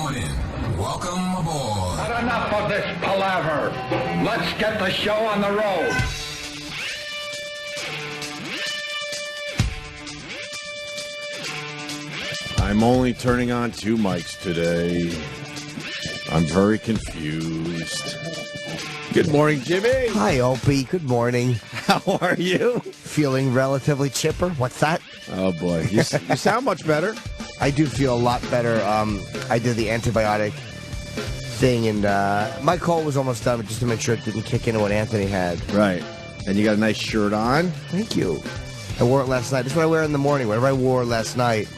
coming in. Welcome aboard. Had enough of this palaver. Let's get the show on the road. I'm only turning on 2 mics today. I'm very confused. Good morning, Jimmy. Hi, Opie. Good morning. How are you? Feeling relatively chipper. What's that? Oh, boy. You sound much better. I do feel a lot better. I did the antibiotic thing, and my cold was almost done, but just to make sure it didn't kick into what Anthony had. Right. And you got a nice shirt on. Thank you. I wore it last night. This is what I wear in the morning. Whatever I wore last night.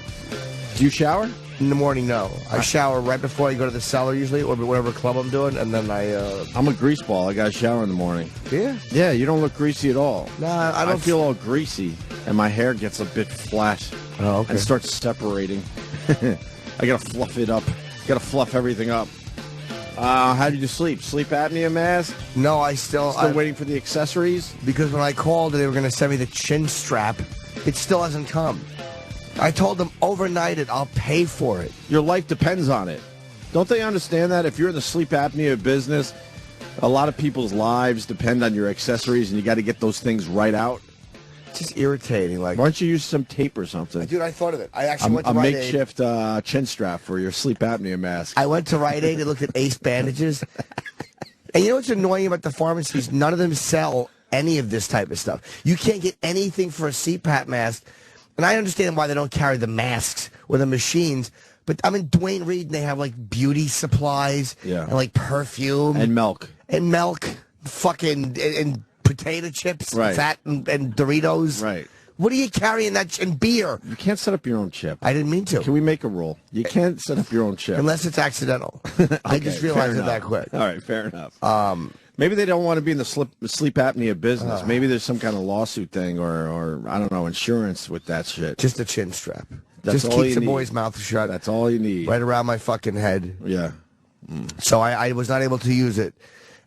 Do you shower? In the morning, no. I shower right before I go to the cellar usually, or whatever club I'm doing, and then I'm a grease ball. I got to shower in the morning. Yeah? Yeah, you don't look greasy at all. Nah, I don't I feel all greasy, and my hair gets a bit flat. Oh, okay. And starts separating. I got to fluff it up. Got to fluff everything up. How did you sleep? Sleep apnea mask? No, Still waiting for the accessories? Because when I called, they were going to send me the chin strap. It still hasn't come. I told them overnight it. I'll pay for it. Your life depends on it. Don't they understand that? If you're in the sleep apnea business, a lot of people's lives depend on your accessories, and you got to get those things right out. It's just irritating. Like, why don't you use some tape or something? Dude, I thought of it. I actually went to a Rite Aid. makeshift chin strap for your sleep apnea mask. I went to Rite Aid and looked at Ace bandages. And you know what's annoying about the pharmacies? None of them sell any of this type of stuff. You can't get anything for a CPAP mask. And I understand why they don't carry the masks or the machines. But I'm in Dwayne Reed and they have like beauty supplies and like perfume. And milk. And milk. Fucking and potato chips. Right. Fat and Doritos. Right. What are you carrying that and beer? You can't set up your own chip. I didn't mean to. Can we make a rule? You can't set up your own chip. Unless it's accidental. Okay, I just realized fair it that enough. quick. All right, fair enough. Maybe they don't want to be in the sleep apnea business. Maybe there's some kind of lawsuit thing or I don't know, insurance with that shit. Just a chin strap. That's just all keeps you the need. boy's mouth shut. That's all you need. Right around my fucking head. Yeah. So I was not able to use it.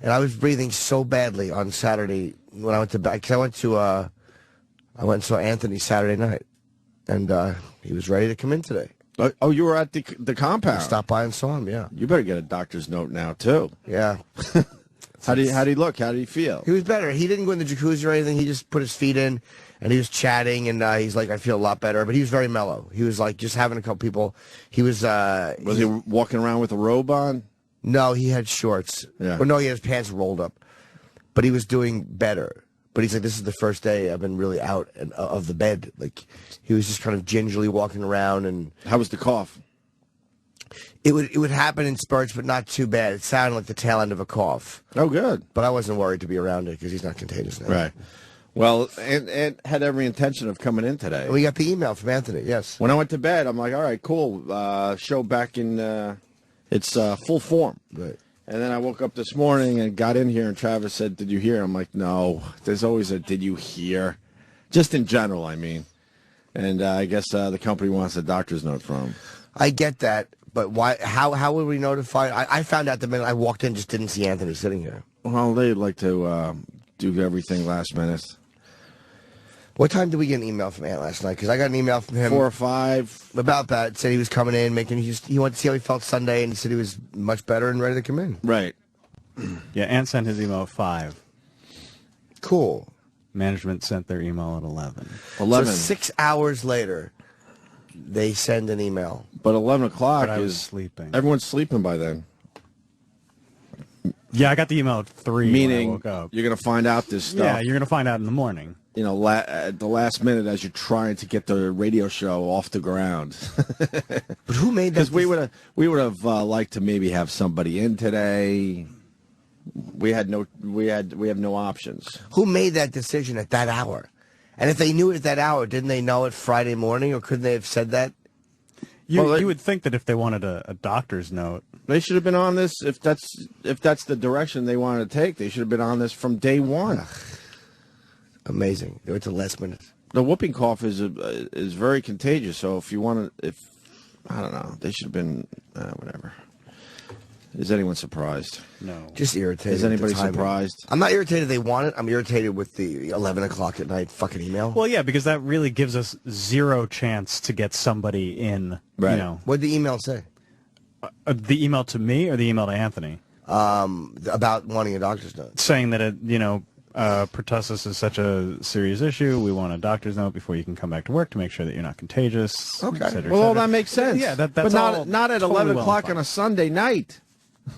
And I was breathing so badly on Saturday when I went to bed. Because I went and saw Anthony Saturday night. And he was ready to come in today. Oh, you were at the compound. I stopped by and saw him, yeah. You better get a doctor's note now, too. Yeah. How did he look? How did he feel? He was better. He didn't go in the jacuzzi or anything. He just put his feet in, and he was chatting, and he's like, I feel a lot better. But he was very mellow. He was like just having a couple people. He was... Was he walking around with a robe on? No, he had shorts. Yeah. Or no, he had his pants rolled up. But he was doing better. But he's like, this is the first day I've been really out of the bed. Like, he was just kind of gingerly walking around. And how was the cough? It would happen in spurts, but not too bad. It sounded like the tail end of a cough. Oh, good. But I wasn't worried to be around it because he's not contagious now. Right. Well, and had every intention of coming in today. We got the email from Anthony, yes. When I went to bed, I'm like, all right, cool. Show back in its full form. Right. And then I woke up this morning and got in here, and Travis said, did you hear? I'm like, no. There's always a did you hear? Just in general, I mean. And I guess the company wants a doctor's note from him. I get that, but why? How were we notified? I found out the minute I walked in, just didn't see Anthony sitting here. Well, they'd like to do everything last minute. What time did we get an email from Ant last night? Because I got an email from him 4 or 5 about that. Said he was coming in, he wanted to see how he felt Sunday, and he said he was much better and ready to come in. Right. Yeah, Ant sent his email at 5. Cool. Management sent their email at 11. 11. So 6 hours later, they send an email. But 11 o'clock But I was is sleeping. Everyone's sleeping by then. Yeah, I got the email at 3 when I Meaning woke up. you're going to find out this stuff. Yeah, you're going to find out in the morning. You know, at the last minute as you're trying to get the radio show off the ground. But who made that? Because we would have liked to maybe have somebody in today. We have no options. Who made that decision at that hour? And if they knew it at that hour, didn't they know it Friday morning, or couldn't they have said that? You would think that if they wanted a doctor's note, They should have been on this if that's the direction they wanted to take. They should have been on this from day one. Amazing. They went to the last minute. The whooping cough is very contagious. So if you want to, I don't know, they should have been whatever. Is anyone surprised? no. Just irritated. Is with anybody the timing. surprised? I'm not irritated they want it. I'm irritated with the 11 o'clock at night fucking email. Well, yeah, because that really gives us zero chance to get somebody in. Right. You know, What did the email say? The email to me or the email to Anthony? About wanting a doctor's note. Saying that, pertussis is such a serious issue. We want a doctor's note before you can come back to work to make sure that you're not contagious. Okay. Et cetera, Well, et all cetera. that makes sense. Yeah, that's but all not at totally 11 well o'clock fine. on a Sunday night.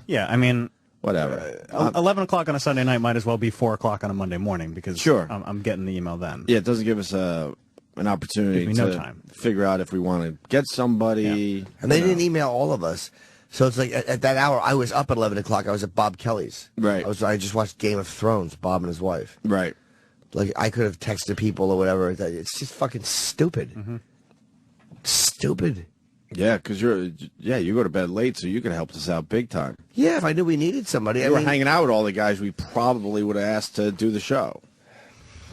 Yeah, I mean, Whatever. 11 o'clock on a Sunday night might as well be 4 o'clock on a Monday morning because Sure. I'm getting the email then. Yeah, it doesn't give us an opportunity Give me to no time. figure out if we want to get somebody. Yeah. And they didn't email all of us. So it's like at that hour, I was up at 11 o'clock. I was at Bob Kelly's. Right. I just watched Game of Thrones, Bob and his wife. Right. Like, I could have texted people or whatever. It's just fucking stupid. Mm-hmm. Stupid. Yeah, because you go to bed late, so you could help us out big time. Yeah, if I knew we needed somebody. We were hanging out with all the guys we probably would have asked to do the show.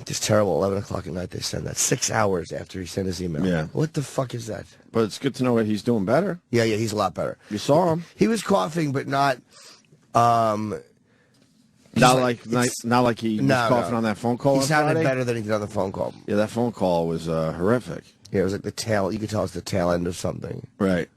Just terrible. 11 o'clock at night they send that. 6 hours after he sent his email. Yeah. What the fuck is that? But it's good to know that he's doing better. Yeah, he's a lot better. You saw him. He was coughing, but not... Not like he was coughing on that phone call. He on sounded Friday. better than he did on the phone call. Yeah, that phone call was horrific. Yeah, it was like the tail. You could tell it's the tail end of something. Right.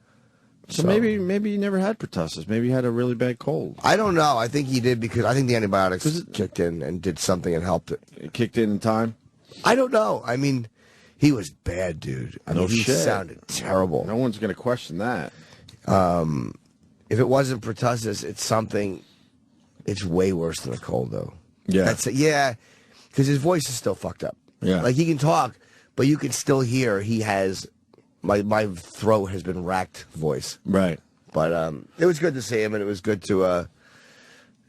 So maybe he never had pertussis. Maybe he had a really bad cold. I don't know. I think he did because I think the antibiotics kicked in and did something and helped it. It kicked in time. I don't know. I mean, he was bad, dude. I mean, he sounded terrible. No one's going to question that. If it wasn't pertussis, it's something. It's way worse than a cold, though. Yeah. Because his voice is still fucked up. Yeah. Like, he can talk, but you can still hear he has... My throat has been racked voice. Right. But it was good to see him, and it was good to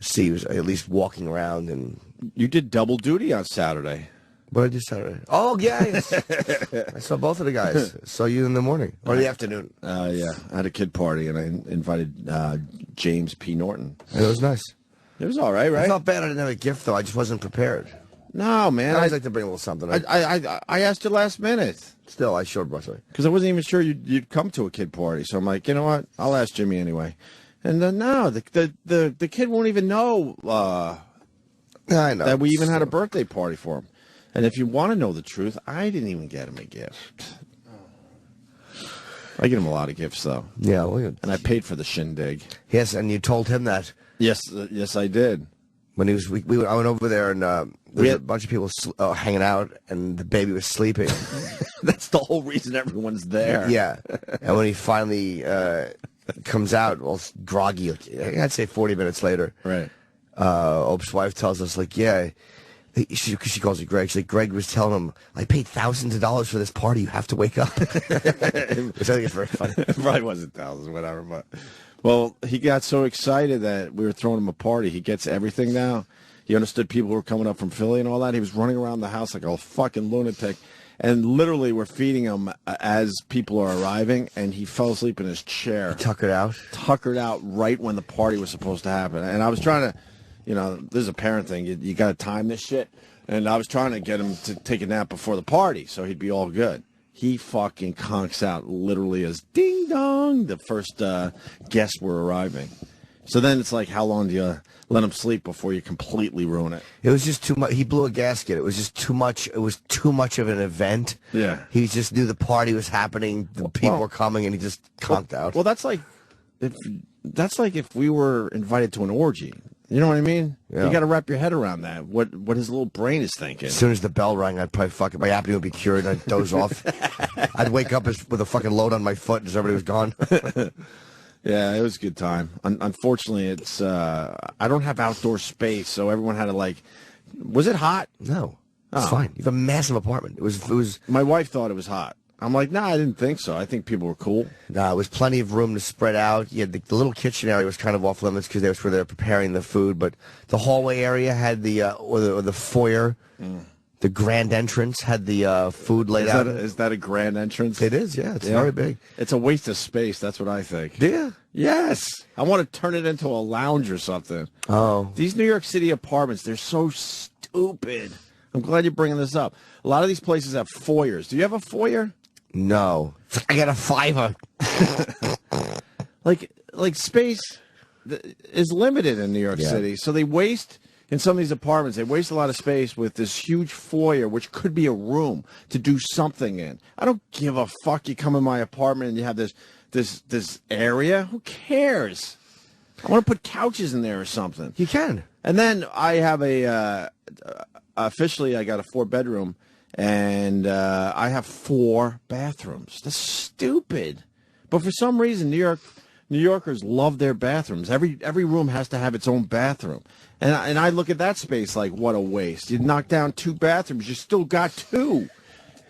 see he was at least walking around. And You did double duty on Saturday. what did I do Saturday? Oh, yeah. Yes. I saw both of the guys. Saw you in the morning. Or the afternoon. Yeah. I had a kid party, and I invited James P. Norton. And it was nice. It was all right, right? I felt bad I didn't have a gift, though. I just wasn't prepared. No, man. I always like to bring a little something. I asked you last minute. Still, I showed Russell. Because I wasn't even sure you'd come to a kid party. So I'm like, you know what? I'll ask Jimmy anyway. And no, the kid won't even know I know. that we even had a birthday party for him. And if you want to know the truth, I didn't even get him a gift. I get him a lot of gifts, though. Yeah, well, And I paid for the shindig. yes, and you told him that Yes, I did. when he was. I went over there and there was a bunch of people hanging out, and the baby was sleeping. That's the whole reason everyone's there. Yeah, and when he finally comes out, all groggy, I'd say 40 minutes later, Right. Ope's wife tells us, like, yeah, she calls me Greg. She's like, Greg was telling him, I paid thousands of dollars for this party. You have to wake up. Which I think is very funny. It probably wasn't thousands, whatever. But well, he got so excited that we were throwing him a party. He gets everything now. He understood people who were coming up from Philly and all that. He was running around the house like a fucking lunatic. And literally, we're feeding him as people are arriving, and he fell asleep in his chair. Tuckered out. Tuckered out right when the party was supposed to happen. And I was trying to, this is a parent thing. You got to time this shit. And I was trying to get him to take a nap before the party so he'd be all good. He fucking conks out literally as ding dong the first guests were arriving. So then it's like, how long do you let him sleep before you completely ruin it? It was just too much. He blew a gasket. It was just too much. It was too much of an event. Yeah. He just knew the party was happening. The people were coming, and he just conked out. Well, that's like if we were invited to an orgy. You know what I mean? Yeah. You got to wrap your head around that. What his little brain is thinking. As soon as the bell rang, I'd probably fucking, my apnea would be cured, and I'd doze off. I'd wake up with a fucking load on my foot as everybody was gone. Yeah, it was a good time. Unfortunately, it's I don't have outdoor space, so everyone had to was it hot? No, it's Oh. fine. You have a massive apartment. It was. My wife thought it was hot. I'm like, nah, I didn't think so. I think people were cool. Nah, it was plenty of room to spread out. You had the little kitchen area was kind of off limits because that's where they were preparing the food. But the hallway area had or the foyer, the grand entrance had the food laid out. Is that a grand entrance? It is, yeah. It's very big. It's a waste of space. That's what I think. Yeah. Yes. I want to turn it into a lounge or something. Oh. These New York City apartments, they're so stupid. I'm glad you're bringing this up. A lot of these places have foyers. Do you have a foyer? No. I got a $5. Like space is limited in New York Yeah. City, so they waste in some of these apartments. They waste a lot of space with this huge foyer, which could be a room to do something in. I don't give a fuck. You come in my apartment and you have this this area. Who cares? I want to put couches in there or something. You can. And then I have officially I got a 4-bedroom, and I have 4 bathrooms. That's stupid. But for some reason, New Yorkers love their bathrooms. Every room has to have its own bathroom. And I look at that space like, what a waste. You knock down 2 bathrooms, you still got 2.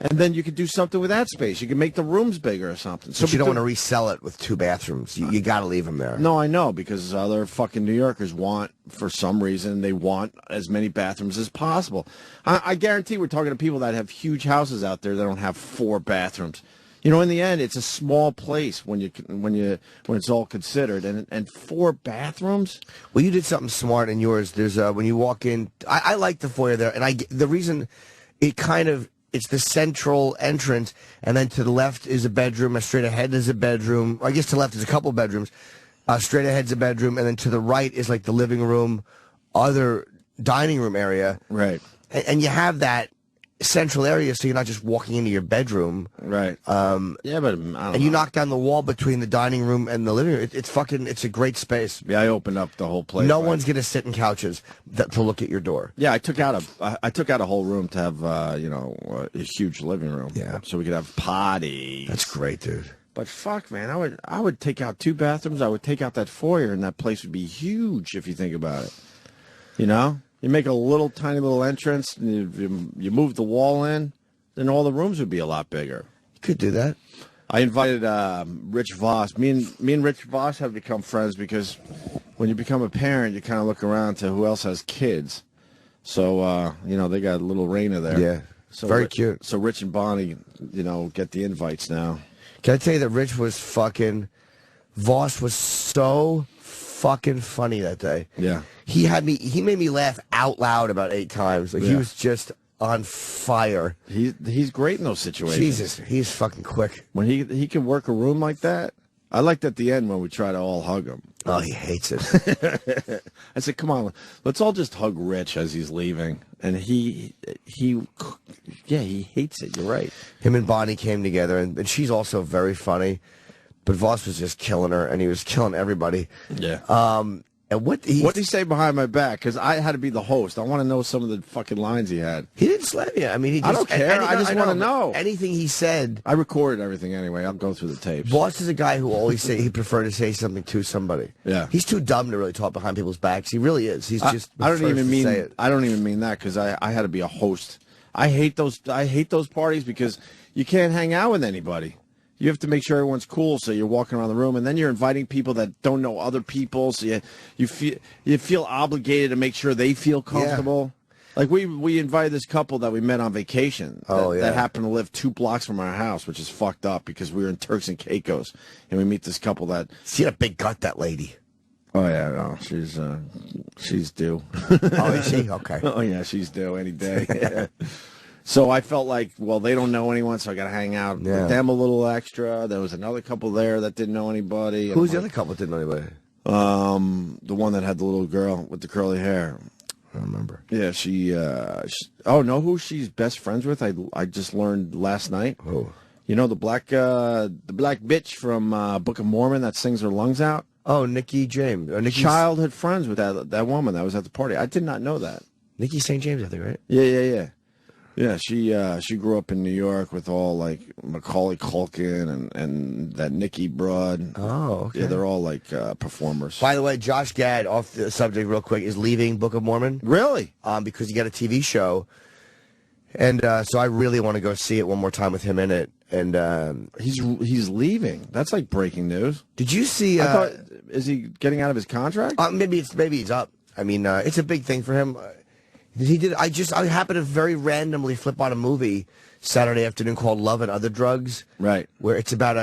And then you could do something with that space. You can make the rooms bigger or something. But you don't want to resell it with 2 bathrooms. You got to leave them there. No, I know, because other fucking New Yorkers want, for some reason, they want as many bathrooms as possible. I guarantee we're talking to people that have huge houses out there that don't have 4 bathrooms. You know, in the end, it's a small place when it's all considered, and 4 bathrooms. Well, you did something smart in yours. There's when you walk in, I like the foyer there, and the reason it's the central entrance, and then to the left is a bedroom, straight ahead is a bedroom. I guess to the left is a couple bedrooms. Straight ahead's a bedroom, and then to the right is like the living room, other dining room area. Right. And you have that central area, so you're not just walking into your bedroom. Right. Yeah, but I don't know. You knock down the wall between the dining room and the living room. It's a great space. Yeah, I opened up the whole place. No one's going to sit in couches to look at your door. Yeah, I took out a whole room to have a huge living room. Yeah. So we could have potties. That's great, dude. But fuck, man, I would take out 2 bathrooms. I would take out that foyer, and that place would be huge if you think about it. You know? You make a tiny little entrance, and you move the wall in, then all the rooms would be a lot bigger. You could do that. I invited Rich Voss. Me and Rich Voss have become friends because when you become a parent, you kind of look around to who else has kids. So, they got little Raina there. Yeah, so very cute. So Rich and Bonnie, get the invites now. Can I tell you that Rich was Voss was so fucking funny that day. Yeah. He made me laugh out loud about 8 times. He was just on fire. He's great in those situations. Jesus, he's fucking quick. When he can work a room like that. I liked at the end when we try to all hug him. Oh, he hates it. I said, come on, let's all just hug Rich as he's leaving. And he hates it. You're right. Him and Bonnie came together, and she's also very funny. But Voss was just killing her, and he was killing everybody. Yeah. And what did he say behind my back? Because I had to be the host. I want to know some of the fucking lines he had. He didn't slam you. I mean, I don't care. I just want to know. Anything he said. I recorded everything anyway. I'll go through the tapes. Voss is a guy who always say he preferred to say something to somebody. Yeah. He's too dumb to really talk behind people's backs. He really is. He's just. I don't even mean. Say it. I don't even mean that because I had to be a host. I hate those parties because you can't hang out with anybody. You have to make sure everyone's cool, so you're walking around the room, and then you're inviting people that don't know other people, so you feel obligated to make sure they feel comfortable. Yeah. Like we invited this couple that we met on vacation. That happened to live 2 blocks from our house, which is fucked up because we were in Turks and Caicos, and we meet this couple that. She had a big gut, that lady. Oh yeah, no, she's due. Oh, is she? Okay. Oh yeah, she's due any day. So I felt like, well, they don't know anyone, so I got to hang out with them a little extra. There was another couple there that didn't know anybody. Who's the other couple that didn't know anybody? The one that had the little girl with the curly hair. I don't remember. Yeah, know who she's best friends with? I just learned last night. Who? You know the black bitch from Book of Mormon that sings her lungs out? Oh, Nikki James. Childhood friends with that woman that was at the party. I did not know that. Nikki St. James, I think, right? Yeah. Yeah, she grew up in New York with all like Macaulay Culkin and that Nikki broad. Oh, okay. Yeah, they're all like performers. By the way, Josh Gad, off the subject real quick, is leaving Book of Mormon. Really? Because he got a TV show, and so I really want to go see it one more time with him in it. And he's leaving. That's like breaking news. Did you see? I thought, is he getting out of his contract? Maybe he's up. I mean, it's a big thing for him. He did. I happened to very randomly flip on a movie Saturday afternoon called Love and Other Drugs. Right. Where it's about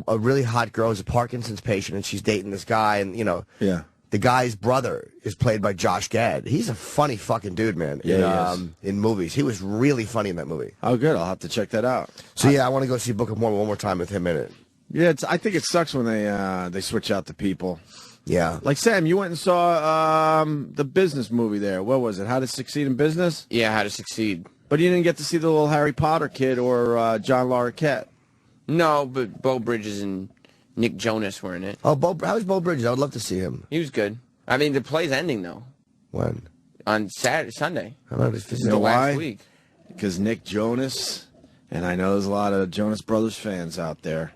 a really hot girl who's a Parkinson's patient, and she's dating this guy, and Yeah. The guy's brother is played by Josh Gad. He's a funny fucking dude, man. Yeah, in movies, he was really funny in that movie. Oh, good. I'll have to check that out. So I want to go see Book of Mormon one more time with him in it. Yeah, I think it sucks when they switch out the people. Yeah. Like, Sam, you went and saw the business movie there. What was it? How to Succeed in Business? Yeah, How to Succeed. But you didn't get to see the little Harry Potter kid or John Larroquette. No, but Beau Bridges and Nick Jonas were in it. Oh, how's Bo Bridges? I would love to see him. He was good. I mean, the play's ending though. When? On Sunday. I don't know if This is the last week. Because Nick Jonas, and I know there's a lot of Jonas Brothers fans out there,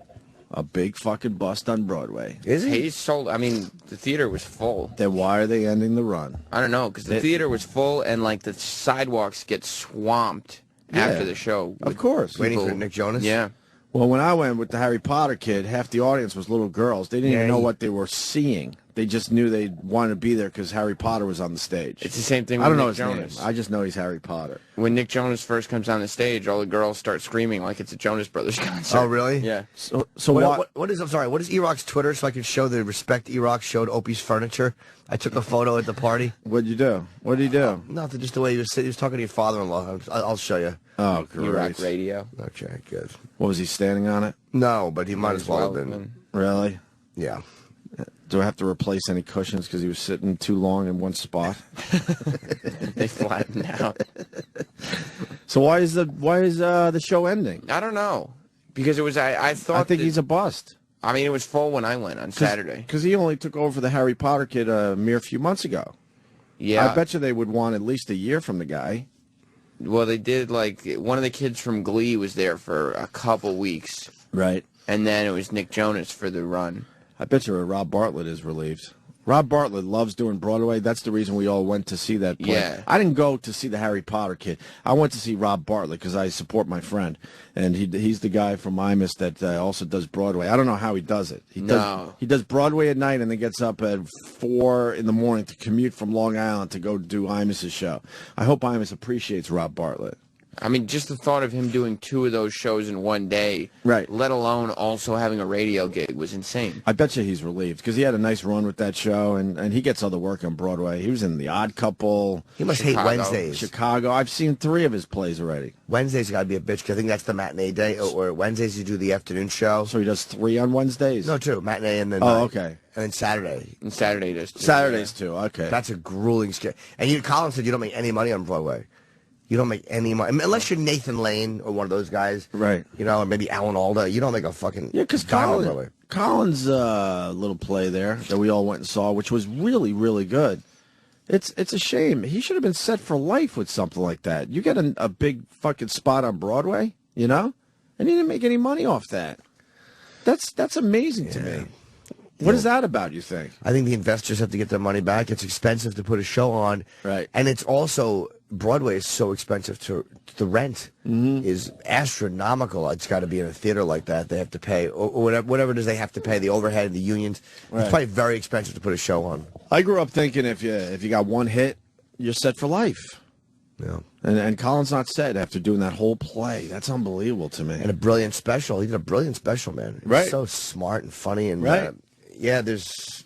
a big fucking bust on Broadway. Is he? He sold. I mean, the theater was full. Then why are they ending the run? I don't know, because the theater was full, and like the sidewalks get swamped after the show. Of course. Waiting for Nick Jonas? Yeah. Well, when I went with the Harry Potter kid, half the audience was little girls. They didn't even know what they were seeing. They just knew they wanted to be there because Harry Potter was on the stage. It's the same thing with I don't know Nick his Jonas. name. I just know he's Harry Potter. When Nick Jonas first comes on the stage, all the girls start screaming like it's a Jonas Brothers concert. Oh, really? Yeah. So what is? I'm sorry. What is E-Rock's Twitter so I can show the respect E-Rock showed Opie's furniture? I took a photo at the party. What'd you do? What did he do? Nothing. Just the way he was sitting. He was talking to your father-in-law. I'll show you. Oh, great. E-Rock Radio. Okay, good. What, was he standing on it? No, but he might as well have been. Really? Yeah. Do I have to replace any cushions because he was sitting too long in one spot? They flatten out. So why is the show ending? I don't know. Because it was, I thought I think he's a bust. I mean, it was full when I went on Saturday. Because he only took over for the Harry Potter kid a mere few months ago. Yeah. I bet you they would want at least a year from the guy. Well, they did, like, one of the kids from Glee was there for a couple weeks. Right. And then it was Nick Jonas for the run. I bet you Rob Bartlett is relieved. Rob Bartlett loves doing Broadway. That's the reason we all went to see that play. Yeah. I didn't go to see the Harry Potter kid. I went to see Rob Bartlett because I support my friend. And he's the guy from Imus that also does Broadway. I don't know how he does it. He does Broadway at night and then gets up at 4 in the morning to commute from Long Island to go do Imus's show. I hope Imus appreciates Rob Bartlett. I mean, just the thought of him doing 2 of those shows in one day, right? Let alone also having a radio gig, was insane. I bet you he's relieved because he had a nice run with that show, and he gets other work on Broadway. He was in The Odd Couple. He must hate Wednesdays. Chicago. I've seen 3 of his plays already. Wednesdays got to be a bitch because I think that's the matinee day, or Wednesdays you do the afternoon show. So he does 3 on Wednesdays? No, 2. Matinee and then okay. And then Saturday. And Saturday does too. Saturdays too, okay. That's a grueling schedule. And Colin said you don't make any money on Broadway. You don't make any money. Unless you're Nathan Lane or one of those guys. Right. You know, or maybe Alan Alda. You don't make a fucking... Yeah, because Colin's little play there that we all went and saw, which was really, really good. It's a shame. He should have been set for life with something like that. You get a big fucking spot on Broadway, you know? And he didn't make any money off that. That's amazing to me. What is that about, you think? I think the investors have to get their money back. It's expensive to put a show on. Right. And it's also... Broadway is so expensive to the rent is astronomical. It's got to be in a theater like that. They have to pay, or whatever it is they have to pay, the overhead, the unions. Right. It's probably very expensive to put a show on. I grew up thinking if you got one hit, you're set for life. Yeah. And Colin's not set after doing that whole play. That's unbelievable to me. And a brilliant special. He did a brilliant special, man. He's right. So smart and funny. And right. There's...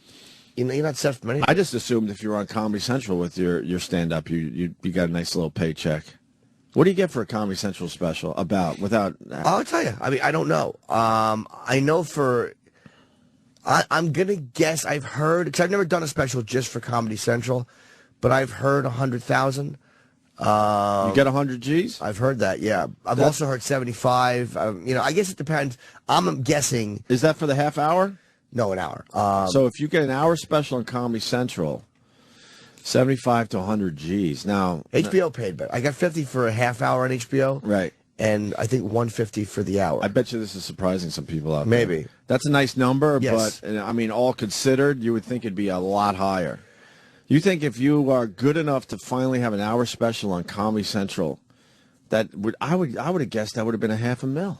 You're not set for many. I just assumed if you were on Comedy Central with your stand-up, you got a nice little paycheck. What do you get for a Comedy Central special? I'll tell you. I mean, I don't know. I know I'm going to guess, I've heard, because I've never done a special just for Comedy Central, but I've heard 100,000. You get 100 G's? I've heard that, yeah. I've also heard 75. I guess it depends. I'm guessing. Is that for the half hour? No, an hour. So if you get an hour special on Comedy Central, 75 to 100 G's. Now HBO paid better. I got 50 for a half hour on HBO. Right. And I think 150 for the hour. I bet you this is surprising some people out there. Maybe. That's a nice number, yes. But I mean, all considered, you would think it'd be a lot higher. You think if you are good enough to finally have an hour special on Comedy Central, I would have guessed that would have been $500,000.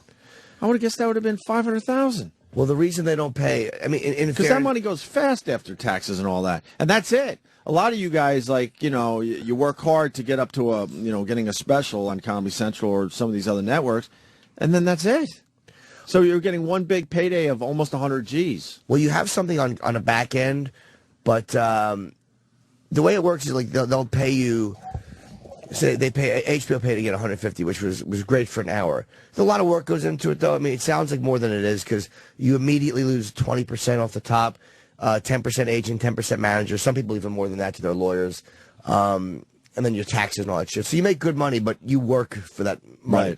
I would have guessed that would have been 500,000. Well, the reason they don't pay, I mean, because that money goes fast after taxes and all that, and that's it. A lot of you guys, you work hard to get up to getting a special on Comedy Central or some of these other networks, and then that's it. So you're getting one big payday of almost 100 G's. Well, you have something on a back end, but the way it works is like they'll pay you. Say they pay HBO paid to get 150, which was great for an hour. A lot of work goes into it, though. I mean, it sounds like more than it is because you immediately lose 20% off the top, 10% agent, 10% manager. Some people even more than that to their lawyers, and then your taxes and all that shit. So you make good money, but you work for that money.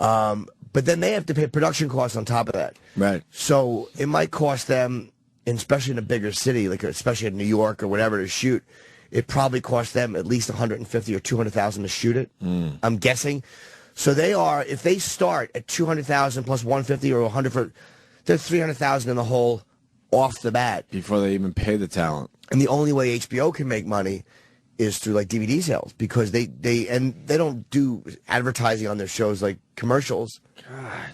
Right. But then they have to pay production costs on top of that. Right. So it might cost them, and especially in a bigger city, like especially in New York or whatever, to shoot. It probably costs them at least $150,000 or $200,000 to shoot it. I'm guessing. So they are, if they start at $200,000 plus $150,000 or $100,000 they're $300,000 in the hole off the bat Before they even pay the talent. And the only way HBO can make money is through like DVD sales, because they don't do advertising on their shows like commercials. God.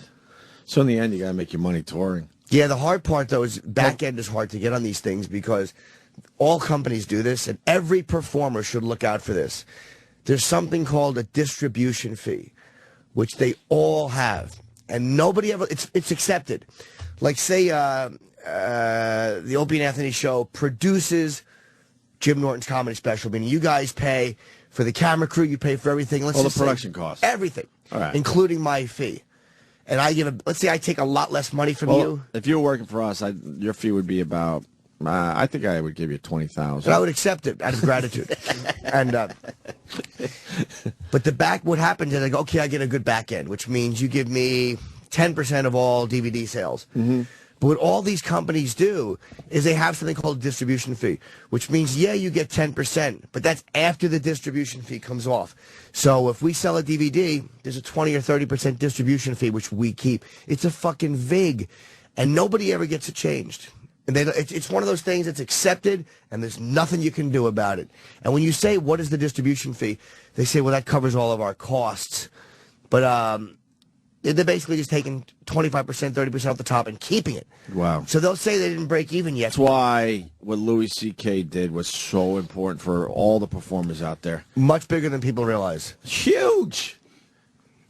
So in the end, you got to make your money touring. Yeah, the hard part though is back end is hard to get on these things, because all companies do this, and every performer should look out for this. There's something called a distribution fee, which they all have, and nobody ever. It's accepted. Like say the Opie Anthony show produces Jim Norton's comedy special, meaning you guys pay for the camera crew, you pay for everything. Let's all the just production costs. Everything. All right. Including my fee. And I give let's say I take a lot less money from you. If you were working for us, your fee would be about, I think I would give you $20,000. And I would accept it out of gratitude. And but what happens is I go, okay, I get a good back end, which means you give me 10% of all DVD sales. But what all these companies do is they have something called a distribution fee, which means, yeah, you get 10%, but that's after the distribution fee comes off. So if we sell a DVD, there's a 20 or 30% distribution fee, which we keep. It's a fucking vig, and nobody ever gets it changed. And it's one of those things that's accepted, and there's nothing you can do about it. And when you say, what is the distribution fee? They say, well, that covers all of our costs. But they're basically just taking 25%, 30% off the top and keeping it. Wow. So they'll say they didn't break even yet. That's why what Louis C.K. did was so important for all the performers out there. Much bigger than people realize. Huge.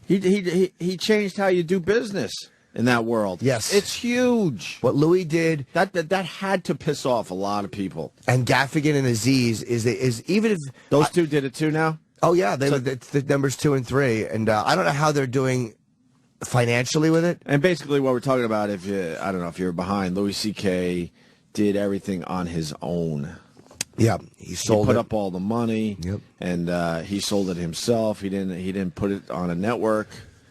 He changed how you do business in that world. Yes. It's huge. What Louis did. That had to piss off a lot of people. And Gaffigan and Aziz is even if... Those two did it too now? Oh, yeah. It's the numbers 2 and 3. And I don't know how they're doing financially with it. And basically what we're talking about, I don't know if you're behind, Louis C.K. did everything on his own. Yeah, he put up all the money. Yep. And he sold it himself. He didn't put it on a network.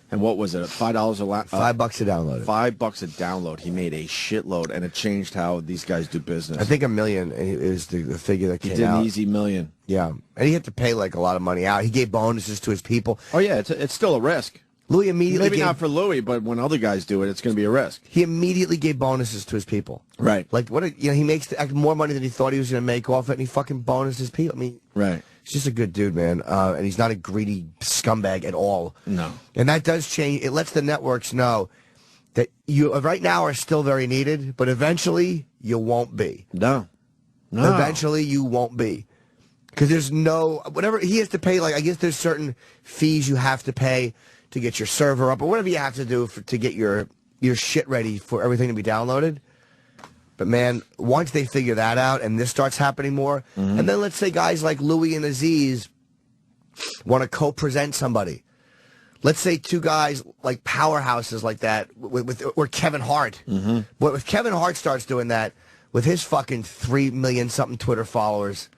And what was it? $5 $5 a download. $5 a download. He made a shitload, and it changed how these guys do business. I think $1 million is the figure that came out. He did an easy $1 million. Yeah, and he had to pay like a lot of money out. He gave bonuses to his people. Oh yeah, it's still a risk. Louis immediately maybe not for Louis, but when other guys do it, it's going to be a risk. He immediately gave bonuses to his people. Right. Like he makes more money than he thought he was going to make off it, and he fucking bonused his people. I mean, right. He's just a good dude, man, and he's not a greedy scumbag at all. No. And that does change. It lets the networks know that you right now are still very needed, but eventually you won't be. No. Eventually you won't be. Because there's whatever he has to pay, like I guess there's certain fees you have to pay to get your server up or whatever you have to do to get your shit ready for everything to be downloaded. But man, once they figure that out and this starts happening more, and then let's say guys like Louis and Aziz want to co-present somebody. Let's say two guys like powerhouses like that or Kevin Hart. But if Kevin Hart starts doing that with his fucking 3 million something Twitter followers,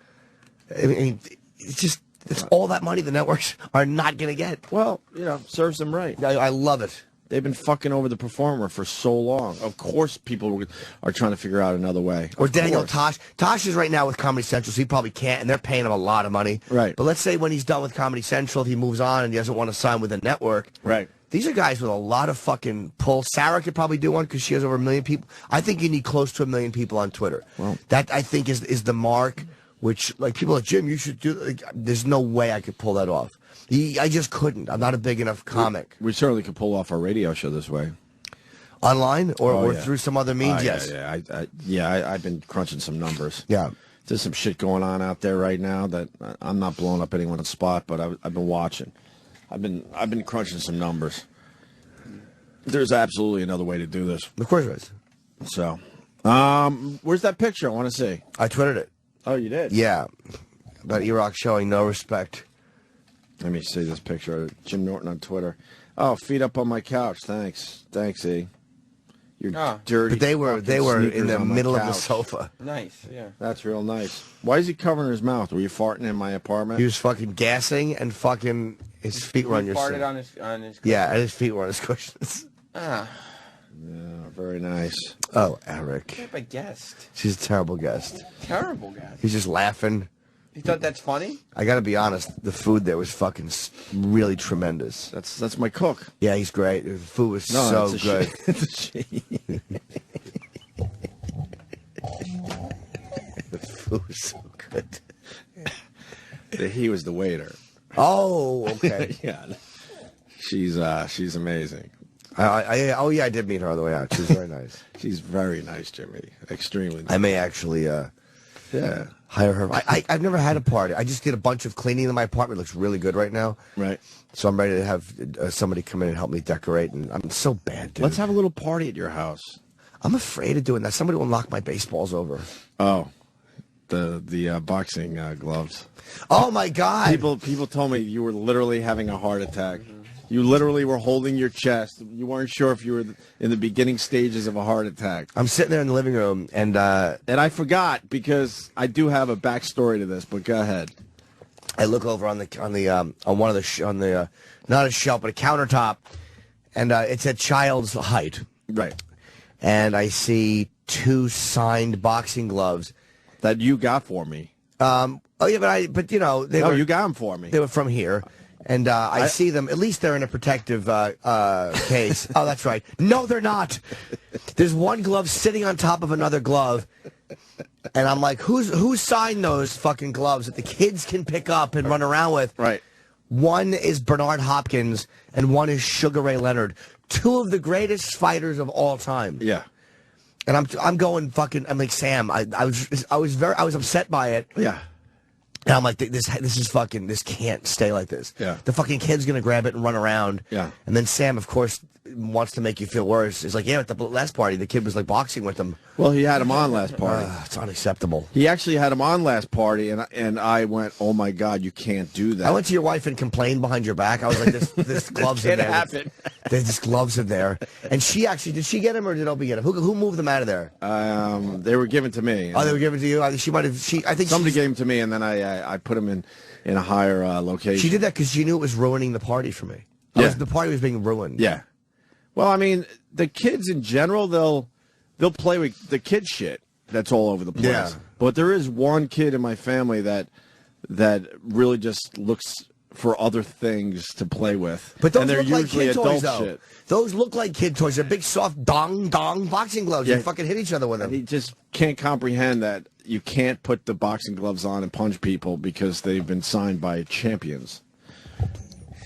I mean, it's all that money the networks are not going to get. Well, serves them right. I love it. They've been fucking over the performer for so long. Of course people are trying to figure out another way. Or Daniel Tosh. Tosh is right now with Comedy Central, so he probably can't, and they're paying him a lot of money. Right. But let's say when he's done with Comedy Central, if he moves on and he doesn't want to sign with a network. Right. These are guys with a lot of fucking pull. Sarah could probably do one because she has over 1 million people. I think you need close to 1 million people on Twitter. Well, that, I think, is the mark, which, like, people like, Jim, you should do... Like, there's no way I could pull that off. I just couldn't. I'm not a big enough comic. We certainly could pull off our radio show this way. Online or through some other means, yes. I've been crunching some numbers. Yeah. There's some shit going on out there right now that I'm not blowing up anyone's spot, but I've been watching. I've been crunching some numbers. There's absolutely another way to do this. Of course there is. So, where's that picture? I want to see. I twittered it. Oh, you did? Yeah. About E-Rock showing no respect. Let me see this picture of Jim Norton on Twitter. Oh, feet up on my couch. Thanks, E. You're dirty. But they were in the middle of the sofa. Nice, yeah. That's real nice. Why is he covering his mouth? Were you farting in my apartment? He was fucking gassing and fucking His feet were on your farted seat. on his cushions. Yeah, and his feet were on his cushions. Ah, Yeah, very nice. Oh, what Eric. type of guest? She's a terrible guest. Terrible guy. He's just laughing. You thought that's funny? I got to be honest, the food there was fucking really tremendous. That's my cook. Yeah, he's great. The food was No, so it's a good. It's a she. The food was so good. He was the waiter. Oh, okay. Yeah. She's amazing. Oh, yeah, I did meet her on the way out. She was very nice. She's very nice, Jimmy. Extremely nice. I may actually Yeah. hire her. I've never had a party. I just did a bunch of cleaning in my apartment. It looks really good right now. Right. So I'm ready to have somebody come in and help me decorate. And I'm so bad, dude. Let's have a little party at your house. I'm afraid of doing that. Somebody will knock my baseballs over. Oh, the boxing gloves. Oh, my God. People told me you were literally having a heart attack. You literally were holding your chest. You weren't sure if you were in the beginning stages of a heart attack. I'm sitting there in the living room, and I forgot because I do have a backstory to this. But go ahead. I look over on one of the not a shelf but a countertop, and it's at child's height. Right. And I see 2 signed boxing gloves. That you got for me. Oh yeah, but you know You got them for me. They were from here. And I see them. At least they're in a protective case. Oh, that's right. No, they're not. There's one glove sitting on top of another glove, and I'm like, who signed those fucking gloves that the kids can pick up and run around with? Right. One is Bernard Hopkins, and one is Sugar Ray Leonard, 2 of the greatest fighters of all time. Yeah. And I'm going fucking. I'm like, Sam. I was upset by it. Yeah. And I'm like, this is fucking, this can't stay like this. Yeah. The fucking kid's going to grab it and run around. Yeah. And then Sam, of course, wants to make you feel worse. It's like, yeah, at the last party, the kid was like boxing with him. Well, he had him on last party. It's unacceptable. He actually had him on last party, and I went, oh my God, you can't do that. I went to your wife and complained behind your back. I was like, this gloves in can't there. happen. There's just gloves in there. And she actually, did she get him or did Opie get him? Who moved them out of there? They were given to me. Oh, they were given to you? I think Somebody gave them to me, and then I put them in a higher location. She did that because she knew it was ruining the party for me. Yeah. The party was being ruined. Yeah. Well, I mean, the kids in general, they'll play with the kid shit that's all over the place. Yeah. But there is one kid in my family that really just looks for other things to play with. But those and they're look like usually kid adult toys, though. shit. Those look like kid toys. They're big, soft, dong boxing gloves. Yeah. You fucking hit each other with them. He just can't comprehend that you can't put the boxing gloves on and punch people because they've been signed by champions.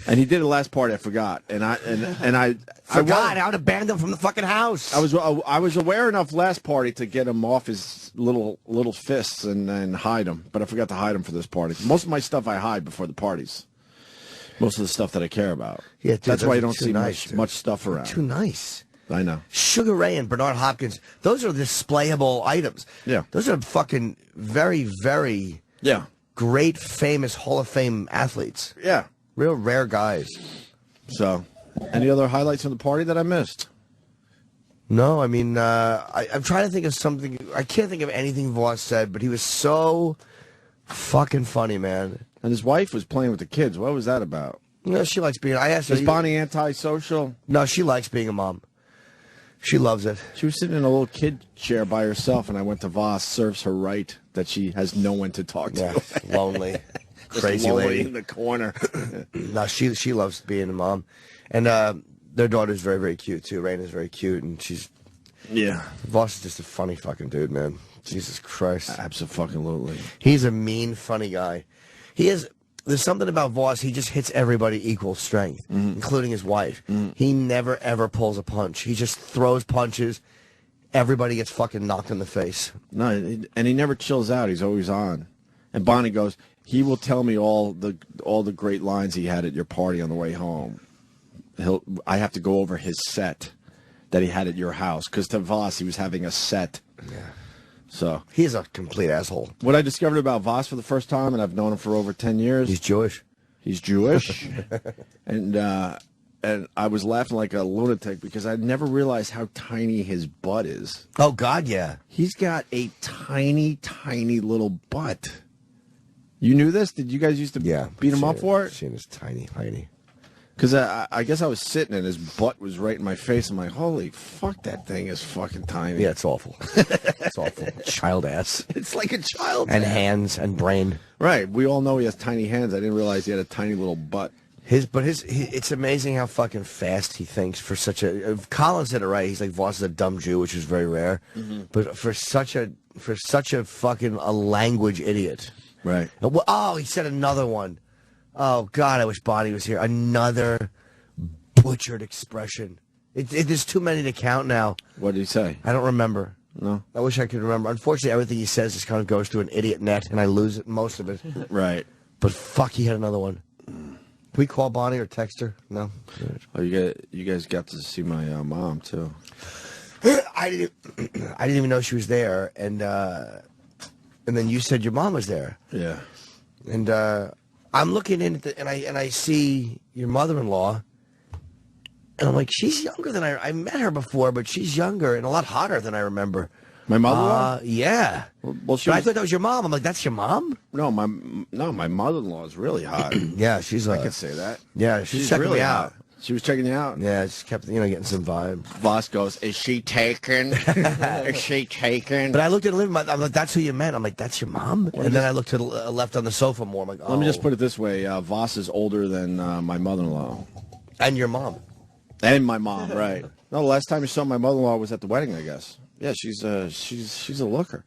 And he did it last party. I forgot, and I Forgot how to ban them from the fucking house. I was aware enough last party to get him off his little fists and hide him, but I forgot to hide him for this party. Most of my stuff I hide before the parties. Most of the stuff that I care about. Yeah, dude, that's why you don't too see nice, much stuff around. Too nice. I know. Sugar Ray and Bernard Hopkins. Those are displayable items. Yeah. Those are fucking very, very great, famous Hall of Fame athletes. Yeah. Real rare guys. So, any other highlights from the party that I missed? No, I mean, I'm trying to think of something. I can't think of anything Voss said, but he was so fucking funny, man. And his wife was playing with the kids. What was that about? No, she likes being. I asked her. Is Bonnie antisocial? No, she likes being a mom. She loves it. She was sitting in a little kid chair by herself, and I went to Voss. Serves her right that she has no one to talk to. Yeah, lonely, crazy lonely lady in the corner. No, she loves being a mom, and their daughter's very, very cute too. Raina's very cute, and Voss is just a funny fucking dude, man. Jesus Christ, Absolutely. he's a mean, funny guy. There's something about Voss. He just hits everybody equal strength, including his wife. He never ever pulls a punch. He just throws punches. Everybody gets fucking knocked in the face. No, and he never chills out. He's always on. And Bonnie goes, he will tell me all the great lines he had at your party on the way home. I have to go over his set that he had at your house because to Voss he was having a set. Yeah. So He's a complete asshole. what I discovered about Voss for the first time, and I've known him for over 10 years. He's Jewish. He's Jewish, and I was laughing like a lunatic because I never realized how tiny his butt is. Oh God, yeah. He's got a tiny, tiny little butt. You knew this? Did you guys used to beat him up for it? Shane is tiny. Because I guess I was sitting and his butt was right in my face. I'm like, holy fuck, that thing is fucking tiny. Yeah, it's awful. It's awful. Child ass. It's like a child. And hands and brain. Right. We all know he has tiny hands. I didn't realize he had a tiny little butt. It's amazing how fucking fast he thinks for such a. Colin said it right. He's like, Voss is a dumb Jew, which is very rare. Mm-hmm. But for such a fucking a language idiot. Right. Oh, he said another one. Oh, God, I wish Bonnie was here. Another butchered expression. There's too many to count now. What did he say? I don't remember. No. I wish I could remember. Unfortunately, everything he says just kind of goes to an idiot net, and I lose it, most of it. Right. But fuck, he had another one. Can we call Bonnie or text her? No. Oh, you guys got to see my mom, too. I didn't even know she was there, and then you said your mom was there. Yeah. And I'm looking in at and I see your mother-in-law, and I'm like, she's younger than I met her before, but she's younger and a lot hotter than I remember. My mother-in-law? Yeah. Well, I thought that was your mom. I'm like, that's your mom? No, my mother-in-law is really hot. Yeah, she's. I could say that. Yeah, she's checking really me out. Hot. She was checking you out. Yeah, she kept getting some vibe. Voss goes, "Is she taken? Is she taken?" But I looked at Liv. I'm like, "That's who you meant." I'm like, "That's your mom." And then I looked to the left on the sofa more. I'm like, "Oh." Let me just put it this way: Voss is older than my mother-in-law, and your mom, and my mom. Right? No, the last time you saw my mother-in-law was at the wedding, I guess. Yeah, she's a looker.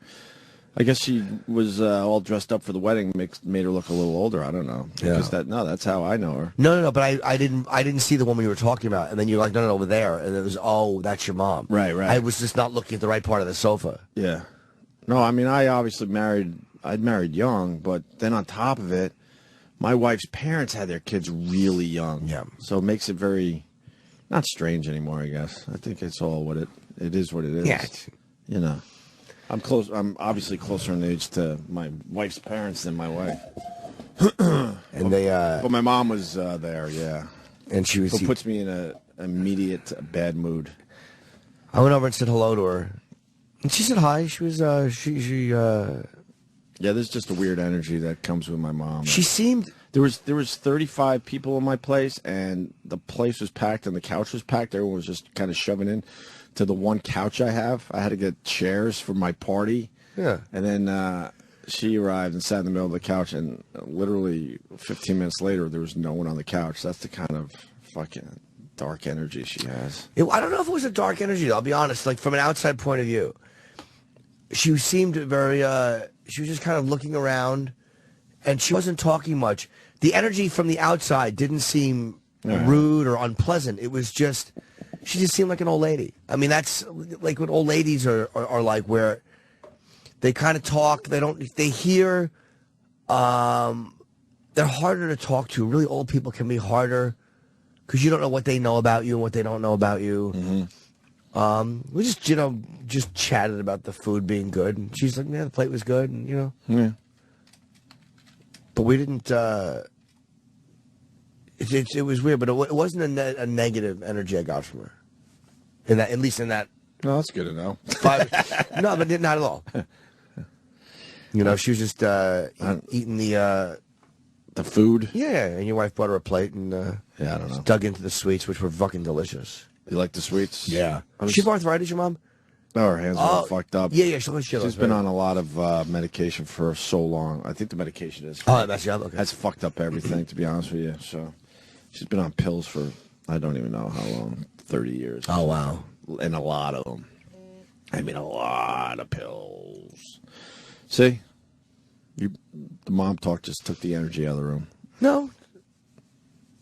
I guess she was all dressed up for the wedding, made her look a little older. I don't know. Yeah. Because that's how I know her. No. But I didn't see the woman you were talking about, and then you're like, no, over there, and it was, oh, that's your mom. Right. I was just not looking at the right part of the sofa. Yeah. No, I mean, I obviously I'd married young, but then on top of it, my wife's parents had their kids really young. Yeah. So it makes it very, not strange anymore, I guess. I think it's all what it is what it is. Yeah. You know. I'm obviously closer in age to my wife's parents than my wife. And they But my mom was there, yeah. And she was. So it puts me in a immediate bad mood. I went over and said hello to her, and she said hi. She was Yeah, there's just a weird energy that comes with my mom. She seemed. There was 35 people in my place, and the place was packed, and the couch was packed. Everyone was just kind of shoving in to the one couch I have. I had to get chairs for my party. Yeah. And then she arrived and sat in the middle of the couch, and literally 15 minutes later, there was no one on the couch. That's the kind of fucking dark energy she has. I don't know if it was a dark energy, though. I'll be honest. Like, from an outside point of view, she seemed very, she was just kind of looking around, and she wasn't talking much. The energy from the outside didn't seem rude or unpleasant. It was just, she just seemed like an old lady. I mean, that's like what old ladies are like, where they kind of talk, they hear, they're harder to talk to. Really old people can be harder because you don't know what they know about you and what they don't know about you. Mm-hmm. We just chatted about the food being good, and she's like, "Yeah, the plate was good," and Yeah. But we didn't. It was weird, but it wasn't a negative energy I got from her. At least in that. No, that's good to know. No, but not at all. She was just eating the food. Yeah, and your wife brought her a plate, and I don't know. Dug into the sweets, which were fucking delicious. You like the sweets? Yeah. She have arthritis, your mom? No, her hands are all fucked up. Yeah, she's been on a lot of medication for so long. I think the medication is. Oh, that's yeah. Okay. Has fucked up everything, to be honest with you. So, she's been on pills for I don't even know how long. 30 years. Oh wow. And a lot of them. I mean, a lot of pills. See, the mom talk just took the energy out of the room. No.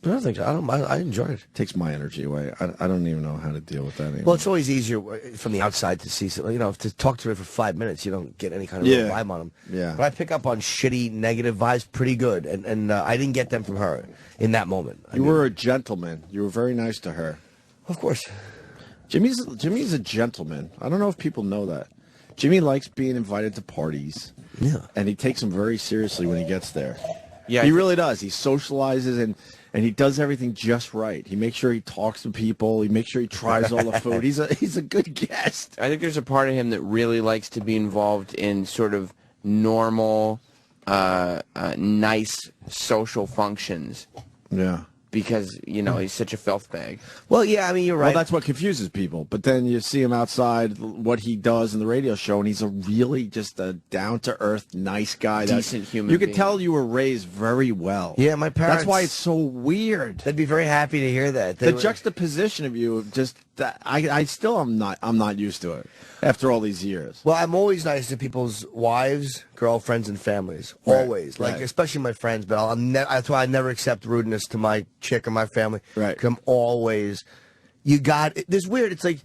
I don't think so. I enjoy it. Takes my energy away. I don't even know how to deal with that anymore. Well, it's always easier from the outside to see. To talk to her for 5 minutes, you don't get any kind of real vibe on them. Yeah. But I pick up on shitty, negative vibes pretty good, and I didn't get them from her in that moment. You were a gentleman. You were very nice to her. Of course. Jimmy's a gentleman. I don't know if people know that. Jimmy likes being invited to parties. Yeah. And he takes them very seriously when he gets there. Yeah, he really does. He socializes and he does everything just right. He makes sure he talks to people. He makes sure he tries all the food. He's a good guest. I think there's a part of him that really likes to be involved in sort of normal, nice social functions. Yeah. Because, you know, he's such a filth bag. Well, yeah, I mean, you're right. Well, that's what confuses people. But then you see him outside, what he does in the radio show, and he's a really just a down-to-earth, nice guy. Decent human You could being. tell you were raised very well. Yeah, my parents. That's why it's so weird. They'd be very happy to hear that. The juxtaposition of you, just I still I'm not used to it after all these years. Well, I'm always nice to people's wives, girlfriends, and families. Right, Always, like right. especially my friends. But that's why I never accept rudeness to my chick or my family. Right. 'Cause I'm always. This weird. It's like,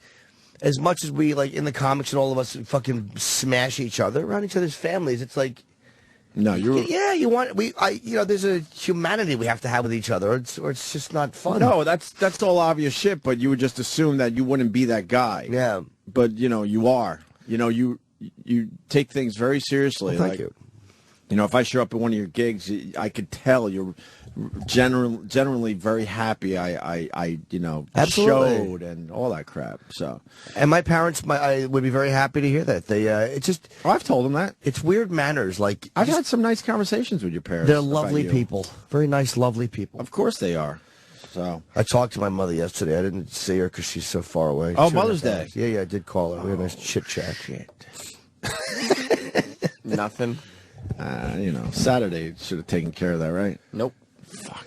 as much as we like in the comics and all of us fucking smash each other around each other's families. It's like. No, you're. Yeah, there's a humanity we have to have with each other, or it's just not fun. No, that's all obvious shit. But you would just assume that you wouldn't be that guy. Yeah. But you are. You take things very seriously. Well, thank you. If I show up at one of your gigs, I could tell you're generally very happy. I Absolutely. showed and all that crap. So, And my parents, I would be very happy to hear that. They, it's just, I've told them that. it's weird manners. Like I've had some nice conversations with your parents. they're about lovely you. people, very nice, lovely people. Of course they are. So, I talked to my mother yesterday. I didn't see her because she's so far away. Oh, Sure Mother's enough, Day. Yeah, I did call her. We had a nice chit chat. Nothing. Saturday should have taken care of that, right? Nope. Fuck.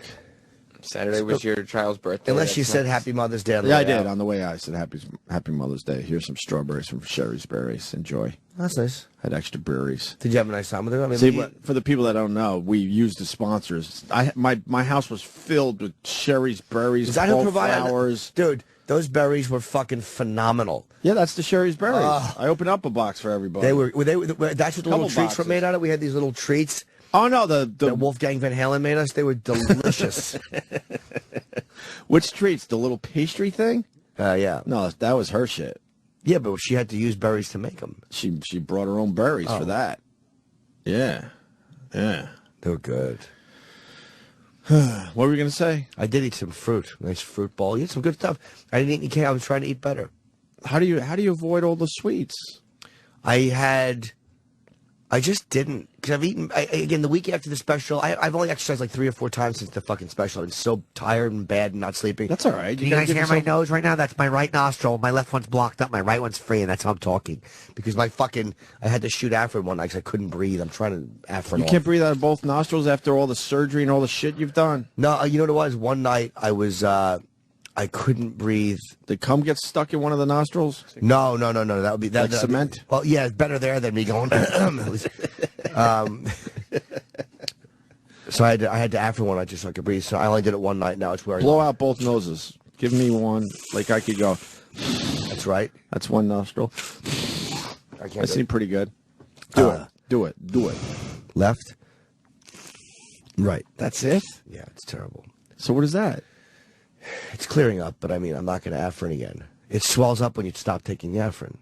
Saturday was your child's birthday. Unless you That's said nice. Happy Mother's Day. On the Yeah, I way did. out. On the way out, I said Happy Mother's Day. Here's some strawberries from Sherry's Berries. Enjoy. That's nice. Had extra berries. Did you have a nice time with her? I mean, See, for the people that don't know, we used the sponsors. My house was filled with Sherry's Berries, is that who fall provided? flowers. Dude, those berries were fucking phenomenal. Yeah, that's the Sherry's Berries. I opened up a box for everybody. They were that's what the Couple little treats were boxes. made out of. We had these little treats Oh no, the that Wolfgang Van Halen made us. They were delicious. which treats? The little pastry thing? Yeah. No, that was her shit. Yeah, but she had to use berries to make them. She brought her own berries Oh. for that. Yeah. They were good. What were we gonna say? I did eat some fruit. Nice fruit bowl. You had some good stuff. I didn't eat any cake. I was trying to eat better. How do you avoid all the sweets? I just didn't. Because I've eaten, again, the week after the special, I've only exercised like 3 or 4 times since the fucking special. I'm so tired and bad and not sleeping. That's all right. Can you gotta guys give hear my yourself- nose right now? That's my right nostril. My left one's blocked up. My right one's free, and that's how I'm talking. Because I had to shoot Afrin one night because I couldn't breathe. I'm trying to Afrin You off. can't breathe out of both nostrils after all the surgery and all the shit you've done. No, you know what it was? One night I was, I couldn't breathe. Did cum get stuck in one of the nostrils? No. That would be that. Like cement? Well, yeah, it's better there than me going. So I had to after one. I just so I could breathe. So I only did it one night. Now it's wearing. Blow out both noses. Give me one. Like I could go. That's right. That's one nostril. I can't. That do seemed pretty good. Do it. left. Right. That's it? Yeah, it's terrible. So what is that? It's clearing up, but I mean, I'm not going to Afrin again. It swells up when you stop taking the Afrin.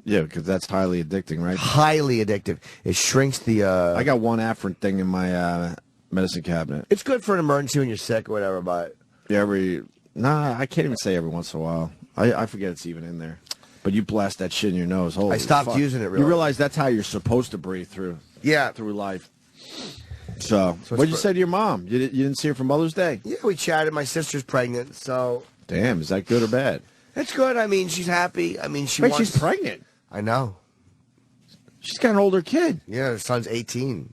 Yeah, because that's highly addicting, right? Highly addictive. It shrinks the. I got one Afrin thing in my medicine cabinet. It's good for an emergency when you're sick or whatever, but. Yeah, I can't even say every once in a while. I forget it's even in there. But you blast that shit in your nose. Holy I stopped fuck. using it, really. You realize that's how you're supposed to breathe through life. So what did you say to your mom? You didn't see her for Mother's Day? Yeah, we chatted. My sister's pregnant, so. Damn, is that good or bad? It's good. I mean, she's happy. I mean, Wait, she's pregnant. I know. She's got an older kid. Yeah, her son's 18.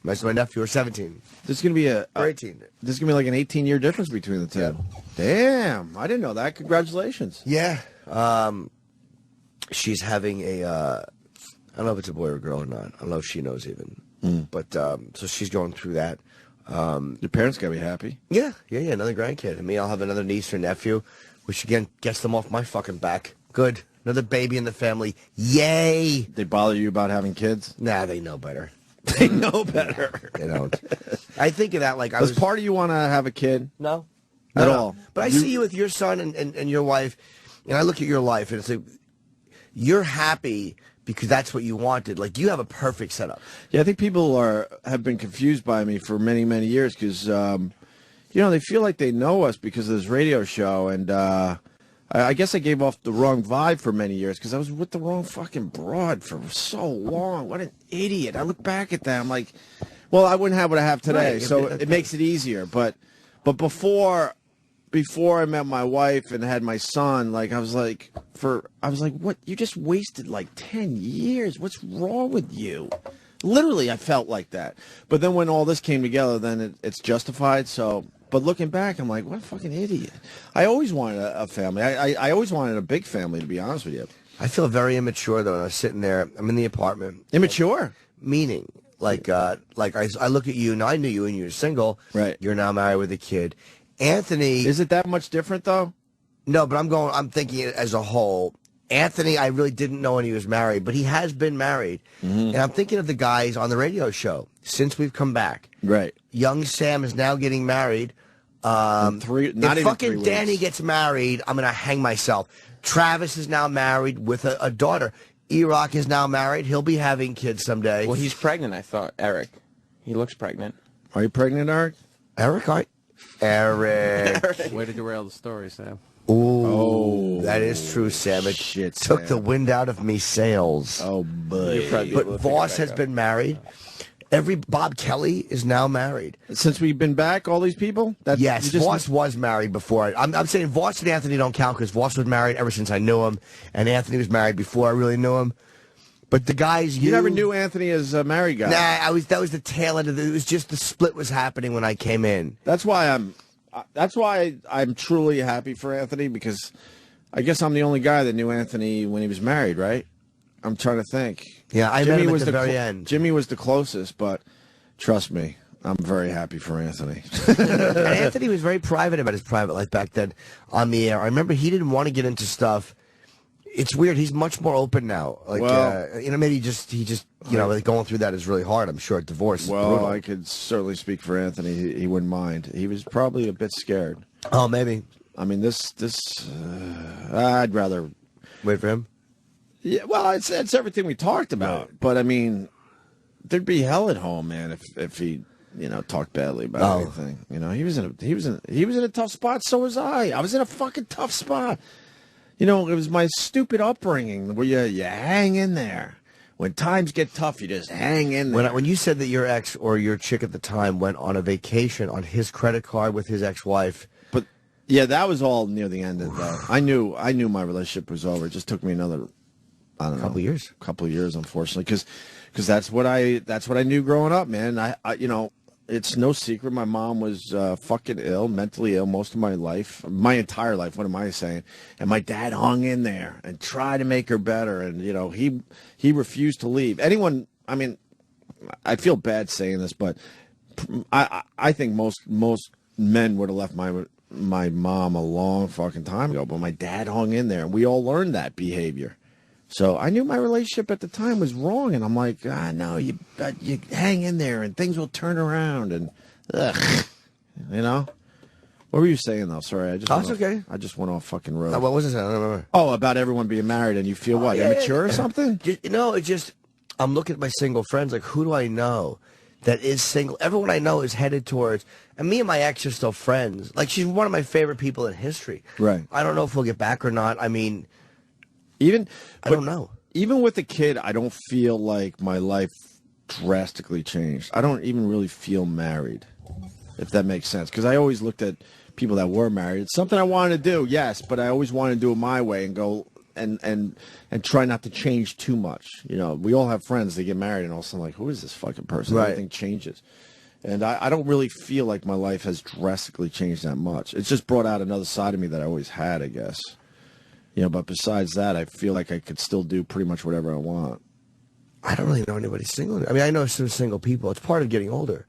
My nephew are 17. There's gonna be Or 18. There's gonna be like an 18-year difference between the two. Yeah. Damn, I didn't know that. Congratulations. Yeah. She's having a. I don't know if it's a boy or a girl or not. I don't know if she knows even. But so she's going through that. Your parents gotta be happy. Yeah. Another grandkid. I mean, I'll have another niece or nephew, which again gets them off my fucking back. Good. Another baby in the family. Yay. They bother you about having kids? Nah, they know better. They know better. They don't. I think of that like I Does was. part of you want to have a kid? No. At No. all? But I see you with your son and your wife, and I look at your life, and it's like, you're happy because that's what you wanted. Like, you have a perfect setup. Yeah, I think people have been confused by me for many, many years because, they feel like they know us because of this radio show. And I guess I gave off the wrong vibe for many years because I was with the wrong fucking broad for so long. What an idiot. I look back at that, I'm like, well, I wouldn't have what I have today, Right. so it makes it easier. But before I met my wife and had my son, like I was like, what? You just wasted like 10 years. What's wrong with you? Literally, I felt like that. But then when all this came together, then it's justified. So, but looking back, I'm like, what a fucking idiot. I always wanted a family. I always wanted a big family, to be honest with you. I feel very immature, though, when I was sitting there. I'm in the apartment. Immature? Meaning, like I look at you, now I knew you when you were single. Right. You're now married with a kid. Anthony... Is it that much different, though? No, but I'm thinking it as a whole. Anthony, I really didn't know when he was married, but he has been married. And I'm thinking of the guys on the radio show since we've come back. Right. Young Sam is now getting married. Not If even fucking 3 weeks. Danny gets married, I'm going to hang myself. Travis is now married with a daughter. E-Rock is now married. He'll be having kids someday. Well, he's pregnant, I thought. Eric. He looks pregnant. Are you pregnant, Eric? Eric. Way to derail the story, Sam. Ooh, that is true, Sam. It Shit, took Sam. the wind out of me sails. Oh, buddy. But Voss has been married. Bob Kelly is now married. Since we've been back, all these people? Yes, Voss was married before. I'm saying Voss and Anthony don't count because Voss was married ever since I knew him, and Anthony was married before I really knew him. But the guys You never knew Anthony as a married guy. Nah, that was the tail end of it. It was just the split was happening when I came in. That's why I'm truly happy for Anthony, because I guess I'm the only guy that knew Anthony when he was married, right? I'm trying to think. Yeah, I met him at the very end. Jimmy was the closest, but trust me, I'm very happy for Anthony. And Anthony was very private about his private life back then on the air. I remember he didn't want to get into stuff. It's weird. He's much more open now. Like, maybe he just like going through that is really hard. I'm sure divorce. Well, is brutal. I could certainly speak for Anthony. He wouldn't mind. He was probably a bit scared. Oh, maybe. I mean, I'd rather Wait for him. Yeah, well, it's everything we talked about. Right. But I mean, there'd be hell at home, man, if he, talked badly about anything. He was in a tough spot. So was I. I was in a fucking tough spot. It was my stupid upbringing where you hang in there. When times get tough, you just hang in there. When you said that your ex or your chick at the time went on a vacation on his credit card with his ex-wife. But yeah, that was all near the end of that. I knew my relationship was over. It just took me another, I don't know, couple of years, unfortunately, because that's what I knew growing up, man. I it's no secret my mom was fucking ill, mentally ill most of my life, my entire life. What am I saying? And my dad hung in there and tried to make her better, and he refused to leave. I mean, I feel bad saying this, but I think most men would have left my mom a long fucking time ago, but my dad hung in there, and we all learned that behavior. So I knew my relationship at the time was wrong, and I'm like, no, you hang in there, and things will turn around, and What were you saying though? Sorry, okay. I just went off fucking road. What was it? I don't remember. Oh, about everyone being married, and you feel immature or something? I'm looking at my single friends, like, who do I know that is single? Everyone I know is headed towards, and me and my ex are still friends. Like, she's one of my favorite people in history. Right. I don't know if we'll get back or not. I mean, I don't know. Even with a kid, I don't feel like my life drastically changed. I don't even really feel married, if that makes sense. Because I always looked at people that were married. It's something I wanted to do, yes, but I always wanted to do it my way and go and try not to change too much. We all have friends that get married, and all of a sudden, like, who is this fucking person? Right. Everything changes. And I don't really feel like my life has drastically changed that much. It's just brought out another side of me that I always had, I guess. But besides that, I feel like I could still do pretty much whatever I want. I don't really know anybody single. I mean, I know some single people. It's part of getting older.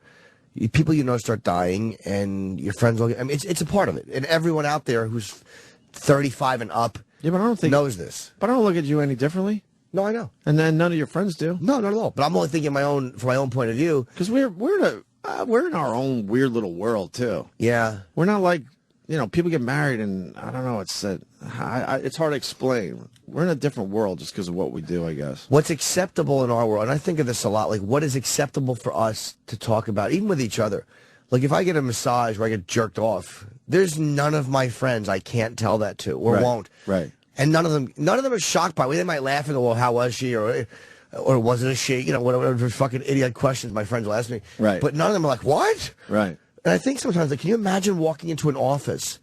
People start dying, and your friends will. I mean, it's a part of it. And everyone out there who's 35 and up but I don't think knows this. But I don't look at you any differently. No, I know. And then none of your friends do. No, not at all. But I'm only thinking from my own point of view. Because we're in our own weird little world too. Yeah, we're not like. People get married, and I don't know. It's hard to explain. We're in a different world just because of what we do, I guess. What's acceptable in our world, and I think of this a lot, like what is acceptable for us to talk about, even with each other. Like, if I get a massage where I get jerked off, there's none of my friends I can't tell that to or won't. Right. And none of them are shocked by it. They might laugh and go, well, how was she? Or was it a she? You know, whatever fucking idiot questions my friends will ask me. Right. But none of them are like, what? Right. And I think sometimes, like, can you imagine walking into an office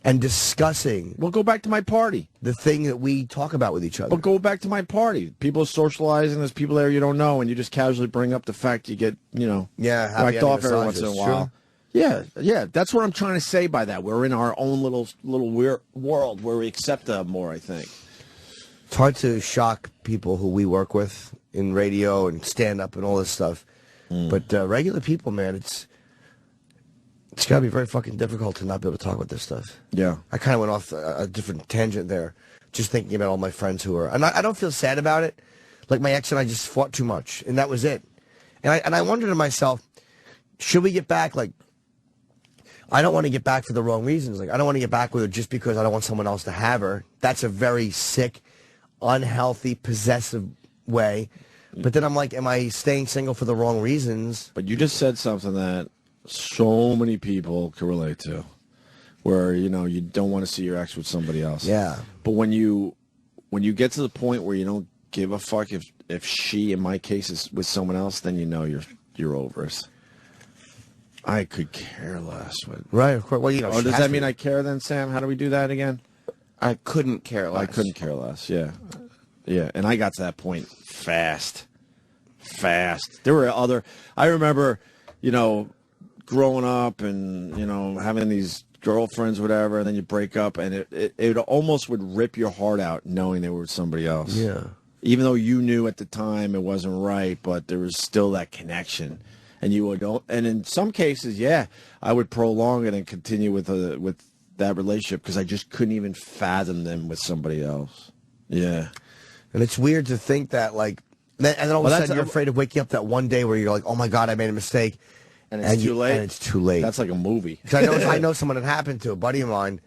and discussing Well, go back to my party. the thing that we talk about with each other? But go back to my party. People are socializing. There's people there you don't know, and you just casually bring up the fact you get, happy whacked off every massages. once in a while. True. Yeah. That's what I'm trying to say by that. We're in our own little weird world where we accept more, I think. It's hard to shock people who we work with in radio and stand-up and all this stuff. But regular people, man, it's got to be very fucking difficult to not be able to talk about this stuff. Yeah. I kind of went off a different tangent there, just thinking about all my friends who are... And I don't feel sad about it. Like, my ex and I just fought too much, and that was it. And I wondered to myself, should we get back? Like, I don't want to get back for the wrong reasons. Like, I don't want to get back with her just because I don't want someone else to have her. That's a very sick, unhealthy, possessive way. But then I'm like, am I staying single for the wrong reasons? But you just said something that so many people can relate to, where, you don't want to see your ex with somebody else. Yeah. But when you get to the point where you don't give a fuck if she, in my case, is with someone else, then you're over it. I could care less. Right, of course. Well, does that mean I care then, Sam? How do we do that again? I couldn't care less. I couldn't care less, yeah. Yeah, and I got to that point fast. There were I remember, growing up and, having these girlfriends, whatever, and then you break up, and it almost would rip your heart out knowing they were with somebody else. Yeah. Even though you knew at the time it wasn't right, but there was still that connection. And and in some cases, I would prolong it and continue with that relationship because I just couldn't even fathom them with somebody else. Yeah. And it's weird to think that, like, and then all of a sudden you're afraid of waking up that one day where you're like, oh my God, I made a mistake. And it's too late. And it's too late. That's like a movie. I know someone it happened to, a buddy of mine,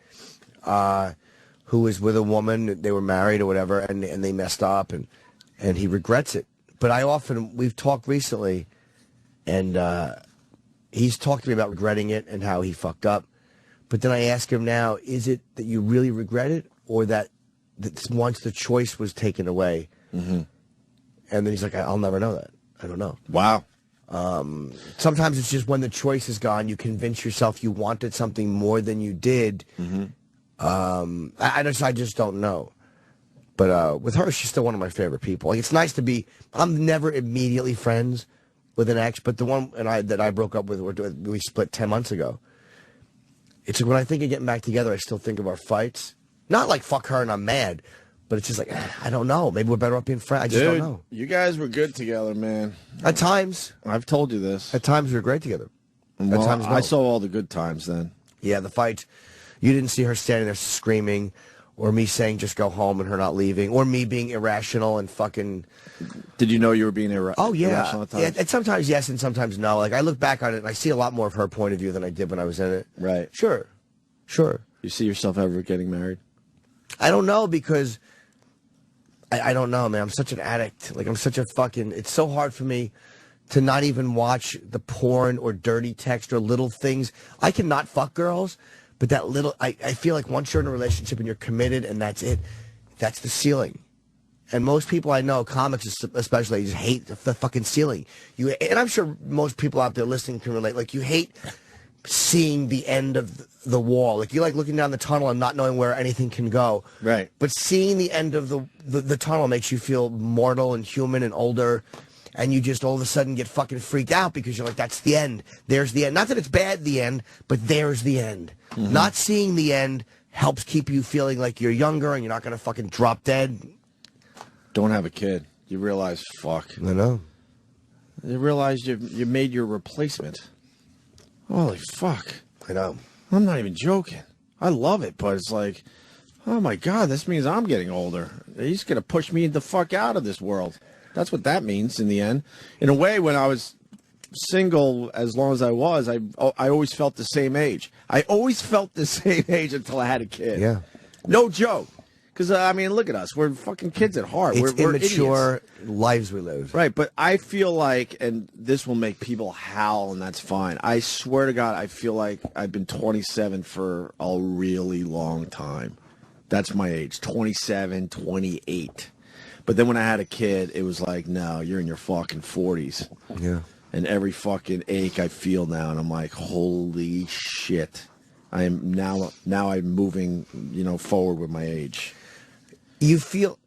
who was with a woman, they were married or whatever, and they messed up, and he regrets it. But we've talked recently, and he's talked to me about regretting it and how he fucked up. But then I ask him now, is it that you really regret it, or that once the choice was taken away? Mm-hmm. And then he's like, I'll never know that. I don't know. Wow. Sometimes it's just when the choice is gone, you convince yourself you wanted something more than you did. Mm-hmm. I just don't know. But with her, she's still one of my favorite people. Like, it's nice to be. I'm never immediately friends with an ex, but the one that I broke up with, we split 10 months ago. It's like when I think of getting back together, I still think of our fights. Not like fuck her and I'm mad, but it's just like, I don't know. Maybe we're better off being friends. I just don't know. You guys were good together, man. At times. I've told you this. At times we were great together. Well, at times, no. I saw all the good times then. Yeah, the fights. You didn't see her standing there screaming, or me saying just go home and her not leaving, or me being irrational and fucking... Did you know you were being irrational at times? Yeah, and sometimes yes and sometimes no. Like, I look back on it and I see a lot more of her point of view than I did when I was in it. Right. Sure. You see yourself ever getting married? I don't know, because I don't know, man. I'm such an addict. Like, I'm such a fucking... It's so hard for me to not even watch the porn or dirty text or little things. I cannot fuck girls, but that little... I feel like once you're in a relationship and you're committed and that's it, that's the ceiling. And most people I know, comics especially, just hate the fucking ceiling. And I'm sure most people out there listening can relate. Like, you hate seeing the end of the wall. Like, you like looking down the tunnel and not knowing where anything can go. Right. But seeing the end of the tunnel makes you feel mortal and human and older. And you just all of a sudden get fucking freaked out because you're like, that's the end. There's the end. Not that it's bad, the end, but there's the end. Mm-hmm. Not seeing the end helps keep you feeling like you're younger and you're not going to fucking drop dead. Don't have a kid. You realize, fuck. I know. You realize you made your replacement. Holy fuck. I know. I'm not even joking. I love it, but it's like, oh my God, this means I'm getting older. He's going to push me the fuck out of this world. That's what that means in the end. In a way, when I was single as long as I was, I always felt the same age. I always felt the same age until I had a kid. Yeah. No joke. Because, I mean, look at us. We're fucking kids at heart. It's we're immature idiots. lives we live. Right, but I feel like, and this will make people howl, and that's fine. I swear to God, I feel like I've been 27 for a really long time. That's my age, 27, 28. But then when I had a kid, it was like, no, you're in your fucking 40s. Yeah. And every fucking ache I feel now, and I'm like, holy shit. I am now I'm moving, forward with my age. I feel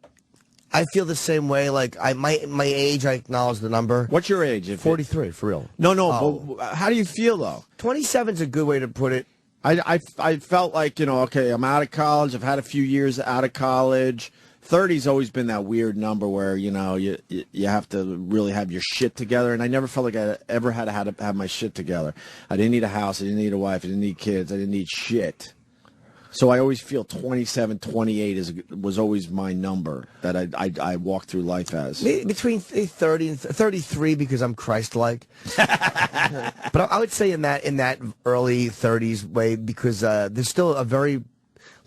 the same way. Like my age, I acknowledge the number. What's your age? 43, for real. No. But how do you feel though? 27's a good way to put it. I felt like okay, I'm out of college. I've had a few years out of college. 30's always been that weird number where you have to really have your shit together. And I never felt like I ever had to have my shit together. I didn't need a house. I didn't need a wife. I didn't need kids. I didn't need shit. So I always feel 27, 28 was always my number that I walk through life as. Between 30 and 33 because I'm Christ-like. But I would say in that early 30s way because there's still a very,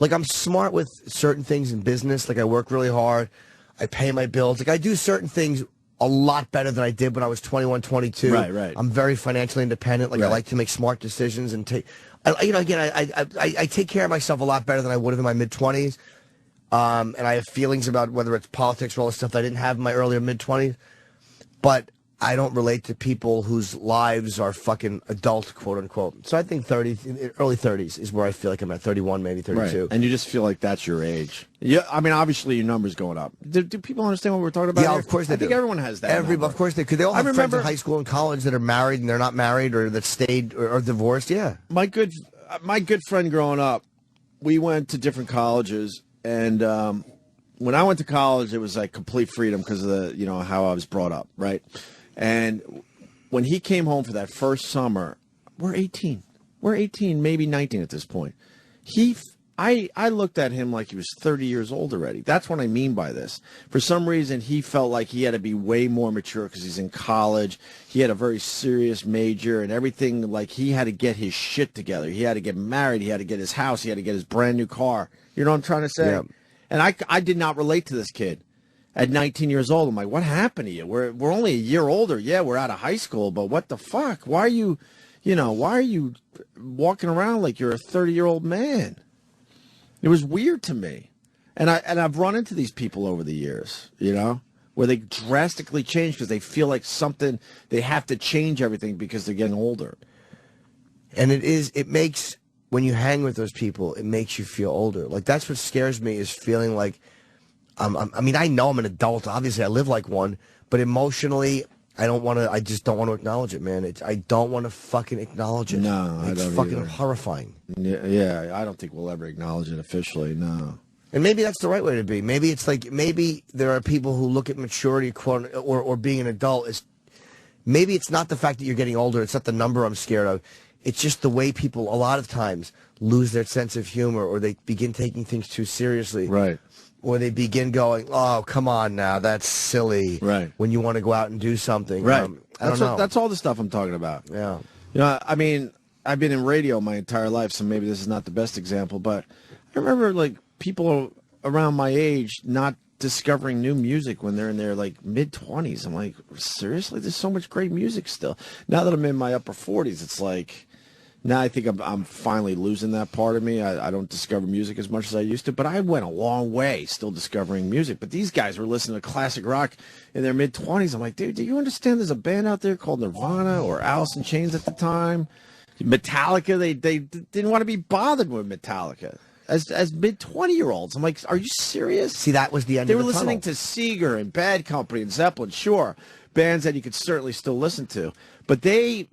like I'm smart with certain things in business. Like I work really hard. I pay my bills. Like I do certain things a lot better than I did when I was 21, 22. Right. I'm very financially independent. Like I like to make smart decisions and take... I take care of myself a lot better than I would have in my mid-20s. And I have feelings about whether it's politics or all the stuff that I didn't have in my earlier mid-20s. But I don't relate to people whose lives are fucking adult, quote-unquote. So I think early 30s is where I feel like I'm at, 31, maybe 32. Right. And you just feel like that's your age. Yeah, I mean, obviously your number's going up. Do people understand what we're talking about? Yeah, here? of course they do. I think everyone has that number. Of course they could. They all have friends in high school and college that are married and they're not married or that stayed or divorced. Yeah. My good friend growing up, we went to different colleges, and when I went to college, it was like complete freedom because of the how I was brought up, right? And when he came home for that first summer, we're 18, maybe 19 at this point. I looked at him like he was 30 years old already. That's what I mean by this. For some reason, he felt like he had to be way more mature because he's in college. He had a very serious major and everything. Like he had to get his shit together. He had to get married. He had to get his house. He had to get his brand new car. You know what I'm trying to say? Yeah. And I did not relate to this kid. At 19 years old, I'm like, what happened to you? We're only a year older. Yeah, we're out of high school, but what the fuck? Why are you walking around like you're a 30-year-old man? It was weird to me. And I've run into these people over the years, where they drastically change because they feel like they have to change everything because they're getting older. And it makes, when you hang with those people, it makes you feel older. Like that's what scares me is feeling like, I know I'm an adult. Obviously, I live like one, but emotionally, I just don't want to acknowledge it, man. I don't want to fucking acknowledge it. No, I don't It's fucking either. horrifying. Yeah, I don't think we'll ever acknowledge it officially, no. And maybe that's the right way to be. Maybe it's like, maybe there are people who look at maturity, quote, or being an adult as, maybe it's not the fact that you're getting older. It's not the number I'm scared of. It's just the way people, a lot of times, lose their sense of humor or they begin taking things too seriously. Right. Or they begin going, oh, come on now, that's silly. Right. When you want to go out and do something. Right. I don't know. That's all the stuff I'm talking about. Yeah. I mean, I've been in radio my entire life, so maybe this is not the best example, but I remember, like, people around my age not discovering new music when they're in their, like, mid-20s. I'm like, seriously? There's so much great music still. Now that I'm in my upper 40s, it's like... Now I think I'm finally losing that part of me. I don't discover music as much as I used to, but I went a long way still discovering music. But these guys were listening to classic rock in their mid-20s. I'm like, dude, do you understand there's a band out there called Nirvana or Alice in Chains at the time? Metallica, they didn't want to be bothered with Metallica. As mid-20-year-olds. I'm like, are you serious? See, that was the end They of the were listening tunnel. to Seeger and Bad Company and Zeppelin, sure. Bands that you could certainly still listen to. But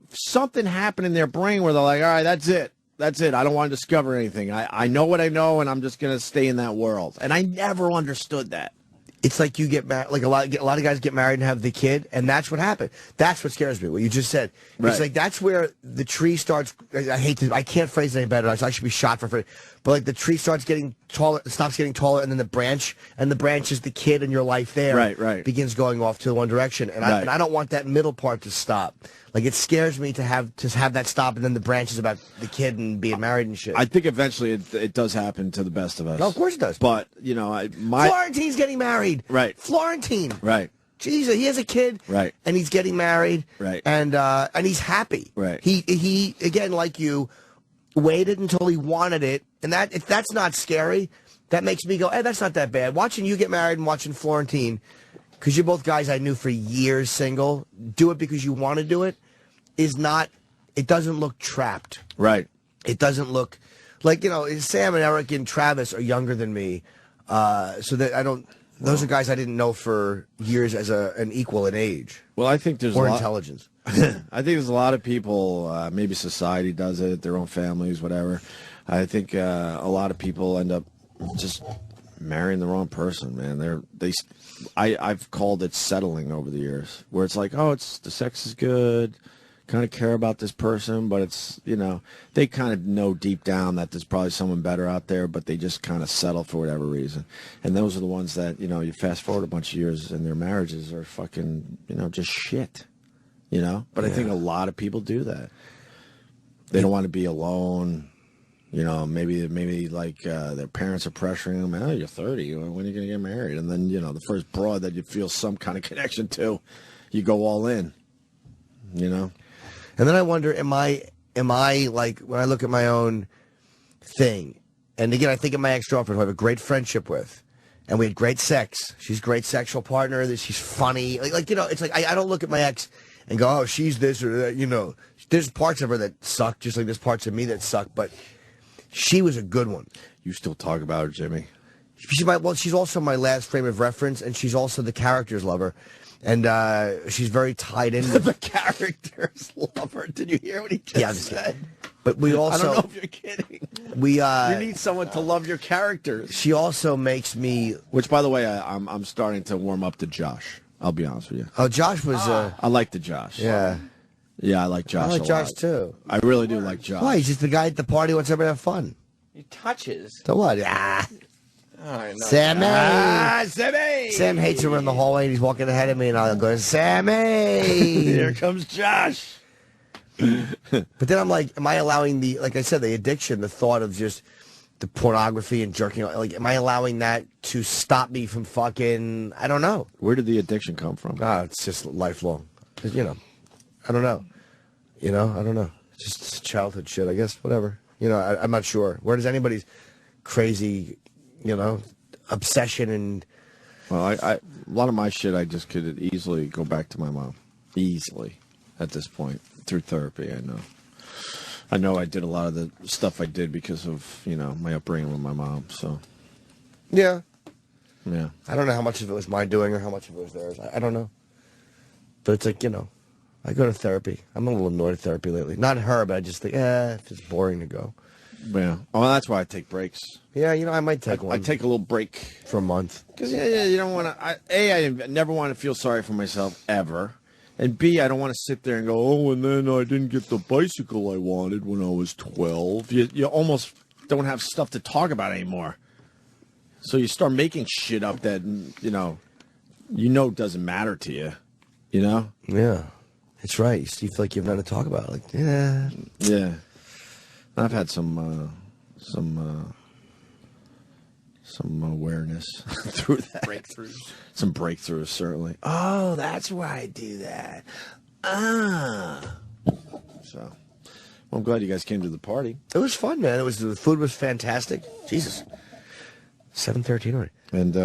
something happened in their brain where they're like, all right, that's it. That's it. I don't want to discover anything. I know what I know, and I'm just going to stay in that world. And I never understood that. It's like you get married, like a lot of guys get married and have the kid, and that's what happened. That's what scares me, what you just said. Right. It's like that's where the tree starts, I can't phrase it any better, I should be shot for it, but like the tree starts getting taller, stops getting taller, and then the branch is the kid in your life there. Right. Begins going off to one direction, and I don't want that middle part to stop. Like, it scares me to have that stop, and then the branch is about the kid and being married and shit. I think eventually it does happen to the best of us. No, of course it does. But Florentine's getting married. Right. Florentine. Right. Jesus, he has a kid. Right. And he's getting married. Right. And he's happy. Right. He again, like you, waited until he wanted it, and if that's not scary, that makes me go, hey, that's not that bad. Watching you get married and watching Florentine, because you're both guys I knew for years single, do it because you want to do it, it doesn't look trapped. Right. It doesn't look like, Sam and Eric and Travis are younger than me, so that those are guys I didn't know for years as an equal in age. Well, I think there's or intelligence. I think there's a lot of people, maybe society does it, their own families, whatever. I think a lot of people end up just marrying the wrong person, man. I've called it settling over the years, where it's like, the sex is good, kind of care about this person, but it's, they kind of know deep down that there's probably someone better out there, but they just kind of settle for whatever reason. And those are the ones that, you fast forward a bunch of years and their marriages are fucking, just shit. But I think a lot of people do that. They don't want to be alone. Maybe like their parents are pressuring them. Oh, you're 30. When are you going to get married? And then, the first broad that you feel some kind of connection to, you go all in. And then I wonder, am I like, when I look at my own thing, and again, I think of my ex-girlfriend who I have a great friendship with, and we had great sex. She's a great sexual partner. She's funny. It's like I don't look at my ex and go, oh, she's this or that, There's parts of her that suck, just like there's parts of me that suck, but she was a good one. You still talk about her, Jimmy? She's also my last frame of reference, and she's also the character's lover. And she's very tied in. The character's lover. Did you hear what he just said? But we also... I don't know if you're kidding. You need someone to love your characters. She also makes me... Which, by the way, I'm starting to warm up to Josh. I'll be honest with you. Oh, Josh was... I like the Josh. Yeah. Yeah, I like Josh I like Josh, too. I really do like Josh. Why? He's just the guy at the party who wants everybody to have fun. He touches. So what? Sammy! Sam hates him in the hallway, and he's walking ahead of me, and I'll go, Sammy! Here comes Josh! But then I'm like, am I allowing like I said, the addiction, the thought of just the pornography and jerking, like, am I allowing that to stop me from fucking, I don't know. Where did the addiction come from? It's just lifelong. I don't know. I don't know. It's just childhood shit, I guess, whatever. I'm not sure. Where does anybody's crazy, obsession and... Well, a lot of my shit I just could easily go back to my mom. Easily. At this point. Through therapy, I know. I know I did a lot of the stuff I did because of, my upbringing with my mom, so... Yeah. Yeah. I don't know how much of it was my doing or how much of it was theirs. I don't know. But it's like, I go to therapy. I'm a little annoyed at therapy lately. Not her, but I just think, it's just boring to go. Yeah. Oh, that's why I take breaks. Yeah, I might take one. I take a little break. For a month. Because, you don't want to... I never want to feel sorry for myself, ever. And B, I don't want to sit there and go, oh, and then I didn't get the bicycle I wanted when I was 12. You almost don't have stuff to talk about anymore. So you start making shit up that, doesn't matter to you. Yeah. It's right. You feel like you have nothing to talk about. Like, yeah. Yeah. I've had some awareness through that. Breakthroughs. Some breakthroughs, certainly. Oh, that's why I do that. So, well, I'm glad you guys came to the party. It was fun, man. The food was fantastic. Jesus. 7:13 already. And,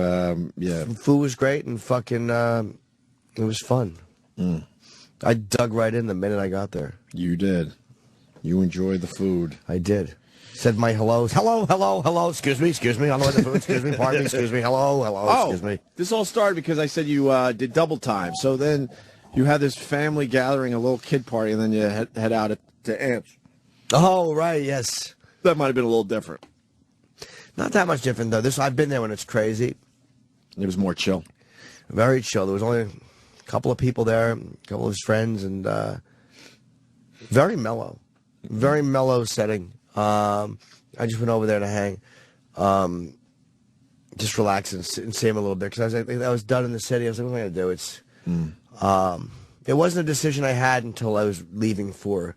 yeah. The food was great and fucking, it was fun. I dug right in the minute I got there. You did. You enjoyed the food. I did. Said my hellos. Hello. Excuse me. On the way to the food. Excuse me. Pardon me. Excuse me. Hello. Excuse me. This all started because I said you did double time. So then you had this family gathering, a little kid party, and then you head out to Ants. Oh, right. Yes. That might have been a little different. Not that much different, though. I've been there when it's crazy. It was more chill. Very chill. There was only a couple of people there, a couple of his friends, and very mellow. Very mellow setting. I just went over there to hang. just relax and save a little bit because I was done in the city. I was like, what am I gonna do? It wasn't a decision I had until I was leaving for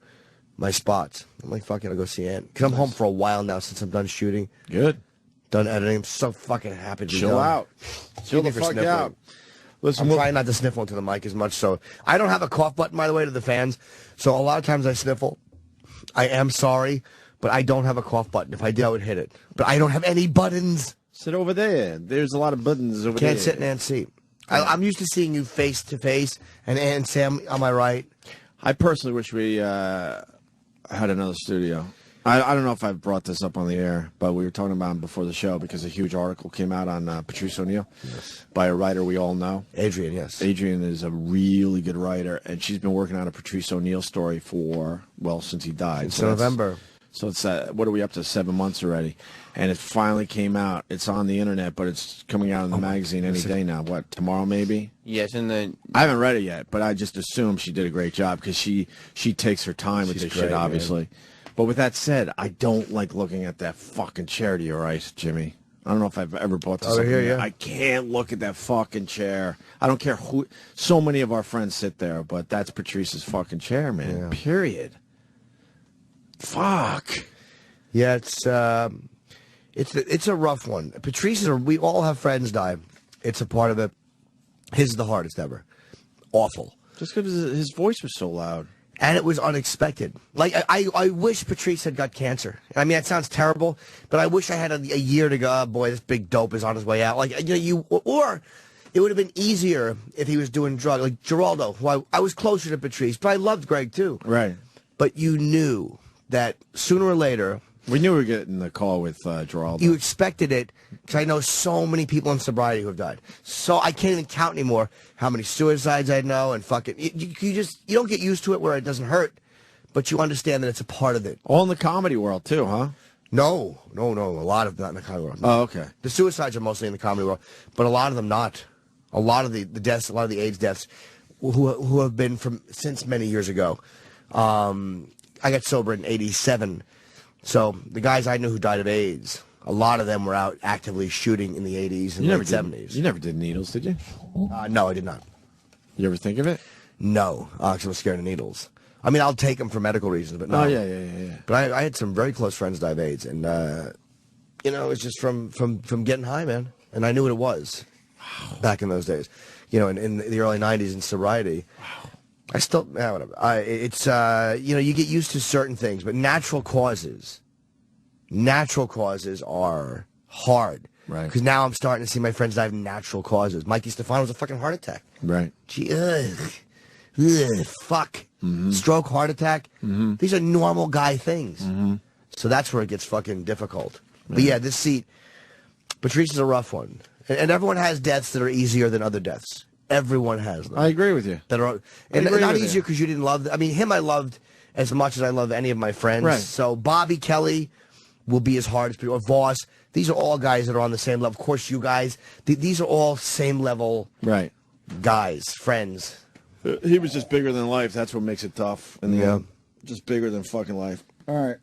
my spots. I'm like, fuck it, I'll go see Ant because I'm home for a while now since I'm done shooting. Good. Done editing. I'm so fucking happy to be Chill done. out. Chill the fuck out. Listen, I'm trying not to sniffle into the mic as much. So I don't have a cough button, by the way, to the fans. So a lot of times I sniffle. I am sorry, but I don't have a cough button. If I did, I would hit it. But I don't have any buttons. Sit over there. There's a lot of buttons over there. Can't sit in Ant's seat. I'm used to seeing you face to face, and Ant and Sam on my right. I personally wish we had another studio. I don't know if I've brought this up on the air, but we were talking about him before the show because a huge article came out on Patrice O'Neal by a writer we all know. Adrian, yes. Adrian is a really good writer, and she's been working on a Patrice O'Neal story since he died. Since November. So it's, what are we up to, 7 months already? And it finally came out. It's on the internet, but it's coming out in the magazine any day now. What, tomorrow maybe? Yes, and then I haven't read it yet, but I just assume she did a great job because she takes her time with this shit, obviously. Man. But with that said, I don't like looking at that fucking chair to your right, Jimmy. I don't know if I've ever bought this. I can't look at that fucking chair. I don't care who. So many of our friends sit there, but that's Patrice's fucking chair, man. Yeah. Period. Fuck. Yeah, it's a rough one. Patrice we all have friends die. It's a part of it. His is the hardest ever. Awful. Just because his voice was so loud. And it was unexpected. Like, I wish Patrice had got cancer. I mean, that sounds terrible, but I wish I had a year to go, oh, boy, this big dope is on his way out. Like, or it would have been easier if he was doing drugs. Like, Geraldo, who I was closer to Patrice, but I loved Greg, too. Right. But you knew that sooner or later... We knew we were getting the call with Geraldo. You expected it, because I know so many people in sobriety who have died. So I can't even count anymore how many suicides I know and fucking... You don't get used to it where it doesn't hurt, but you understand that it's a part of it. All in the comedy world, too, huh? No. A lot of that in the comedy world. No. Oh, okay. The suicides are mostly in the comedy world, but a lot of them not. A lot of the deaths, a lot of the AIDS deaths, who have been since many years ago. I got sober in '87. So the guys I knew who died of AIDS, a lot of them were out actively shooting in the 80s and late 70s. You never did needles, did you? No, I did not. You ever think of it? No, because I was scared of needles. I mean, I'll take them for medical reasons, but no. Oh, yeah. But I had some very close friends die of AIDS, and, it was just from getting high, man. And I knew what it was back in those days. In the early 90s in sobriety. Wow. I still, whatever. You get used to certain things, but natural causes are hard. Right. Because now I'm starting to see my friends die of natural causes. Mikey Stefano's a fucking heart attack. Right. Gee, fuck. Mm-hmm. Stroke, heart attack. Mm-hmm. These are normal guy things. Mm-hmm. So that's where it gets fucking difficult. Mm-hmm. But yeah, this seat, Patrice is a rough one. And everyone has deaths that are easier than other deaths. Everyone has them. I agree with you. And not easier because you didn't love them. I mean, him I loved as much as I love any of my friends. Right. So Bobby Kelly will be as hard as people. Or Voss. These are all guys that are on the same level. Of course, you guys. These are all same level guys, friends. He was just bigger than life. That's what makes it tough. In the end. Just bigger than fucking life. All right.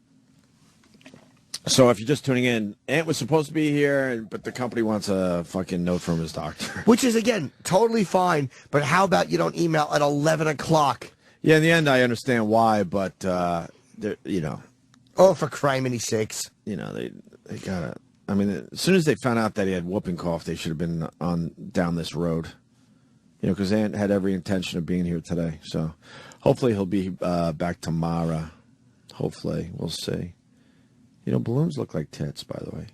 So if you're just tuning in, Ant was supposed to be here, but the company wants a fucking note from his doctor. Which is, again, totally fine, but how about you don't email at 11 o'clock? Yeah, in the end, I understand why, but, Oh, for criminy sakes. They gotta... I mean, as soon as they found out that he had whooping cough, they should have been down this road. Because Ant had every intention of being here today. So hopefully he'll be back tomorrow. Hopefully. We'll see. Balloons look like tits, by the way.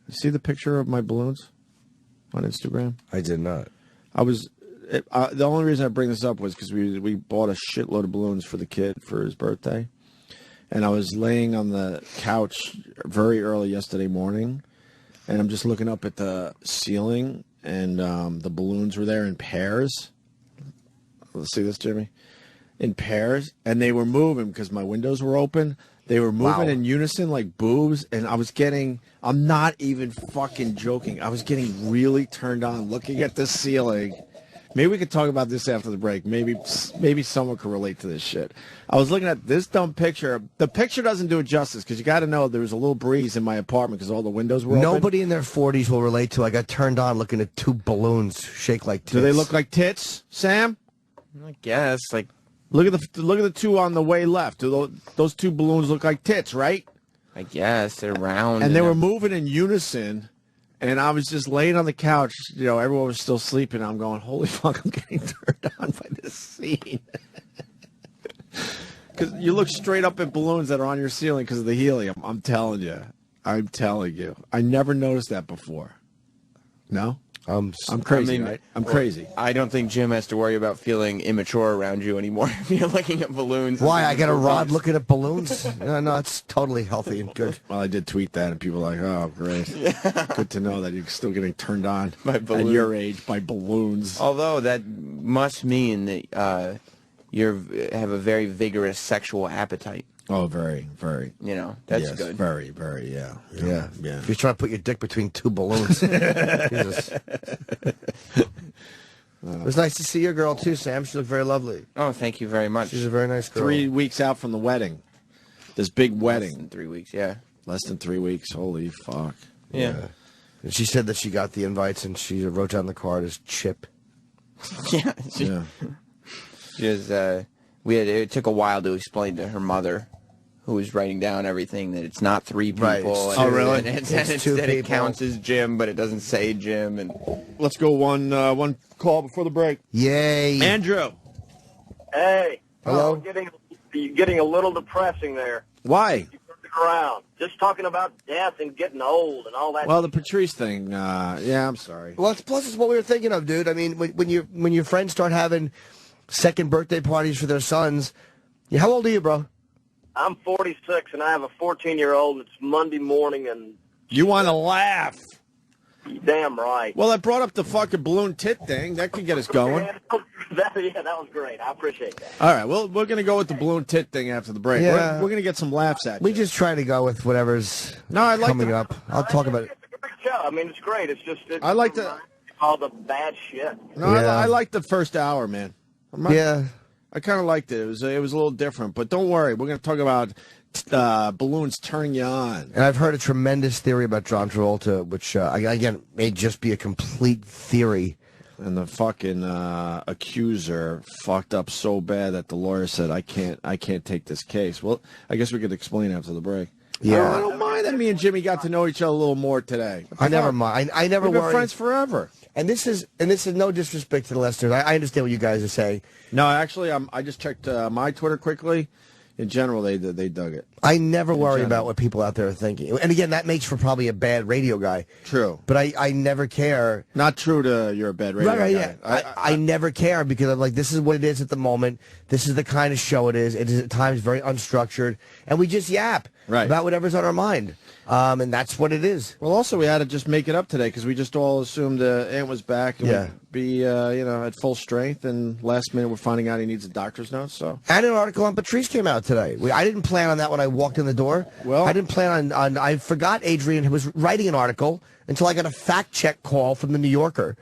You see the picture of my balloons on Instagram? I did not. The only reason I bring this up was because we bought a shitload of balloons for the kid for his birthday. And I was laying on the couch very early yesterday morning, and I'm just looking up at the ceiling, and the balloons were there in pairs. Let's see this, Jimmy. In pairs, and they were moving because my windows were open. They were moving in unison like boobs, and I'm not even fucking joking. I was getting really turned on looking at the ceiling Maybe we could talk about this after the break. Maybe someone could relate to this shit. I was looking at this dumb picture. The picture doesn't do it justice because you got to know there was a little breeze in my apartment because all the windows were open. Nobody in their 40s will relate to. I got turned on looking at two balloons shake like tits. Do they look like tits, Sam? I guess. Like, look at the two on the way left. Do those two balloons look like tits, right? I guess they're round. And they were moving in unison. And I was just laying on the couch, everyone was still sleeping. I'm going, holy fuck, I'm getting turned on by this scene. Because you look straight up at balloons that are on your ceiling because of the helium. I'm telling you. I never noticed that before. No? I'm crazy, right? I'm crazy. I don't think Jim has to worry about feeling immature around you anymore if you're looking at balloons. Why? I got a rod looking at balloons? No, it's totally healthy and good. Well, I did tweet that, and people were like, oh, great. Yeah. Good to know that you're still getting turned on by balloons. At your age by balloons. Although that must mean that you have a very vigorous sexual appetite. Oh, very, very. That's good. Very, very, yeah. Yeah. You're trying to put your dick between two balloons. Jesus. It was nice to see your girl, too, Sam. She looked very lovely. Oh, thank you very much. She's a very nice girl. 3 weeks out from the wedding. This big wedding. Less than 3 weeks, yeah. Less than 3 weeks. Holy fuck. Yeah. And she said that she got the invites, and she wrote down the card as Chip. Yeah. Yeah. It took a while to explain to her mother, who was writing down everything, that it's not 3 people. Right. Oh, really? And It's instead 2 it people. counts as Jim, but it doesn't say Jim. And Let's go one call before the break. Yay. Andrew. Hey. Hello? You're getting a little depressing there. Why? Around. Just talking about death and getting old and all that. Well, the Patrice thing, I'm sorry. Well, plus it's what we were thinking of, dude. I mean, when your friends start having second birthday parties for their sons, how old are you, bro? I'm 46, and I have a 14-year-old. It's Monday morning, and You want to laugh. damn right. Well, I brought up the fucking balloon tit thing. That could get us going. that was great. I appreciate that. All right, well, we're going to go with the balloon tit thing after the break. Yeah. We're going to get some laughs at you. We just try to go with whatever's coming up. I'll talk about it. It's a great show. I mean, it's great. It's just I like the all the bad shit. No, Yeah. I like the first hour, man. I kind of liked it. It was a little different, but don't worry. We're going to talk about balloons turning you on. And I've heard a tremendous theory about John Travolta, which, again, may just be a complete theory. And the fucking accuser fucked up so bad that the lawyer said, I can't take this case. Well, I guess we could explain after the break. Yeah. I don't mind that me and Jimmy got to know each other a little more today. I never mind. I never We've been worry. friends forever. And this is no disrespect to the listeners. I understand what you guys are saying. No, actually, I just checked my Twitter quickly. In general, they dug it. I never worry general. about what people out there are thinking. And again, that makes for probably a bad radio guy. True. But I never care. Not true to you're a bad radio Right, guy. yeah. I never care because I'm like, this is what it is at the moment. This is the kind of show it is. It is at times very unstructured. And we just yap about whatever's on our mind. And that's what it is. Well, also, we had to just make it up today because we just all assumed Ant was back and would be, at full strength. And last minute, we're finding out he needs a doctor's note. So, and an article on Patrice came out today. I didn't plan on that when I walked in the door. Well, I didn't plan on I forgot Adrian was writing an article until I got a fact check call from the New Yorker.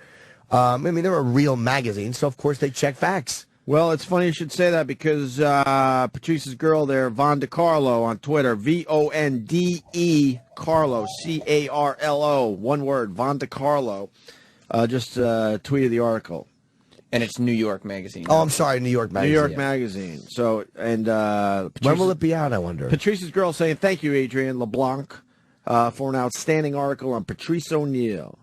I mean, they're a real magazine, so of course they check facts. Well, it's funny you should say that because Patrice's girl there, Vonde Carlo on Twitter, VONDE Carlo, CARLO, one word, Vonde Carlo, just tweeted the article. And it's New York Magazine. Oh, I'm sorry, New York Magazine. New York Magazine. So, and when will it be out, I wonder? Patrice's girl saying, thank you, Adrian LeBlanc, for an outstanding article on Patrice O'Neal.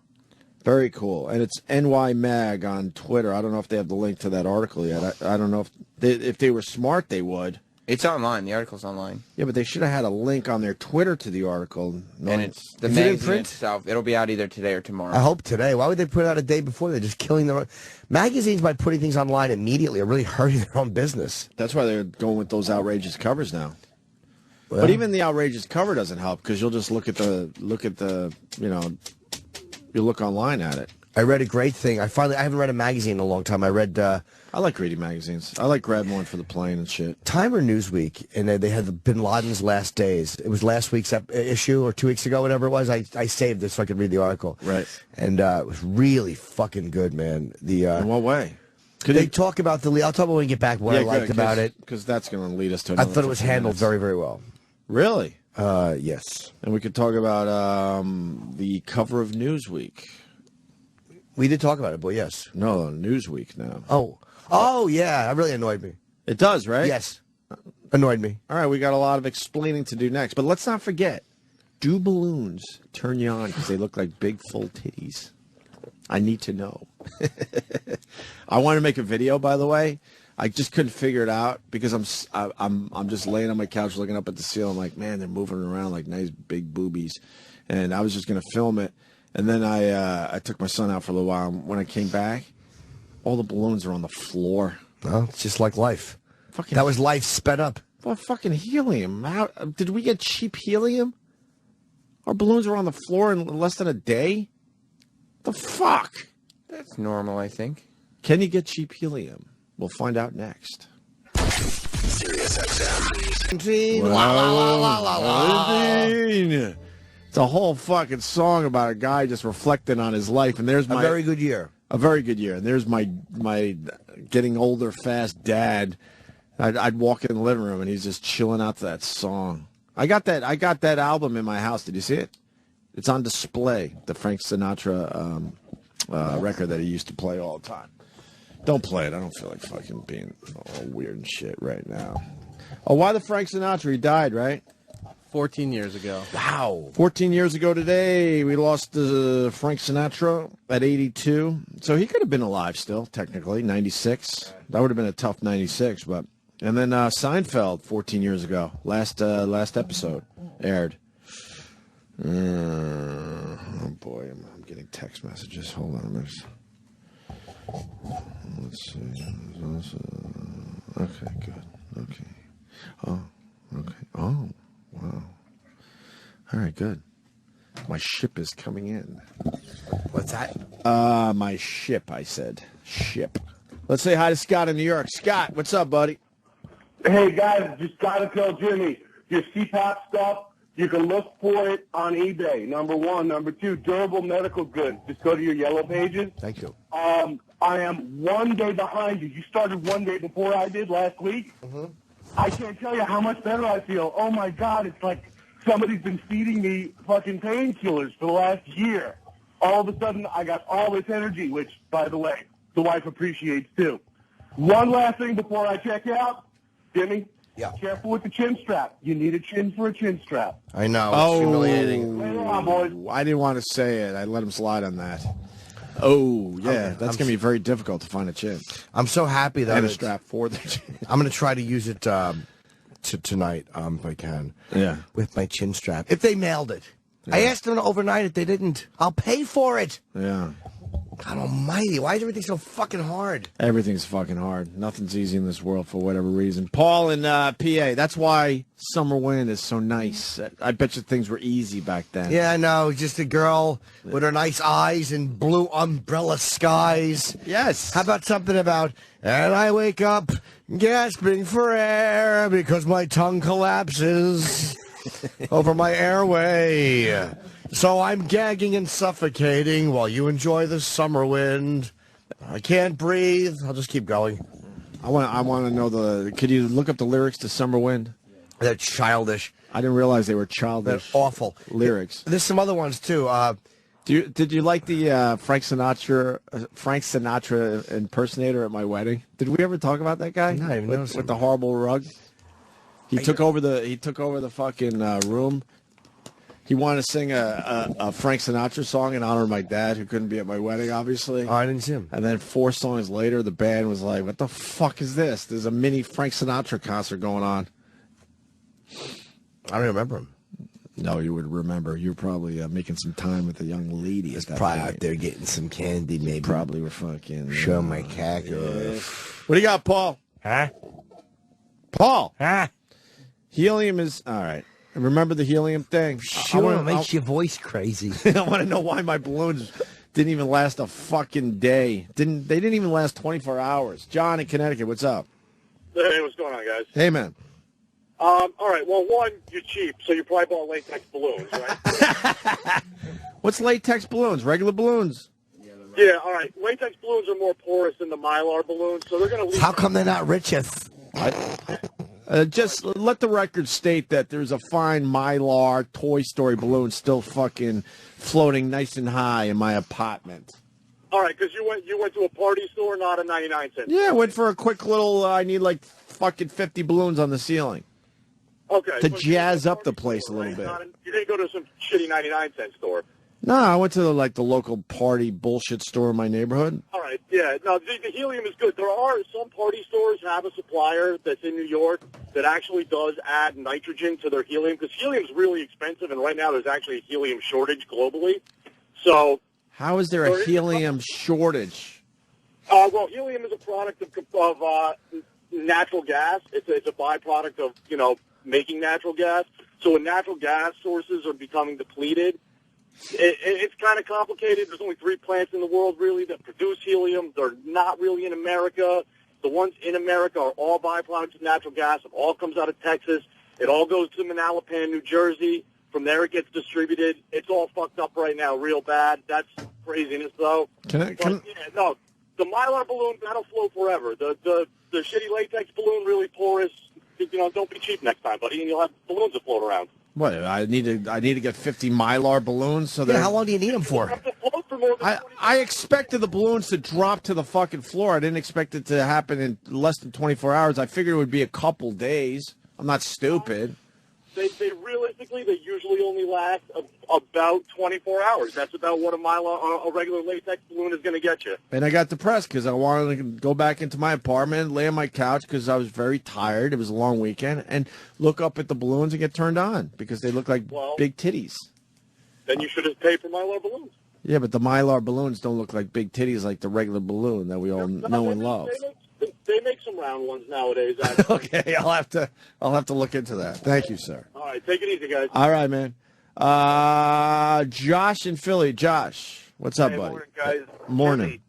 Very cool. And it's NY Mag on Twitter. I don't know if they have the link to that article yet. I don't know if they were smart, they would. It's online. The article's online. Yeah, but they should have had a link on their Twitter to the article. And it's the Is it in magazine print? itself. It'll be out either today or tomorrow. I hope today. Why would they put it out a day before? They're just killing their own. Magazines, by putting things online immediately, are really hurting their own business. That's why they're going with those outrageous covers now. Well, But even the outrageous cover doesn't help because you'll just look at the you look online at it. I read a great thing. I haven't read a magazine in a long time. I read I like reading magazines. I like grabbing one for the plane and shit. Time or Newsweek, and they had the Bin Laden's last days. It was last week's issue or 2 weeks ago, whatever it was. I saved it so I could read the article. Right. And it was really fucking good, man. In what way? They talk about the. I'll talk about when we get back what I liked about it. Because that's going to lead us to. I thought it was handled very, very well. Really? Yes. And we could talk about the cover of Newsweek. We did talk about it, but yes. No, Newsweek now. Oh, yeah. That really annoyed me. It does, right? Yes. Annoyed me. All right, we got a lot of explaining to do next. But let's not forget, do balloons turn you on because they look like big, full titties? I need to know. I want to make a video, by the way. I just couldn't figure it out because I'm just laying on my couch looking up at the ceiling like, man, they're moving around like nice big boobies. And I was just going to film it. And then I took my son out for a little while. When I came back, all the balloons are on the floor. Well, it's just like life. Fucking, that was life sped up. Well, fucking helium. How, did we get cheap helium? Our balloons are on the floor in less than a day? The fuck? That's normal, I think. Can you get cheap helium? We'll find out next. Sirius XM. It's a whole fucking song about a guy just reflecting on his life, and there's my a very good year. A very good year, and there's my getting older fast dad. I'd walk in the living room, and he's just chilling out to that song. I got that album in my house. Did you see it? It's on display. The Frank Sinatra record that he used to play all the time. Don't play it. I don't feel like fucking being all weird and shit right now. Oh, why the Frank Sinatra? He died, right? 14 years ago. Wow. 14 years ago today, we lost Frank Sinatra at 82. So he could have been alive still, technically, 96. That would have been a tough 96. But and then Seinfeld, 14 years ago. Last episode aired. Oh, boy. I'm getting text messages. Hold on a minute. Let's see. Okay, good. Okay. Oh, okay. Oh, wow. All right, good. My ship is coming in. What's that? My ship, I said. Ship. Let's say hi to Scott in New York. Scott, what's up, buddy? Hey, guys, just got to tell Jimmy, your CPAP stuff, you can look for it on eBay, number one. Number two, durable medical goods. Just go to your yellow pages. Thank you. I am 1 day behind you. You started 1 day before I did last week. Mm-hmm. I can't tell you how much better I feel. Oh, my God, it's like somebody's been feeding me fucking painkillers for the last year. All of a sudden, I got all this energy, which, by the way, the wife appreciates, too. One last thing before I check out. Jimmy, careful with the chin strap. You need a chin for a chin strap. I know. It's humiliating. Later on, boys. I didn't want to say it. I let him slide on that. Oh, yeah. Okay. That's going to be very difficult to find a chin. I'm so happy that and a strap for the chin. I'm going to try to use it tonight if I can. Yeah. With my chin strap. If they mailed it. Yeah. I asked them to overnight it. They didn't. I'll pay for it. Yeah. God almighty. Why is everything so fucking hard? Everything's fucking hard. Nothing's easy in this world for whatever reason. Paul in PA. That's why summer wind is so nice. I bet you things were easy back then. Yeah, I know. Just a girl with her nice eyes and blue umbrella skies. Yes. How about something about, and I wake up gasping for air because my tongue collapses over my airway. So I'm gagging and suffocating while you enjoy the summer wind. I can't breathe. I'll just keep going. I want to know could you look up the lyrics to Summer Wind? They're childish. I didn't realize they were childish. They're awful. Lyrics. There's some other ones, too. Did you like the Frank Sinatra impersonator at my wedding? Did we ever talk about that guy? No, I didn't even with the horrible rug. He took over the fucking room. He wanted to sing a Frank Sinatra song in honor of my dad, who couldn't be at my wedding, obviously. Oh, I didn't see him. And then 4 songs later, the band was like, "What the fuck is this? There's a mini Frank Sinatra concert going on." I don't remember him. No, you would remember. You were probably making some time with a young lady. It's probably out there getting some candy, maybe. Probably were fucking... Show my cack. What do you got, Paul? Huh? Paul? Huh? Helium is... All right. Remember the helium thing? Sure, it makes your voice crazy. I want to know why my balloons didn't even last a fucking day. They didn't even last 24 hours. John in Connecticut, what's up? Hey, what's going on, guys? Hey, man. All right, well, one, you're cheap, so you probably bought latex balloons, right? What's latex balloons? Regular balloons? Yeah, all right. Latex balloons are more porous than the Mylar balloons, so they're going to leak. How come they're not richest? Just let the record state that there's a fine Mylar Toy Story balloon still fucking floating nice and high in my apartment. All right, because you went to a party store, not a 99-cent. Yeah, I went for a quick little, I need like fucking 50 balloons on the ceiling. Okay. To jazz up the place a little bit. You didn't go to some shitty 99-cent store. No, I went to the local party bullshit store in my neighborhood. All right, yeah. No, the helium is good. There are some party stores have a supplier that's in New York that actually does add nitrogen to their helium because helium's really expensive, and right now there's actually a helium shortage globally. So how is there a helium shortage? Well, helium is a product of natural gas. It's a byproduct of making natural gas. So when natural gas sources are becoming depleted, it's kind of complicated. There's only 3 plants in the world, really, that produce helium. They're not really in America. The ones in America are all byproducts of natural gas. It all comes out of Texas. It all goes to Manalapan, New Jersey. From there, it gets distributed. It's all fucked up right now, real bad. That's craziness, though. The Mylar balloon, that'll float forever. The shitty latex balloon, really porous. Don't be cheap next time, buddy, and you'll have balloons that float around. What? I need to get 50 Mylar balloons. So how long do you need them for? I expected the balloons to drop to the fucking floor. I didn't expect it to happen in less than 24 hours. I figured it would be a couple days. I'm not stupid. They realistically, they usually only last about 24 hours. That's about what a regular latex balloon is going to get you. And I got depressed because I wanted to go back into my apartment, lay on my couch because I was very tired. It was a long weekend, and look up at the balloons and get turned on because they look like big titties. Then you should have paid for Mylar balloons. Yeah, but the Mylar balloons don't look like big titties like the regular balloon that we all know and love. They make some round ones nowadays. Actually. Okay, I'll have to look into that. Thank you, sir. All right, take it easy, guys. All right, man. Josh in Philly. Josh, what's up, buddy? Morning, guys. Morning.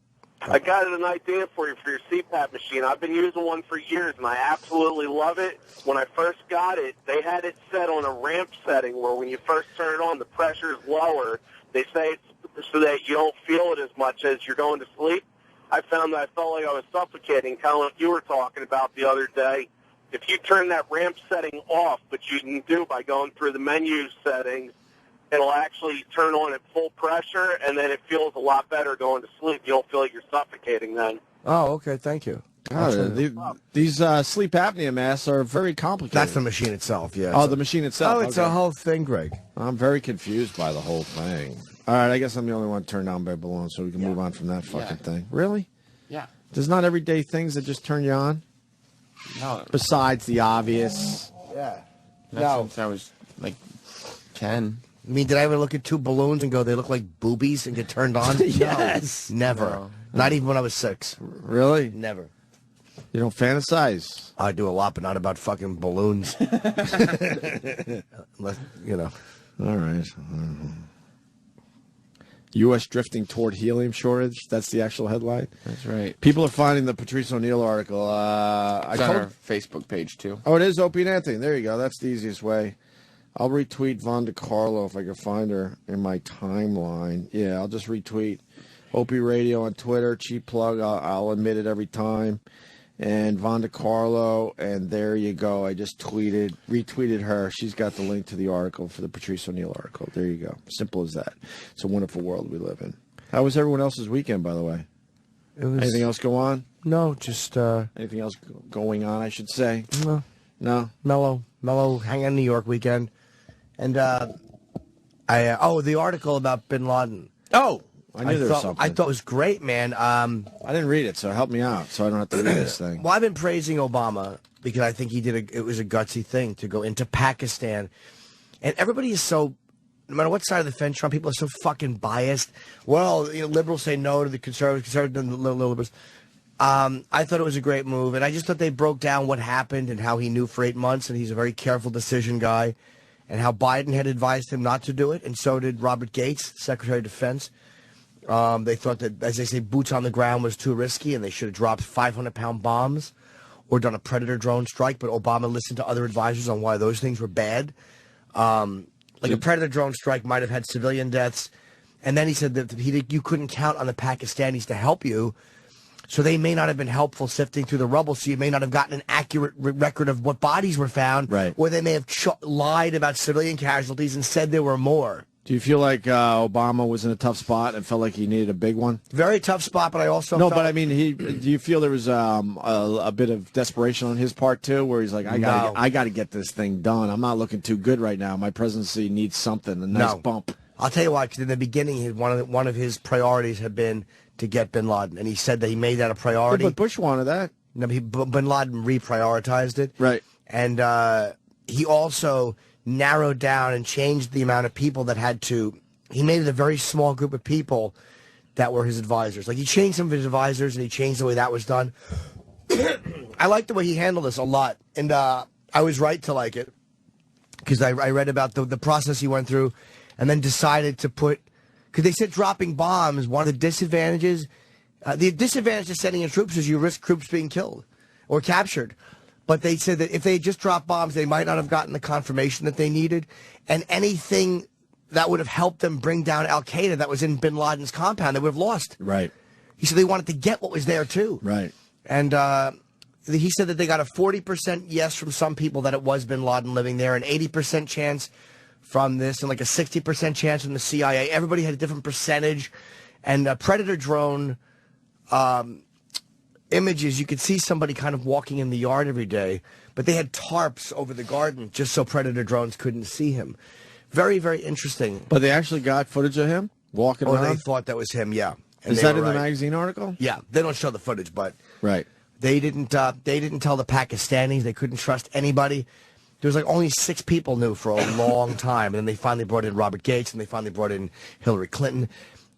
I got an idea for you for your CPAP machine. I've been using one for years, and I absolutely love it. When I first got it, they had it set on a ramp setting where when you first turn it on, the pressure is lower. They say it's so that you don't feel it as much as you're going to sleep. I found that I felt like I was suffocating, kind of like you were talking about the other day. If you turn that ramp setting off, which you can do by going through the menu settings, it'll actually turn on at full pressure, and then it feels a lot better going to sleep. You don't feel like you're suffocating then. Oh, okay. Thank you. These sleep apnea masks are very complicated. That's the machine itself, yeah. Oh, the machine itself. Oh, it's a whole thing, Greg. I'm very confused by the whole thing. All right, I guess I'm the only one turned on by balloons, so we can move on from that fucking thing. Really? Yeah. There's not everyday things that just turn you on? No. Besides the obvious. Yeah. No. Since I was like 10. I mean, did I ever look at 2 balloons and go, they look like boobies and get turned on? Yes. No, never. No. Not even when I was 6. Really? Never. You don't fantasize? I do a lot, but not about fucking balloons. Unless, All right. U.S. drifting toward helium shortage. That's the actual headline. That's right. People are finding the Patrice O'Neal article. It's on our Facebook page, too. Oh, it is Opie and Anthony. There you go. That's the easiest way. I'll retweet Von DiCarlo if I can find her in my timeline. Yeah, I'll just retweet Opie Radio on Twitter. Cheap plug. I'll admit it every time. And Von DiCarlo, and there you go. I just retweeted her. She's got the link to the article for the Patrice O'Neal article. There you go. Simple as that. It's a wonderful world we live in. How was everyone else's weekend, by the way? Anything else go on? No, just... Anything else going on, I should say? No. No? Mellow, hang on New York weekend. And, the article about Bin Laden. Oh! I knew there was something. I thought it was great, man. I didn't read it, so help me out so I don't have to read this thing. Well, I've been praising Obama because I think it was a gutsy thing to go into Pakistan. And everybody is so, no matter what side of the fence you're on, people are so fucking biased. Well, liberals say no to the conservatives to the liberals. I thought it was a great move, and I just thought they broke down what happened and how he knew for 8 months, and he's a very careful decision guy, and how Biden had advised him not to do it, and so did Robert Gates, Secretary of Defense. They thought that, as they say, boots on the ground was too risky, and they should have dropped 500-pound bombs or done a Predator drone strike, but Obama listened to other advisors on why those things were bad. A Predator drone strike might have had civilian deaths, And then he said that you couldn't count on the Pakistanis to help you, so they may not have been helpful sifting through the rubble, so you may not have gotten an accurate record of what bodies were found, right. or they may have lied about civilian casualties and said there were more. Do you feel like Obama was in a tough spot and felt like he needed a big one? Very tough spot, but I also no. But I mean, do you feel there was a bit of desperation on his part too, where he's like, I got to get this thing done. I'm not looking too good right now. My presidency needs something, a nice bump. I'll tell you why. Because in the beginning, one of his priorities had been to get Bin Laden, and he said that he made that a priority. Yeah, but Bush wanted that. No, Bin Laden reprioritized it, right? And he also narrowed down and changed the amount of people that had to. He made it a very small group of people that were his advisors. Like, he changed some of his advisors, and he changed the way that was done. I like the way he handled this a lot, and I was right to like it, because I read about the process he went through, and then decided to put, because they said dropping bombs, one of the disadvantages, the disadvantage of sending in troops is you risk troops being killed or captured. But they said that if they had just dropped bombs, they might not have gotten the confirmation that they needed, and anything that would have helped them bring down Al-Qaeda that was in Bin Laden's compound, they would have lost. Right. He said they wanted to get what was there, too. Right. And he said that they got a 40% yes from some people that it was Bin Laden living there, an 80% chance from this, and like a 60% chance from the CIA. Everybody had a different percentage. And Predator drone images, you could see somebody kind of walking in the yard every day, but they had tarps over the garden just so Predator drones couldn't see him. Very, very interesting. But they actually got footage of him walking around? They thought that was him, yeah. And is that in the magazine article? Yeah, they don't show the footage, but right. They didn't tell the Pakistanis. They couldn't trust anybody. There was like only 6 people knew for a long time, and then they finally brought in Robert Gates, and they finally brought in Hillary Clinton,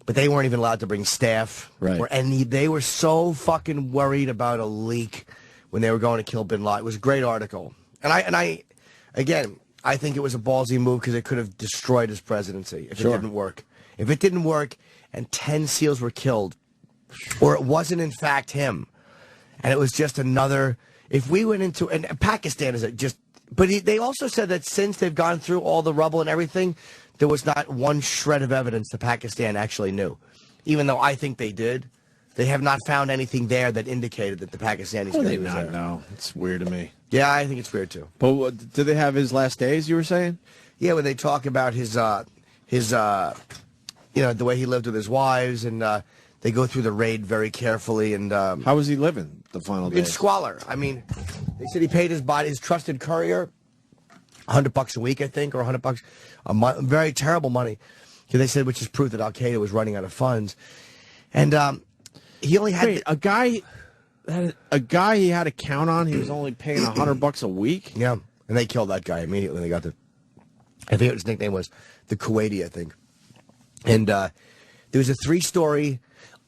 but they weren't even allowed to bring staff. Right. They were so fucking worried about a leak when they were going to kill Bin Laden. It was a great article, and I again, I think it was a ballsy move because it could have destroyed his presidency if it didn't work. If it didn't work, and 10 SEALs were killed, or it wasn't in fact him, and it was just another. If we went into, and Pakistan is just. But they also said that since they've gone through all the rubble and everything, there was not one shred of evidence that Pakistan actually knew. Even though I think they did, they have not found anything there that indicated that the Pakistanis Well, knew they he was not there. know. It's weird to me. Yeah, I think it's weird too. But did they have his last days, you were saying? Yeah, when they talk about his the way he lived with his wives, and they go through the raid very carefully. And how was he living the final days? In squalor. I mean, they said he paid his trusted courier $100 a week, I think, or $100 a month. Very terrible money. They said, which is proof that Al-Qaeda was running out of funds. And he only had a guy he had to count on. He was only paying $100 a week. Yeah, and they killed that guy immediately. They got I think his nickname was the Kuwaiti, I think. And there was a 3-story.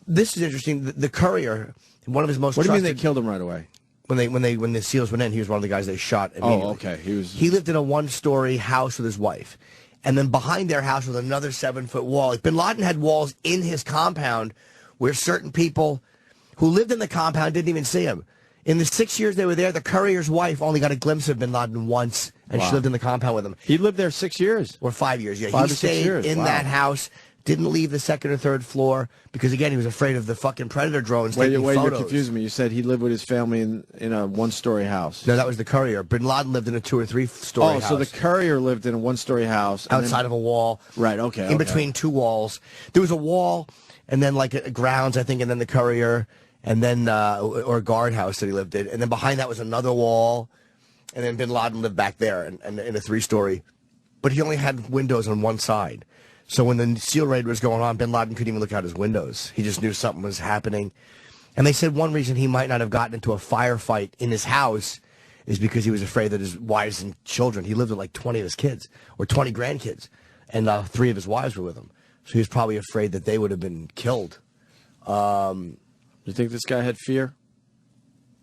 This is interesting. The courier, one of his most. What do you mean trusted, they killed him right away? When the SEALs went in, he was one of the guys they shot immediately. Oh, okay. He lived in a 1-story house with his wife, and then behind their house was another 7-foot wall. Like, Bin Laden had walls in his compound where certain people who lived in the compound didn't even see him. In the 6 years they were there, the courier's wife only got a glimpse of Bin Laden once, and she lived in the compound with him. He lived there 6 years? Or 5 years, yeah. 5 he or 6 stayed years. in that house, didn't leave the 2nd or 3rd floor, because, again, he was afraid of the fucking Predator drones taking Wait, photos. you're confusing me. You said he lived with his family in a 1-story house. No, that was the courier. Bin Laden lived in a 2 or 3-story house. Oh, so the courier lived in a 1-story house. Outside of a wall. Right, okay. In between 2 walls. There was a wall, and then like a grounds, I think, and then the courier, and then, or a guardhouse that he lived in. And then behind that was another wall, and then Bin Laden lived back there and in a 3-story. But he only had windows on one side. So when the SEAL raid was going on, Bin Laden couldn't even look out his windows. He just knew something was happening. And they said one reason he might not have gotten into a firefight in his house is because he was afraid that his wives and children, he lived with like 20 of his kids, or 20 grandkids, and 3 of his wives were with him. So he was probably afraid that they would have been killed. You think this guy had fear?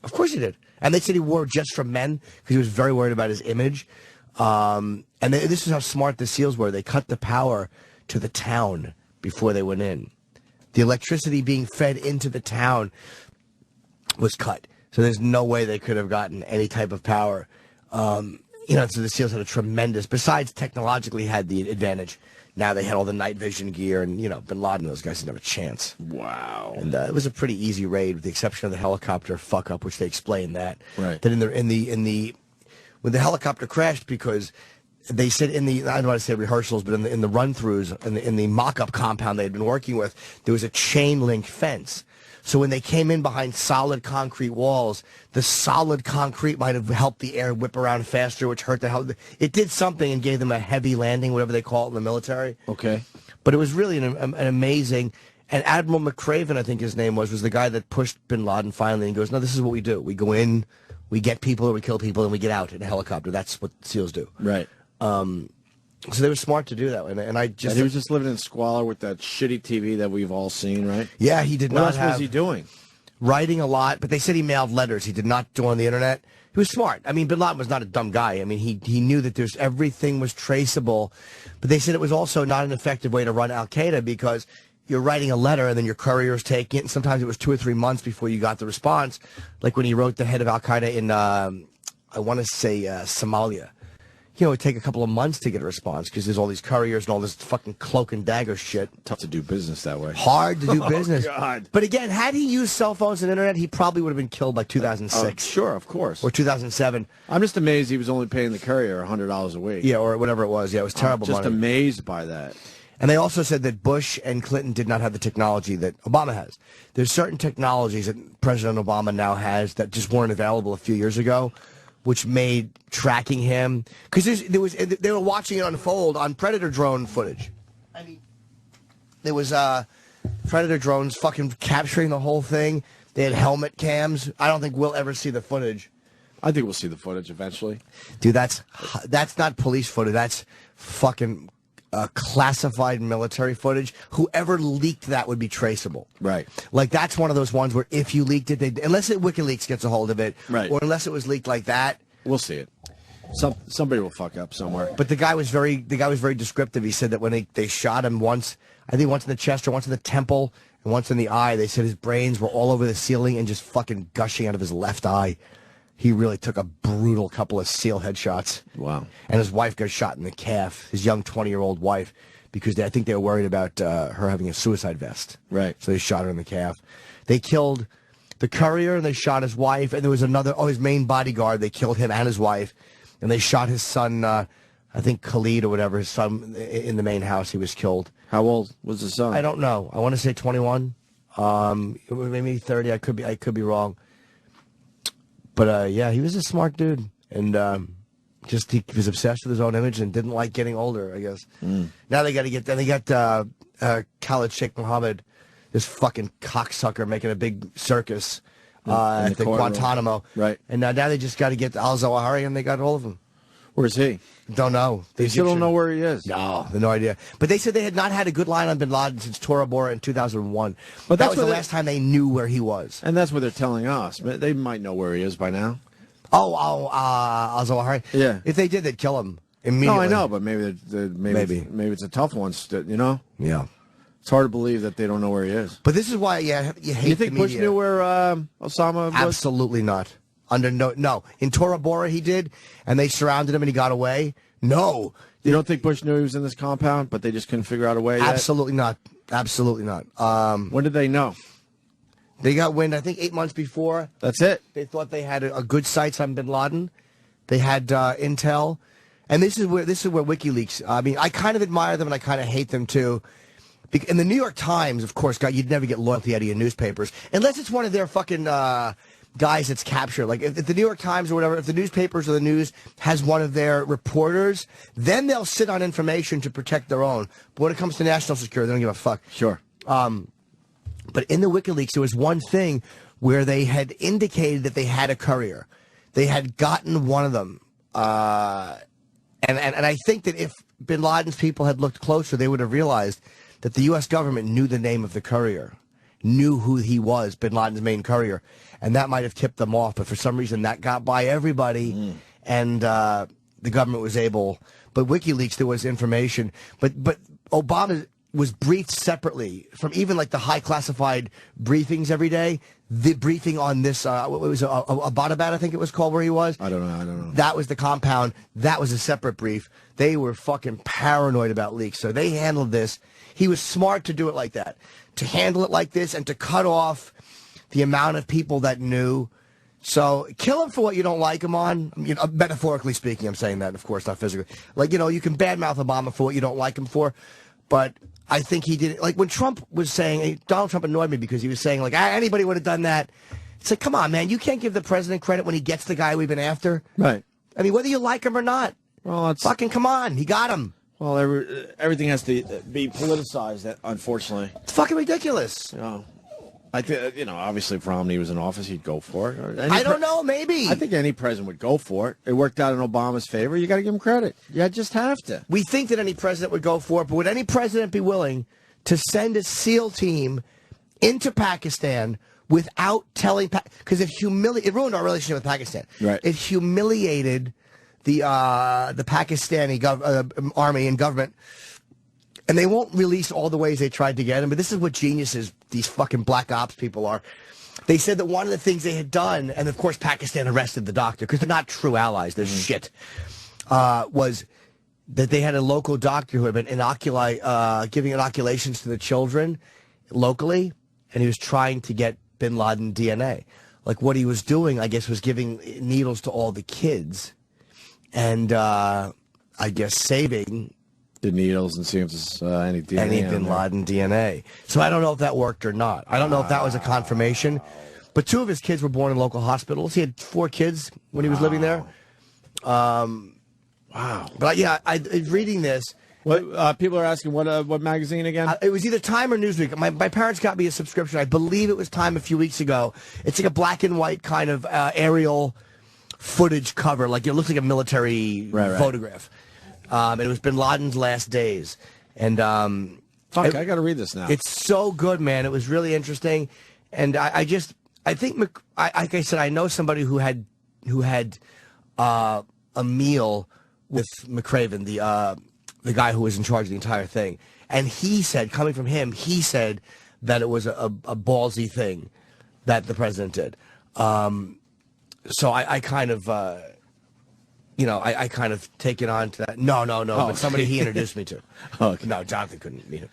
Of course he did. And they said he wore just for men because he was very worried about his image. And this is how smart the SEALs were. They cut the power to the town before they went in. The electricity being fed into the town was cut. So there's no way they could have gotten any type of power. So the SEALs had a tremendous, besides technologically had the advantage. Now they had all the night vision gear, and Bin Laden, those guys didn't have a chance. Wow. And it was a pretty easy raid, with the exception of the helicopter fuck up, which they explained that. Right. That when the helicopter crashed, because they said I don't want to say rehearsals, but in the run throughs, in the mock up compound they had been working with, there was a chain link fence. So when they came in behind solid concrete walls, the solid concrete might have helped the air whip around faster, which hurt the hell. It did something and gave them a heavy landing, whatever they call it in the military. Okay. But it was really an amazing. And Admiral McCraven, I think his name was the guy that pushed Bin Laden finally. And he goes, no, this is what we do. We go in, we get people, or we kill people, and we get out in a helicopter. That's what SEALs do. Right. So they were smart to do that. And I just. And he was just living in squalor with that shitty TV that we've all seen, right? Yeah, he did what not else was he doing? Writing a lot, but they said he mailed letters. He did not go on the internet. He was smart. I mean, Bin Laden was not a dumb guy. I mean, he knew that everything was traceable, but they said it was also not an effective way to run Al Qaeda, because you're writing a letter and then your courier's taking it, and sometimes it was 2 or 3 months before you got the response. Like when he wrote the head of Al Qaeda in, I want to say Somalia. It would take a couple of months to get a response because there's all these couriers and all this fucking cloak and dagger shit. Tough to do business that way. Hard to do business. God. But again, had he used cell phones and internet, he probably would have been killed by 2006. Sure, of course. Or 2007. I'm just amazed he was only paying the courier $100 a week. Yeah, or whatever it was. Yeah, it was terrible I'm just money. amazed by that. And they also said that Bush and Clinton did not have the technology that Obama has. There's certain technologies that President Obama now has that just weren't available a few years ago, which made tracking him, because they were watching it unfold on Predator drone footage. I mean, there was Predator drones fucking capturing the whole thing. They had helmet cams. I don't think we'll ever see the footage. I think we'll see the footage eventually. Dude, that's not police footage. That's fucking classified military footage. Whoever leaked that would be traceable. Right. Like, that's one of those ones where if you leaked it, unless WikiLeaks gets a hold of it, right, or unless it was leaked like that, we'll see it. Somebody will fuck up somewhere. But the guy was very descriptive. He said that when they shot him once, I think once in the chest or once in the temple and once in the eye, they said his brains were all over the ceiling and just fucking gushing out of his left eye. He really took a brutal couple of SEAL headshots. Wow. And his wife got shot in the calf, his young 20-year-old wife, because I think they were worried about her having a suicide vest. Right. So they shot her in the calf. They killed the courier, and they shot his wife, and there was his main bodyguard. They killed him and his wife, and they shot his son, I think Khalid or whatever, his son in the main house. He was killed. How old was the son? I don't know. I want to say 21, maybe 30. I could be wrong. But yeah, he was a smart dude, and he was obsessed with his own image and didn't like getting older, I guess. Now they got Khalid Sheikh Mohammed, this fucking cocksucker, making a big circus at the Guantanamo. Right. And now they just got to get Al-Zawahiri, and they got all of them. Where's he? Don't know. They still don't know where he is. No, they have no idea. But they said they had not had a good line on Bin Laden since Tora Bora in 2001. But that was the last time they knew where he was. And that's what they're telling us. They might know where he is by now. Al-Zawahiri. Yeah. If they did, they'd kill him immediately. No, I know, but maybe it's a tough one. Yeah. It's hard to believe that they don't know where he is. But this is why you hate You think the Bush media. knew where Osama was? Absolutely not. No. In Tora Bora he did, and they surrounded him and he got away. No. You don't think Bush knew he was in this compound, but they just couldn't figure out a way yet? Absolutely not. Absolutely not. When did they know? They got wind, I think, 8 months before. That's it? They thought they had a good sights on Bin Laden. They had intel. And this is where WikiLeaks, I mean, I kind of admire them and I kind of hate them too. In the New York Times, of course, God, you'd never get loyalty out of your newspapers. Unless it's one of their fucking guys that's captured. Like, if the New York Times or whatever, if the newspapers or the news has one of their reporters, then they'll sit on information to protect their own. But when it comes to national security, they don't give a fuck. Sure. But in the WikiLeaks, there was one thing where they had indicated that they had a courier. They had gotten one of them. And I think that if Bin Laden's people had looked closer, they would have realized that the U.S. government knew the name of the courier, knew who he was, Bin Laden's main courier, and that might have tipped them off. But for some reason, that got by everybody, and the government was able. But WikiLeaks, there was information. But Obama, was briefed separately from even like the high classified briefings every day. The briefing on this, what was it, Abbottabad, I think it was called, where he was. I don't know. That was the compound. That was a separate brief. They were fucking paranoid about leaks, so they handled this. He was smart to do it like that, to handle it like this, and to cut off the amount of people that knew. So kill him for what you don't like him on. You know, metaphorically speaking, I'm saying that, of course, not physically. Like, you know, you can badmouth Obama for what you don't like him for, but I think he did it. Like when Trump was saying, Donald Trump annoyed me because he was saying, like, anybody would have done that. It's like, come on, man, you can't give the president credit when he gets the guy we've been after. Right. I mean, whether you like him or not. Well, it's fucking come on, he got him. Well, everything has to be politicized, unfortunately. It's fucking ridiculous. You know, I think, you know, obviously if Romney was in office, he'd go for it. I don't know, maybe. I think any president would go for it. It worked out in Obama's favor. You got to give him credit. You just have to. We think that any president would go for it, but would any president be willing to send a SEAL team into Pakistan without telling... Because it ruined our relationship with Pakistan. Right. It humiliated the Pakistani army and government, and they won't release all the ways they tried to get him. But this is what geniuses these fucking black ops people are. They said that one of the things they had done, and of course Pakistan arrested the doctor because they're not true allies. They're shit. Was that they had a local doctor who had been giving inoculations to the children locally, and he was trying to get bin Laden DNA. Like what he was doing, I guess, was giving needles to all the kids. And I guess saving the needles and seeing if there's any DNA. Any bin Laden DNA. So I don't know if that worked or not. I don't know if that was a confirmation. But 2 of his kids were born in local hospitals. He had 4 kids when he was living there. Wow. But yeah, I reading this. What people are asking, what magazine again? It was either Time or Newsweek. My parents got me a subscription. I believe it was Time a few weeks ago. It's like a black and white kind of aerial footage cover, like it looks like a military photograph. And it was bin Laden's last days. And I got to read this now. It's so good, man. It was really interesting. And I think, like I said, I know somebody who had a meal with McCraven, the guy who was in charge of the entire thing. And he said, coming from him, he said that it was a ballsy thing that the president did. So I kind of, I kind of take it on to that. No, but somebody he introduced me to. Okay. No, Jonathan couldn't meet him.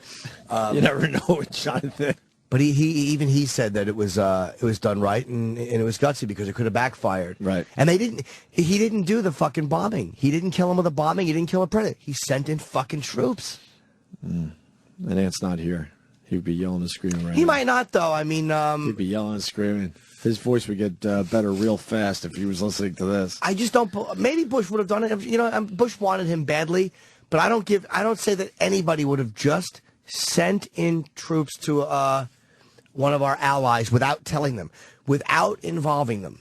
You never know with Jonathan. But he said that it was done right and it was gutsy because it could have backfired. Right. And he didn't do the fucking bombing. He didn't kill him with a bombing. He didn't kill a president. He sent in fucking troops. And Ant's not here. He'd be yelling and screaming right He now. might not, though. I mean, he'd be yelling and screaming. His voice would get better real fast if he was listening to this. I just don't. Maybe Bush would have done it. You know, Bush wanted him badly, but I don't say that anybody would have just sent in troops to one of our allies without telling them, without involving them.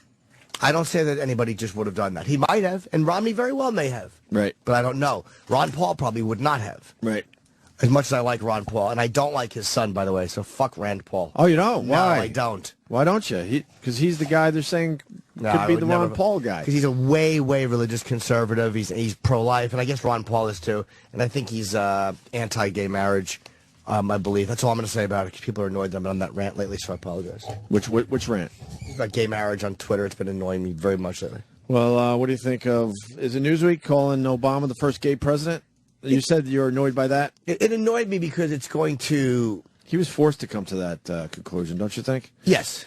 I don't say that anybody just would have done that. He might have, and Romney very well may have. Right. But I don't know. Ron Paul probably would not have. Right. As much as I like Ron Paul, and I don't like his son, by the way, so fuck Rand Paul. Oh, you don't? Why? No, I don't. Why don't you? Because he's the guy they're saying could be the Ron Paul guy. Because he's a way, way religious conservative. He's pro-life, and I guess Ron Paul is too. And I think he's anti-gay marriage, I believe. That's all I'm going to say about it, because people are annoyed that I'm on that rant lately, so I apologize. Which rant? About gay marriage on Twitter. It's been annoying me very much lately. Well, what do you think of, is it Newsweek calling Obama the first gay president? You said you're annoyed by that? It annoyed me because it's going to... He was forced to come to that conclusion, don't you think? Yes.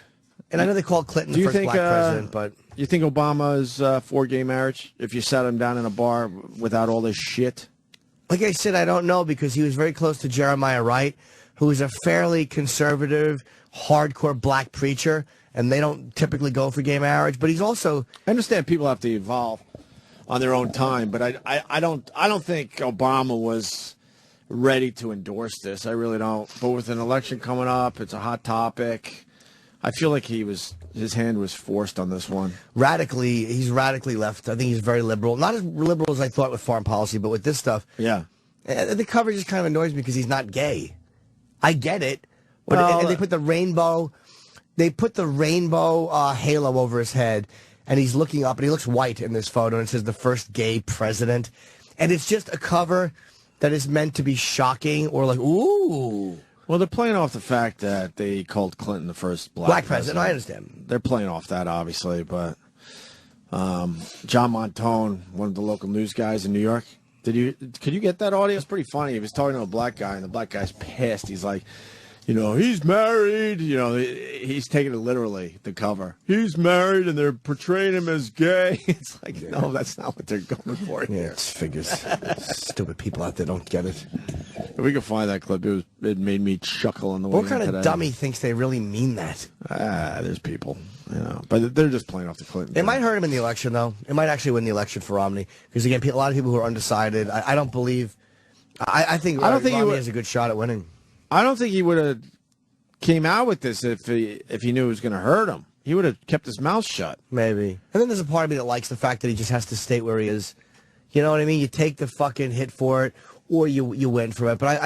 And I know they called Clinton the first black president, but... You think Obama is for gay marriage if you sat him down in a bar without all this shit? Like I said, I don't know, because he was very close to Jeremiah Wright, who is a fairly conservative, hardcore black preacher, and they don't typically go for gay marriage, but he's also... I understand people have to evolve on their own time, but I don't think Obama was ready to endorse this. I really don't. But with an election coming up, it's a hot topic. I feel like his hand was forced on this one. He's radically left. I think he's very liberal. Not as liberal as I thought with foreign policy, but with this stuff. Yeah. The coverage just kind of annoys me because he's not gay. I get it. But Well, and they put the rainbow halo over his head, and he's looking up, and he looks white in this photo, and it says the first gay president. And it's just a cover that is meant to be shocking or like, ooh. Well, they're playing off the fact that they called Clinton the first Black president. I understand. They're playing off that, obviously, but John Montone, one of the local news guys in New York, could you get that audio? It's pretty funny. He was talking to a black guy, and the black guy's pissed. He's like, he's married. He's taking it literally, the cover. He's married, and they're portraying him as gay. It's like, no, that's not what they're going for here. Yeah, it's figures. Stupid people out there don't get it. If we could find that clip, it made me chuckle on the way What kind of dummy thinks they really mean that? There's people, but they're just playing off the Clinton. It might hurt him in the election, though. It might actually win the election for Romney. Because, again, a lot of people who are undecided, I don't believe... I think Romney has a good shot at winning. I don't think he would have came out with this if he knew it was going to hurt him. He would have kept his mouth shut. Maybe. And then there's a part of me that likes the fact that he just has to state where he is. You know what I mean? You take the fucking hit for it, or you win from it. But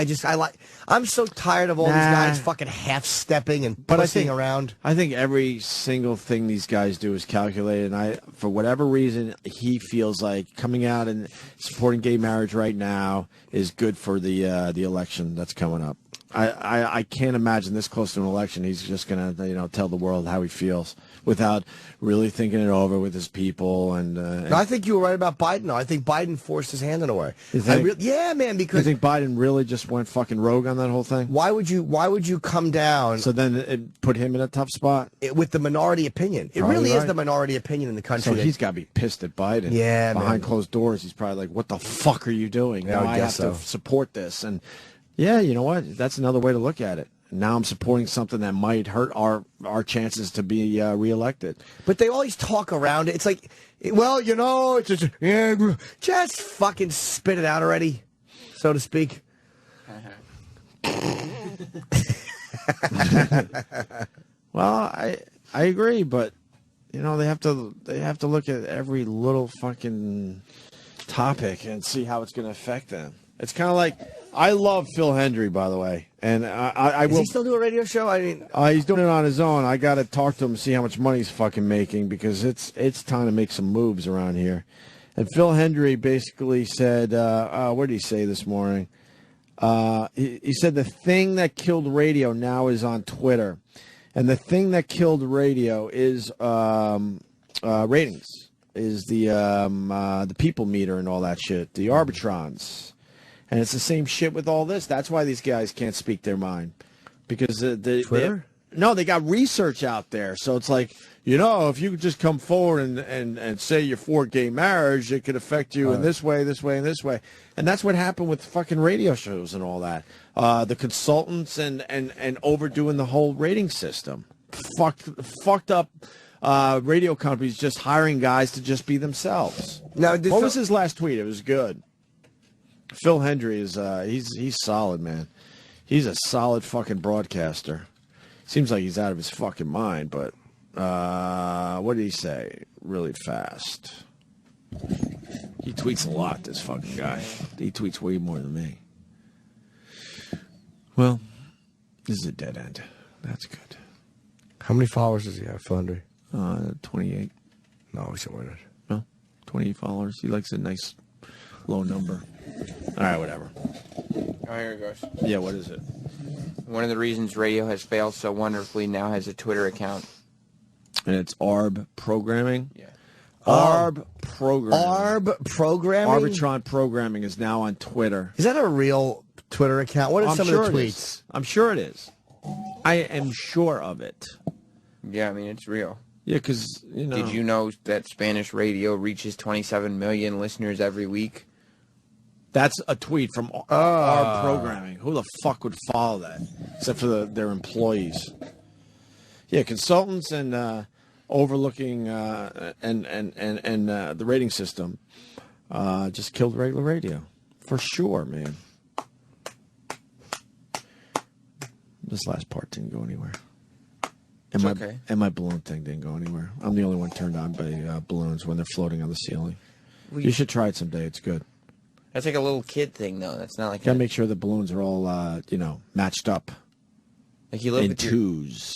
I'm so tired of all these guys fucking half-stepping and pussing around. I think every single thing these guys do is calculated. And for whatever reason, he feels like coming out and supporting gay marriage right now is good for the election that's coming up. I can't imagine this close to an election he's just going to tell the world how he feels without really thinking it over with his people. And I think you were right about Biden, though. I think Biden forced his hand in a way. Yeah, man, because... You think Biden really just went fucking rogue on that whole thing? Why would you come down... So then it put him in a tough spot? With the minority opinion. It really is the minority opinion in the country. So he's got to be pissed at Biden. Yeah, Behind closed doors, he's probably like, what the fuck are you doing? Yeah, now I have to support this. And... yeah, you know what? That's another way to look at it. Now I'm supporting something that might hurt our chances to be reelected. But they always talk around it. It's like, well, it's just fucking spit it out already, so to speak. Well, I agree, but they have to look at every little fucking topic and see how it's going to affect them. It's kind of like, I love Phil Hendry, by the way, and I will. Does he still do a radio show? I mean, he's doing it on his own. I got to talk to him and see how much money he's fucking making, because it's time to make some moves around here. And Phil Hendry basically said, what did he say this morning? He said the thing that killed radio now is on Twitter, and the thing that killed radio is ratings, is the people meter and all that shit, the arbitrons. And it's the same shit with all this. That's why these guys can't speak their mind. Because Twitter? They got research out there. So it's like, if you could just come forward and say you're for gay marriage, it could affect you in this way, this way, and this way. And that's what happened with fucking radio shows and all that. The consultants and overdoing the whole rating system. Fucked up radio companies just hiring guys to just be themselves. Now, what was his last tweet? It was good. Phil Hendry is he's solid, man. He's a solid fucking broadcaster. Seems like he's out of his fucking mind, but what did he say? Really fast. He tweets a lot, this fucking guy. He tweets way more than me. Well, this is a dead end. That's good. How many followers does he have, Phil Hendry? 28. No, he's not winning. No, 28 followers. He likes a nice low number. All right, whatever. Oh, here it goes. Yeah, what is it? One of the reasons radio has failed so wonderfully now has a Twitter account. And it's ARB programming? Yeah. ARB programming. ARB programming? Arbitron programming is now on Twitter. Is that a real Twitter account? What are some of the tweets? I'm sure it is. I am sure of it. Yeah, I mean, it's real. Yeah, because, Did you know that Spanish radio reaches 27 million listeners every week? That's a tweet from our programming. Who the fuck would follow that? Except for their employees. Yeah, consultants and overlooking and the rating system just killed regular radio. For sure, man. This last part didn't go anywhere. And my balloon thing didn't go anywhere. I'm the only one turned on by balloons when they're floating on the ceiling. You should try it someday. It's good. That's like a little kid thing, though. That's not like gotta make sure the balloons are all, matched up. Like you live in with twos.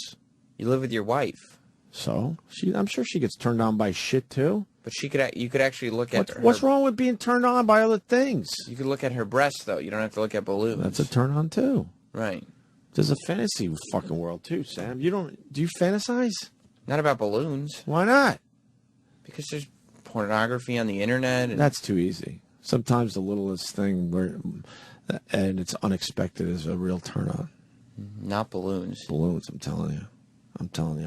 You live with your wife. So I'm sure she gets turned on by shit too. But you could actually look at her. What's wrong with being turned on by other things? You could look at her breasts, though. You don't have to look at balloons. That's a turn on too. Right. There's a fantasy fucking world too, Sam. Do you fantasize? Not about balloons. Why not? Because there's pornography on the internet. And That's too easy. Sometimes the littlest thing and it's unexpected is a real turn on. not balloons. Balloons, I'm telling you.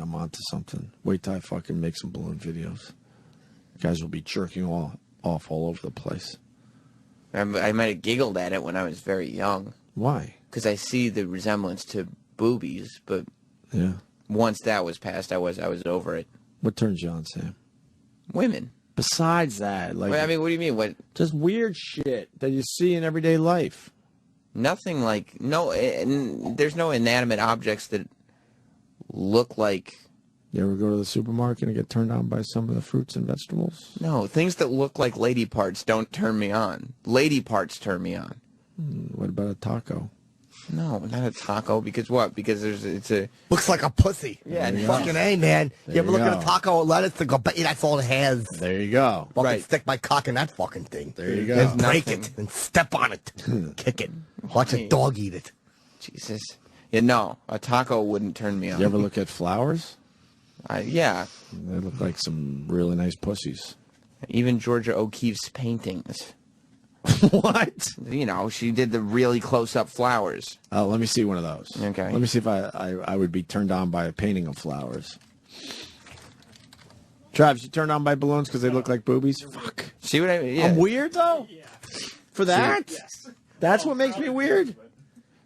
I'm onto something. Wait till I fucking make some balloon videos. You guys will be jerking off all over the place. I might have giggled at it when I was very young. Why? Because I see the resemblance to boobies, but Yeah. once that was passed, I was over it. What turns you on, Sam? Women. Besides that, like, Wait, I mean, what do you mean? What? just weird shit that you see in everyday life. Nothing like there's no inanimate objects that look like. You ever go to the supermarket and get turned on by some of the fruits and vegetables? No, things that look like lady parts don't turn me on. Lady parts turn me on. What about a taco? No, not a taco. Because what? Because it's a. Looks like a pussy. Yeah, There you Fucking A, man. There You ever you look at go. a taco and lettuce and go, bet you that's all it has. There you go. Fucking Right. stick my cock in that fucking thing. There you go. And break Nothing. it and step on it. Kick it. Watch a dog eat it. Jesus. Yeah, no, a taco wouldn't turn me on. You ever look at flowers? Yeah, They look like some really nice pussies. even Georgia O'Keeffe's paintings. What? You know, she did the really close-up flowers. Let me see one of those. Okay. Let me see if I would be turned on by a painting of flowers. Travis, you turned on by balloons because they look like boobies? Fuck. See what I mean? Yeah. I'm weird, though? For that? That's what makes me weird?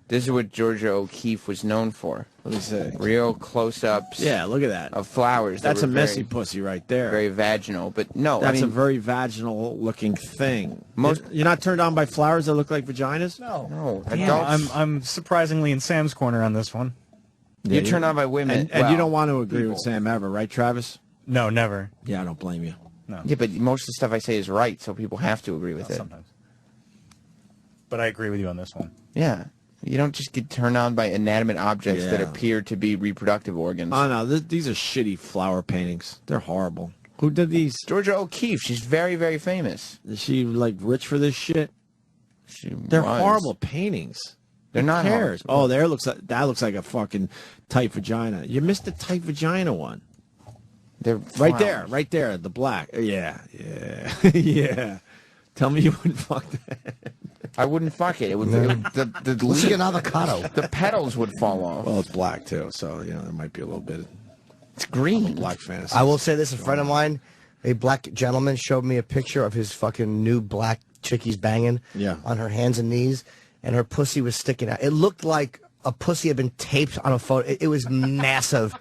This is what Georgia O'Keeffe was known for. Let me see. Real close-ups Yeah, look at that. of flowers. that That's a were messy very, pussy right there. very vaginal. But no, That's I mean, a very vaginal-looking thing. Most- You're not turned on by flowers that look like vaginas? no, Yeah, adults. I'm surprisingly in Sam's corner on this one. You're turned on by women. And you well, don't want to agree with Sam ever, right, Travis? No, never. Yeah, I don't blame you. No. Yeah, but most of the stuff I say is right, so people have to agree with it. Sometimes. But I agree with you on this one. Yeah. You don't just get turned on by inanimate objects that Yeah. appear to be reproductive organs. Oh, no, these are shitty flower paintings. They're horrible. Who did these? Georgia O'Keeffe, she's very, very famous. Is she, like, rich for this shit? She They're was. horrible paintings. They're not Who cares? horrible. Oh, that looks like a fucking tight vagina. You missed the tight vagina one. They're Right flowers. there, the black. Yeah. Yeah. Tell me you wouldn't fuck that. I wouldn't fuck it. It would, the Looks like leaf- an avocado. the petals would fall off. Well, it's black, too, so, there might be a little bit It's green. black fantasy. I will say this, a friend of mine, a black gentleman, showed me a picture of his fucking new black chick he's banging on her hands and knees, and her pussy was sticking out. It looked like a pussy had been taped on a photo. It was massive.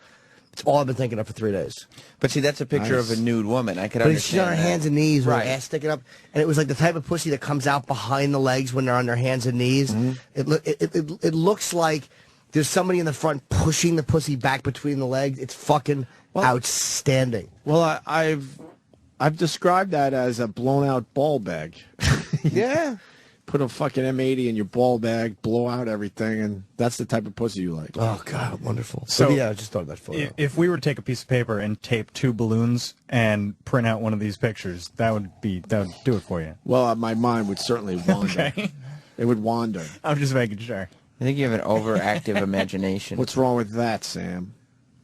It's all I've been thinking of for 3 days. But see, that's a picture Nice. of a nude woman. I could But understand she's on her that. hands and knees with Right. her ass sticking up, and it was like the type of pussy that comes out behind the legs when they're on their hands and knees. It looks like there's somebody in the front pushing the pussy back between the legs. It's fucking outstanding. Well, I've described that as a blown out ball bag. Yeah. Put a fucking M80 in your ball bag, blow out everything, and that's the type of pussy you like. Oh God, wonderful. So- So yeah, I just thought of that photo. If we were to take a piece of paper and tape 2 balloons and print out one of these pictures, that would do it for you. Well, my mind would certainly wander. Okay. It would wander. I'm just making sure. I think you have an overactive imagination. What's wrong with that, Sam?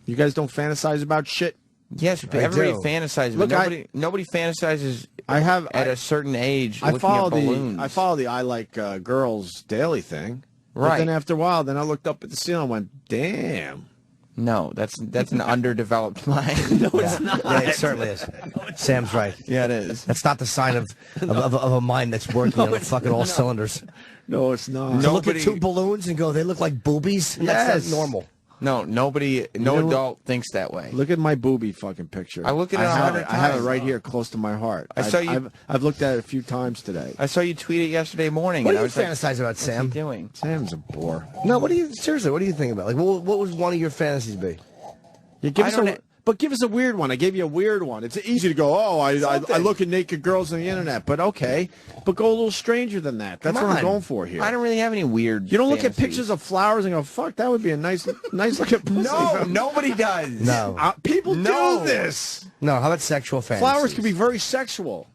You guys don't fantasize about shit? Yes, but I everybody do. Look, fantasizes. But nobody fantasizes. At a certain age. I looking follow at balloons. I follow the I like girls daily thing. But Right. then after a while, then I looked up at the ceiling and went, damn. No, that's an underdeveloped mind. No, it's not. Yeah, it certainly is. Sam's right. Yeah, it is. That's not the sign of a mind that's working on fucking all cylinders. No, it's not. To look at Nobody- 2 balloons and go, they look like boobies? Yes. That's not normal. No, nobody, no know- adult thinks that way. Look at my booby fucking picture. I look at it have 100 I have it times. right here close to my heart. I saw you- I've looked at it a few times today. I saw you tweet it yesterday morning. What and do I you was like, fantasize about, what's he Sam? doing? Sam's a bore. No, seriously, what do you think about? Like, what would one of your fantasies be? You give I us don't a, ha- But give us a weird one. I gave you a weird one. It's easy to go, oh, I look at naked girls on the internet. But okay. But go a little stranger than that. That's what I'm going for here. I don't really have any weird You don't look at fantasies. pictures of flowers and go, fuck, that would be a nice looking pussy. No, nobody does. No. People No. do this. No, how about sexual fantasies? Flowers can be very sexual.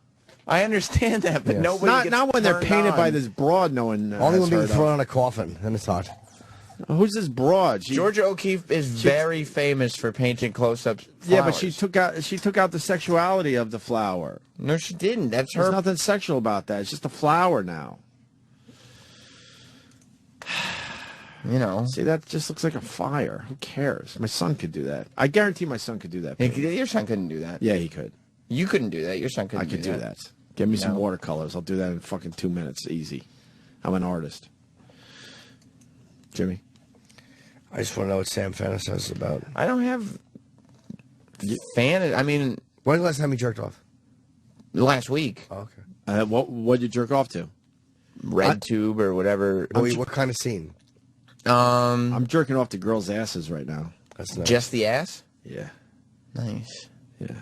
I understand that, but Yes. nobody gets Not when they're turned painted on. by this broad no one Only has when being heard thrown of. on a coffin, then it's hot. Who's this broad? Georgia O'Keeffe is very famous for painting close-ups. Yeah, but she took out the sexuality of the flower. No, she didn't. That's There's her. nothing sexual about that. It's just a flower now. You know. See, that just looks like a fire. Who cares? My son could do that. I guarantee my son could do that. Your son couldn't do that. Yeah, he could. You couldn't do that. Your son couldn't I could do that. Give me some No. watercolors. I'll do that in fucking 2 minutes. Easy. I'm an artist. Jimmy? I just want to know what Sam fantasizes about. I don't have I mean, When's the last time you jerked off? last week. Oh, okay. What'd you jerk off to? Red tube or whatever. What kind of scene? I'm jerking off to girls' asses right now. That's nice. Just the ass? Yeah. Nice. Yeah.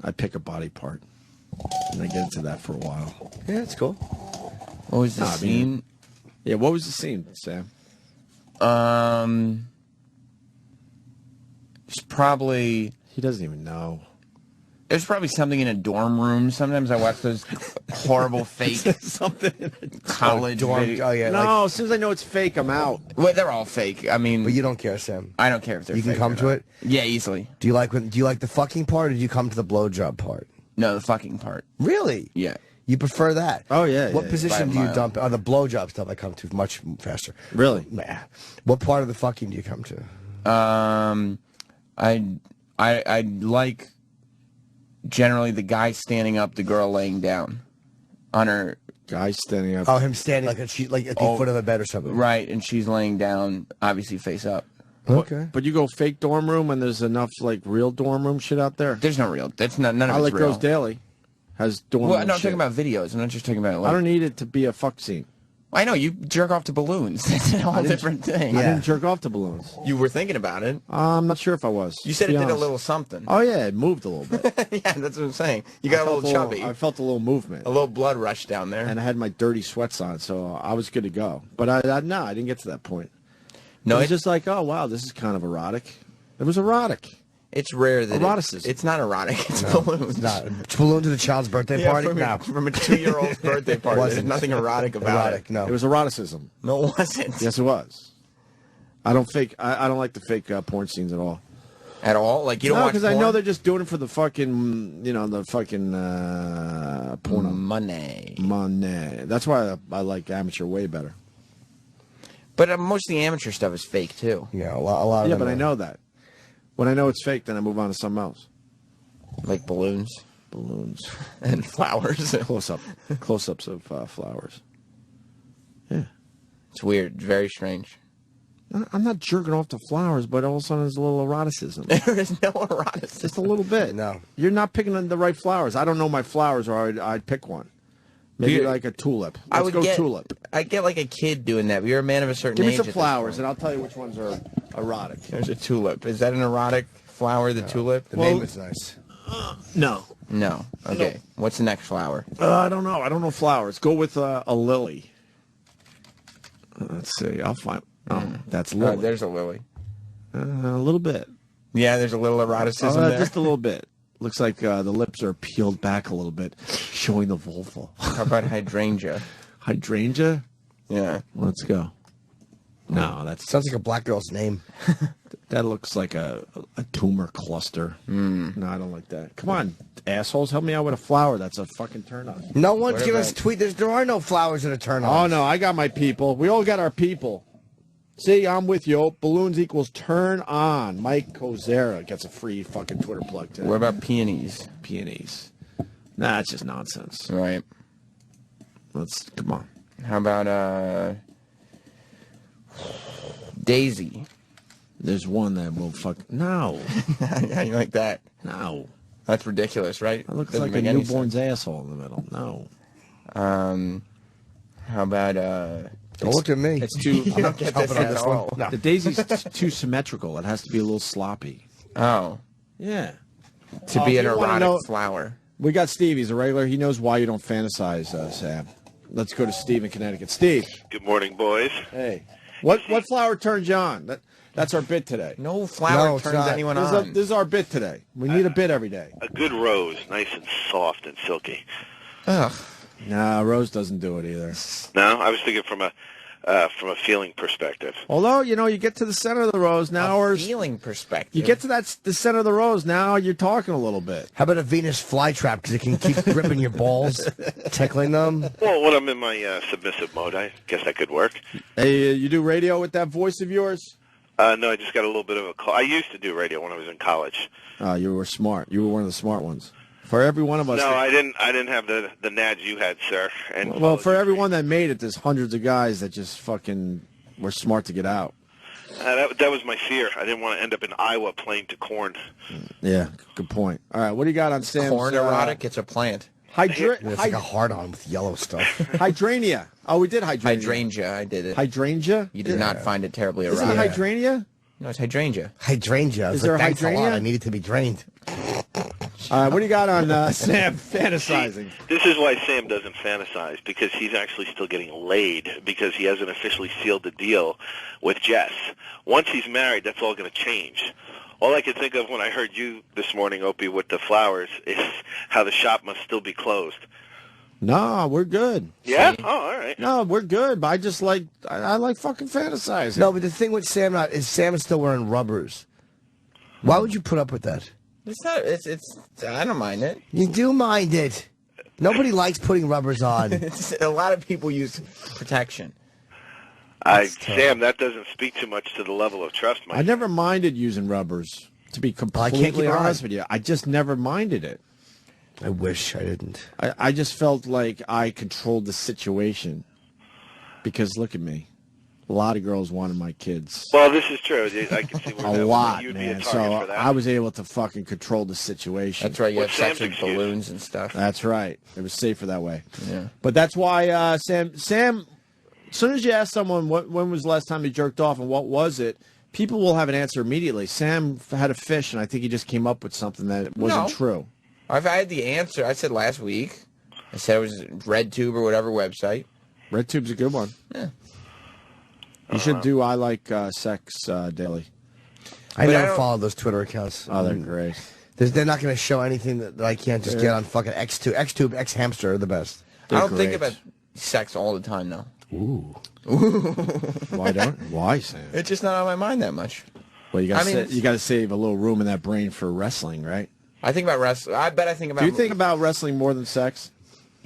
I pick a body part. And I get into that for a while. Yeah, it's cool. What was the Nah, I mean- scene? Yeah, what was the scene, Sam? It's probably... He doesn't even know. There's probably something in a dorm room. Sometimes I watch those horrible fake Something in college Dorm, video. oh, yeah. No, Like, as soon as I know it's fake, I'm out. Well, they're all fake. I mean, but you don't care, Sam. I don't care if they're You fake. can come or to not. it? Yeah, easily. Do you like the fucking part, or do you come to the blowjob part? No, the fucking part. Really? Yeah. You prefer that? Oh, yeah, What yeah, position by do a you mile. dump? The blowjob stuff I come to much faster. Really? Nah. What part of the fucking do you come to? I like generally the guy standing up, the girl laying down on her Guy standing up. Oh, him standing like at the foot of a bed or something. right, and she's laying down, obviously face up. Okay. But you go fake dorm room and there's enough like real dorm room shit out there. There's no real. That's not none of I it's like real. Girls Daily has dorm Well, room no, I'm shit. talking about videos. I'm not just talking about. Like, I don't need it to be a fuck scene. I know you jerk off to balloons. That's a whole different thing. I didn't jerk off to balloons. You were thinking about it. I'm not sure if I was. You said to it be did a honest. little something. Oh yeah, it moved a little bit. Yeah, that's what I'm saying. You got a little chubby, I felt a little movement, a little blood rush down there. and I had my dirty sweats on, so I was good to go. But I didn't get to that point. No, it was just like, oh wow, this is kind of erotic. It was erotic. It's rare that Eroticism. it's not erotic. It's balloons. Not balloon to the child's birthday Yeah, party. from, No. from a 2-year-old's birthday party. There's Wasn't. nothing erotic about Erotic. it. No. It was eroticism. No, it wasn't. Yes, it was. I don't like the fake porn scenes at all. At all? Like you don't No, watch because porn? I know they're just doing it for the fucking, porno money. money. That's why I like amateur way better. But most of the amateur stuff is fake too. Yeah, a lot of Yeah, them but I are. know that. When I know it's fake, then I move on to something else. Like balloons Balloons, and flowers. close-ups of flowers. Yeah, It's weird. Very strange. I'm not jerking off to flowers, but all of a sudden there's a little eroticism. There is no eroticism. Just a little bit. No. You're not picking the right flowers. I don't know my flowers, or I'd pick one. Maybe You- like a tulip. I Let's would go get, tulip. I get like a kid doing that. But you're a man of a certain Give age. me some at this flowers, point. and I'll tell you which ones are erotic. There's a tulip. Is that an erotic flower? The tulip? The name is nice. No. No. Okay. What's the next flower? I don't know. I don't know flowers. Go with a lily. Let's see. I'll find. Oh, that's lily. There's a lily. A little bit. Yeah, there's a little eroticism there. Just a little bit. Looks like the lips are peeled back a little bit, showing the vulva. How about hydrangea? Hydrangea? Yeah. Let's go. No, that's Sounds like a black girl's name. that looks like a tumor cluster. No, I don't like that. Come on, assholes, help me out with a flower. That's a fucking turn on. No one's What giving us about- tweet. There are no flowers that are turn Oh on. no, I got my people. We all got our people. See, I'm with you. Balloons equals turn on. Mike Kozera gets a free fucking Twitter plug today. What about peonies? Peonies? Nah, it's just nonsense. Right. Come on. How about Daisy? There's one that will fuck. No, How you like that? no. That's ridiculous, right? That looks Doesn't like a make any newborn's asshole in the middle. No. sense. How about Don't look at me. It's too. You don't get this jumping on at this one. all. No. The daisy's too symmetrical. It has to be a little sloppy. Oh. Yeah. To be an if you wanna erotic know- flower. We got Steve. He's a regular. He knows why you don't fantasize, Sam. Let's go to Steve in Connecticut. Steve. Good morning, boys. Hey. What flower turns you on? That's our bit today. No flower it's turns not. anyone This on. is our bit today. We need a bit every day. A good rose, nice and soft and silky. Ugh. Nah, Rose doesn't do it either. No, I was thinking from a feeling perspective. Although, you get to the center of the rose now, or Feeling perspective. you get to the center of the rose now, you're talking a little bit. How about a Venus flytrap? Because it can keep gripping your balls, tickling them. Well, when I'm in my submissive mode, I guess that could work. Hey, you do radio with that voice of yours? No, I just got a little bit of a call. I used to do radio when I was in college. You were smart. You were one of the smart ones. For every one of us. No, I didn't have the nads you had, sir. And Well, for everyone that made it, there's hundreds of guys that just fucking were smart to get out. that was my fear. I didn't want to end up in Iowa playing to corn. Yeah, good point. All right, what do you got on Sam's? Corn erotic? It's a plant. It's like a hard-on with yellow stuff. Hydrangea. Oh, we did hydrangea. Hydrangea, I did it. Hydrangea? You did not find it terribly erotic. Isn't it hydrangea? No, it's hydrangea. Hydrangea. Is there a Thanks a lot. hydrangea? I need it to be drained. All right, what do you got on Sam fantasizing? This is why Sam doesn't fantasize, because he's actually still getting laid, because he hasn't officially sealed the deal with Jess. Once he's married, that's all going to change. All I could think of when I heard you this morning, Opie, with the flowers, is how the shop must still be closed. No, we're good. Yeah? Oh, all right. No, we're good. But I just like I like fucking fantasizing. No, but the thing with Sam is Sam is still wearing rubbers. Why would you put up with that? It's not. It's. I don't mind it. You do mind it. Nobody likes putting rubbers on. A lot of people use protection. Sam, that doesn't speak too much to the level of trust, I never minded using rubbers. To be completely keep it honest on. with you, I just never minded it. I wish I didn't. I just felt like I controlled the situation. Because look at me. A lot of girls wanted my kids. Well, this is true. I can see where A lot, you'd man. be a target So for that. I was able to fucking control the situation. That's right. You have What's sex Sam's with excuse? balloons and stuff. That's right. It was safer that way. Yeah. But that's why Sam, as soon as you ask someone when was the last time you jerked off and what was it, people will have an answer immediately. Sam had a fish, and I think he just came up with something that wasn't true. I've had the answer. I said last week. I said it was RedTube or whatever website. RedTube's a good one. Yeah. You should do I Like Sex Daily. I But I never don't- follow those Twitter accounts. Oh, they're great. They're not going to show anything that I can't just get on fucking X2. Xtube, X Hamster are the best. I don't They're think great. about sex all the time, though. Why don't? Why, Sam? It's just not on my mind that much. Well, you got I mean, you got to save a little room in that brain for wrestling, right? I think about wrestling. I bet I think about. Do you think about wrestling more than sex?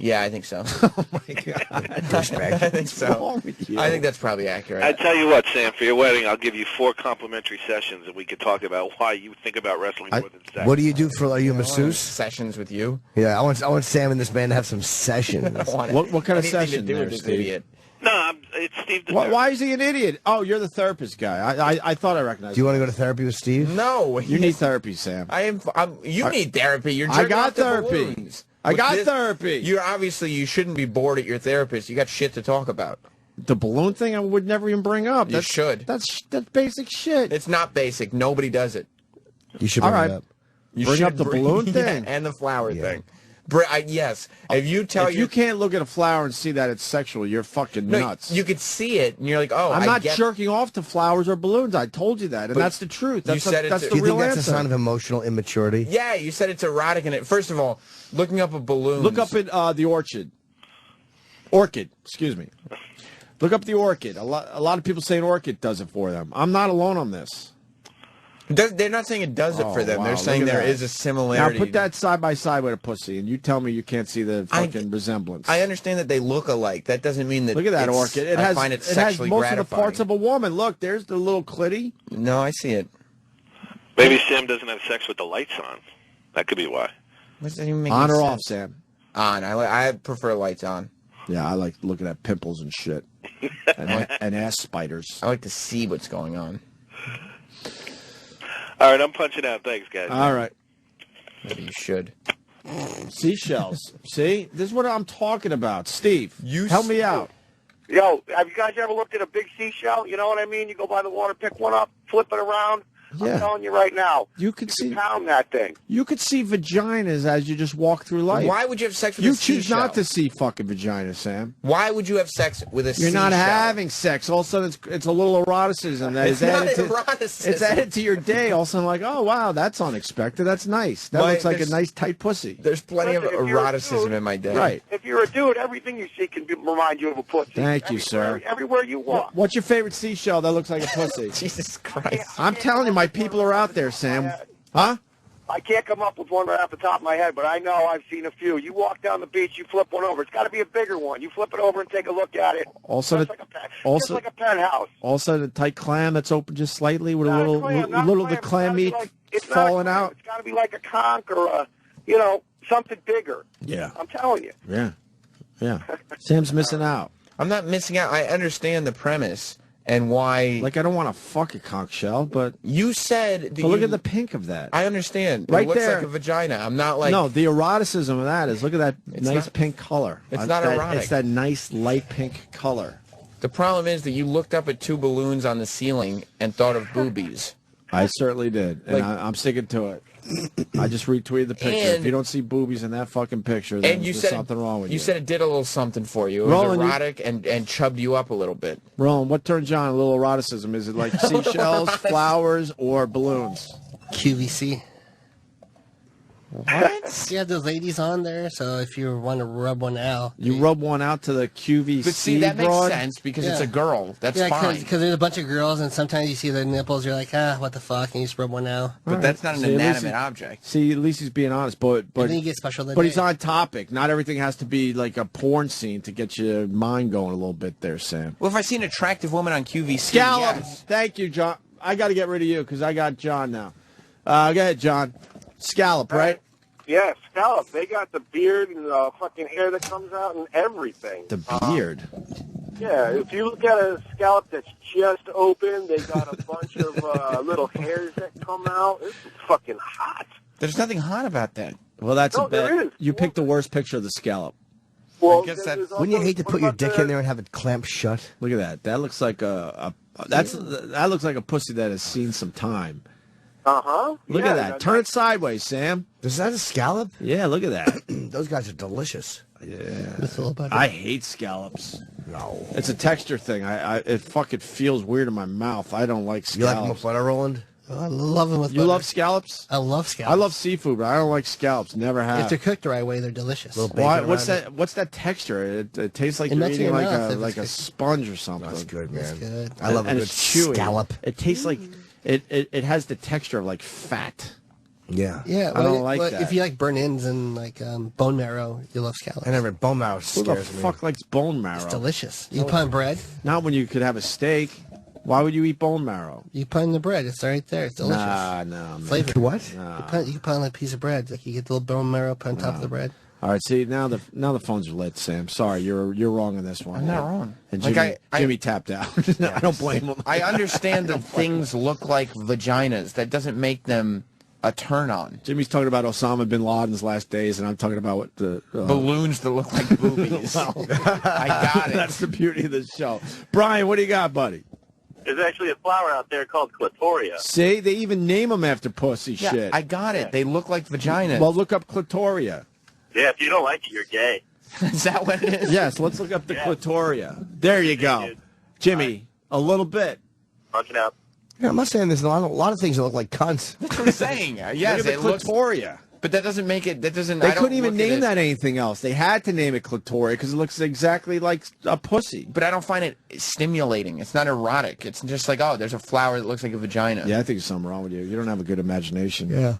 Yeah, I think so. Oh my God! I think so. wrong with you? I think that's probably accurate. I tell you what, Sam, for your wedding, I'll give you 4 complimentary sessions, and we could talk about why you think about wrestling more than sex. What do you do for? Are you a masseuse? Sessions with you. Yeah, I want Sam and this man to have some sessions. I don't want What kind of anything session to do there, with this Steve? idiot. No, it's Steve. The Why is he an idiot? Oh, you're the therapist guy. I thought I recognized. Do you want to go to therapy with Steve? No, You need therapy, Sam. You need therapy. You're I jerking got off to therapy. balloons. I got With therapy. You're obviously you shouldn't be bored at your therapist. You got shit to talk about. The balloon thing I would never even bring up. You should. That's basic shit. It's not basic. Nobody does it. You should All bring right. it up. You Bring should up the balloon thing? and the flower Yeah. thing. Yes. If you tell If you can't look at a flower and see that it's sexual, you're fucking nuts. You could see it, and you're like, oh, I'm I not get jerking off to flowers or balloons. I told you that, and But that's the truth. you That's said that's it's- the Do you real think that's answer. a sign of emotional immaturity? Yeah, you said it's erotic, and first of all, looking up a balloon. Look up at the orchid. Excuse me. Look up the orchid. A lot of people saying orchid does it for them. I'm not alone on this. They're not saying it does it for them. wow, They're look saying at there that. is a similarity. Now put that side by side with a pussy, and you tell me you can't see the fucking resemblance. I understand that they look alike. That doesn't mean that. Look at that it's- orchid. It I has find it it has sexually most gratifying. of the parts of a woman. Look, there's the little clitty. No, I see it. Maybe Sam doesn't have sex with the lights on. That could be why. What does that even make On any or off, sense? Sam? On. I prefer lights on. Yeah, I like looking at pimples and shit, and ass spiders. I like to see what's going on. All right, I'm punching out. Thanks, guys. All right. Maybe you should. Seashells. See? This is what I'm talking about. Steve, help me out. Yo, have you guys ever looked at a big seashell? You know what I mean? You go by the water, pick one up, flip it around. Yeah. I'm telling you right now. You could see pound that thing. You could see vaginas as you just walk through life. Why would you have sex with You a choose seashell? not to see fucking vaginas, Sam. Why would you have sex with a You're seashell? not having sex. All of a sudden, it's a little eroticism that It's is not added to. eroticism. It's added to your day. All of a sudden, like, oh wow, that's unexpected. That's nice. That Well, looks like a there's- nice tight pussy. There's plenty of Listen, if you're a eroticism dude- in my day. Right. If you're a dude, everything you see can remind you of a pussy. Thank you, sir. Everywhere you walk. What's your favorite seashell that looks like a pussy? Jesus Christ. I'm telling you, my people are out there, Sam. Huh? I can't come up with one right off the top of my head, but I know I've seen a few. You walk down the beach, you flip one over. It's got to be a bigger one. You flip it over and take a look at it. Also, just like a penthouse. Also, the tight clam that's open just slightly with a Not little, clam, not little clam. the clam meat It's not falling a clam. out. It's got to be like a conch or a, something bigger. Yeah. I'm telling you. Yeah. Yeah. Sam's missing out. I'm not missing out. I understand the premise and why. Like, I don't want to fuck a conch shell, but you said. That but look at the pink of that. I understand. Right it looks there. like a vagina. I'm not like. No, the eroticism of that is look at that nice not- pink color. It's not that, erotic. It's that nice light pink color. The problem is that you looked up at two balloons on the ceiling and thought of boobies. I certainly did, and Like- I'm sticking to it. I just retweeted the picture. If And- you don't see boobies in that fucking picture, then And you there's said something wrong with you. You said it did a little something for you. It was Roland, erotic and chubbed you up a little bit. Roland, what turns you on? A little eroticism? Is it like seashells, flowers, or balloons? QVC. What? You have those ladies on there, so if you want to rub one out. You rub one out to the QVC. But see, that makes broad? sense because it's Yeah. a girl. That's Yeah, fine. because there's a bunch of girls, and sometimes you see their nipples, you're like, what the fuck, and you just rub one out. But that's not an See, at least inanimate he- object. See, at least he's being honest, but And then you get special the but day. he's on topic. Not everything has to be like a porn scene to get your mind going a little bit there, Sam. Well, if I see an attractive woman on QVC, Scallop. yes. Thank you, John. I got to get rid of you because I got John now. Go ahead, John. Scallop, right? Yeah, scallop. They got the beard and the fucking hair that comes out and everything. The beard. Yeah, if you look at a scallop that's just open, they got a bunch of little hairs that come out. It's fucking hot. There's nothing hot about that. Well, that's No, a bet. there is. You picked the worst picture of the scallop. Well, I guess there's that's- Wouldn't you also- hate to what put your about dick the- in there and have it clamped shut? Look at that. That looks like that looks like a pussy that has seen some time. Uh-huh. Look Yeah, at that. Turn it sideways, Sam. Is that a scallop? Yeah, look at that. Those guys are delicious. Just a little bit. I hate scallops. No. It's a texture thing. It fucking feels weird in my mouth. I don't like You like them scallops. with butter, Roland? I love them with You butter. love scallops? I love scallops. I love seafood, but I don't like scallops. Never If have. they're cooked the right way, they're delicious. Little bacon Why, what's around that? What's that texture? It tastes like It you're melts in eating your like mouth a if like a it's sponge or something. That's good, man. That's good. I love a and good it's chewy. scallop. It tastes like it has the texture of like fat. Yeah. Yeah, I don't like that. If you like burn ends and like bone marrow, you love scallops. I never bone marrow Who the scares me. fuck likes bone marrow? It's delicious. You put on bread. Not when you could have a steak. Why would you eat bone marrow? You put in the bread. It's right there. It's delicious. Nah, no. Man. Flavor. What? You can put on a piece of bread. Like you get the little bone marrow put on top of the bread. All right, see now the phones are lit, Sam. Sorry, you're wrong on this one. I'm not wrong. And Like, Jimmy, I- Jimmy tapped out. I don't blame him. I understand that things look like vaginas. That doesn't make them a turn on. Jimmy's talking about Osama bin Laden's last days, and I'm talking about what the Balloons that look like boobies. Well, I got it. That's the beauty of the show. Brian, what do you got, buddy? There's actually a flower out there called clitoria. See, they even name them after pussy Yeah, shit. I got it. They look like vaginas. Well, look up clitoria. Yeah, if you don't like it, you're gay. Is that what it is? Yes, let's look up the Yeah. clitoria. There you go. dude. Jimmy, a little bit. Punch it out. Yeah, I must say, there's a lot of things that look like cunts. That's what I'm saying. Yes, look at it the looks. clitoria. But that doesn't make it. That doesn't. They I don't couldn't even look at name it- that anything else. They had to name it clitoria because it looks exactly like a pussy. But I don't find it stimulating. It's not erotic. It's just like, oh, there's a flower that looks like a vagina. Yeah, I think there's something wrong with you. You don't have a good imagination. Yeah.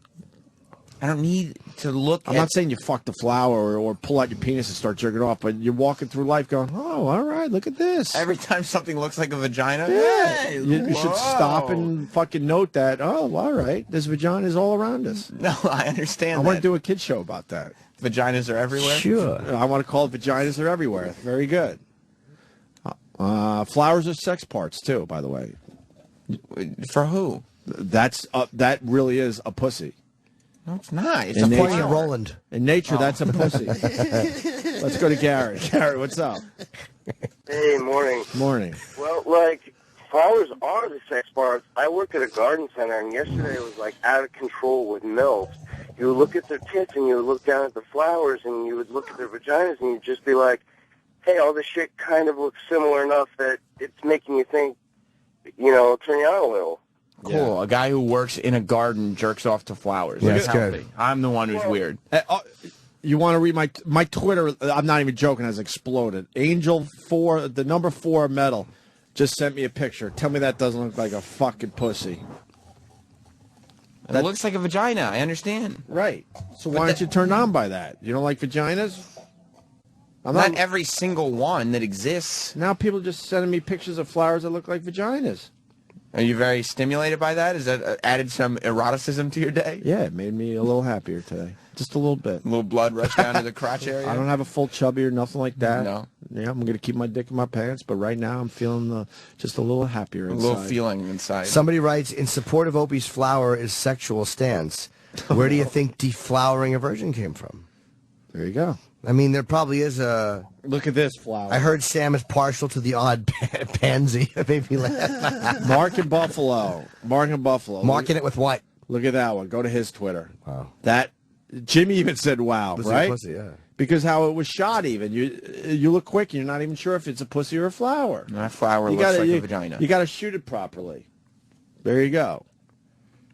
I don't need to look I'm at. not saying you fuck the flower or pull out your penis and start jerking off, but you're walking through life going, oh, all right, look at this. Every time something looks like a vagina, Yeah. hey, You should stop and fucking note that, oh, all right, there's vaginas all around us. No, I understand. I want to that. do a kid show about that. Vaginas are everywhere. Sure. I want to call it Vaginas Are Everywhere. Very good. Flowers are sex parts, too, by the way. For who? That really is a pussy. No, it's not. It's In a nature- Pointing at flower. Roland. In nature, that's a pussy. Let's go to Gary. Gary, what's up? Hey, morning. Morning. Well, like, flowers are the sex bars. I work at a garden center, and yesterday it was like out of control with milfs. You would look at their tits, and you would look down at the flowers, and you would look at their vaginas, and you'd just be like, hey, all this shit kind of looks similar enough that it's making you think, you know, turn you on a little. Cool. Yeah. A guy who works in a garden jerks off to flowers. Yeah, That's that's healthy. good. I'm the one who's weird. You want to read my Twitter? I'm not even joking. Has exploded. Angel 4, the number 4 medal, just sent me a picture. Tell me that doesn't look like a fucking pussy. It looks like a vagina. I understand. Right. So why aren't you turned on by that? You don't like vaginas? Not every single one that exists. Now people are just sending me pictures of flowers that look like vaginas. Are you very stimulated by that? Has that added some eroticism to your day? Yeah, it made me a little happier today. Just a little bit. A little blood rush down to the crotch area? I don't have a full chubby or nothing like that. No. Yeah, I'm going to keep my dick in my pants, but right now I'm feeling just a little happier inside. A little feeling inside. Somebody writes, in support of Opie's flower is sexual stance. Where do you think deflowering a virgin came from? There you go. I mean, there probably is a... Look at this flower. I heard Sam is partial to the odd pansy. It made me laugh. Mark in Buffalo. Marking it with what? Look at that one. Go to his Twitter. Wow. That Jimmy even said wow, Pussy, right? Pussy, yeah. Because how it was shot even. You look quick and you're not even sure if it's a pussy or a flower. That flower looks like a vagina. You got to shoot it properly. There you go.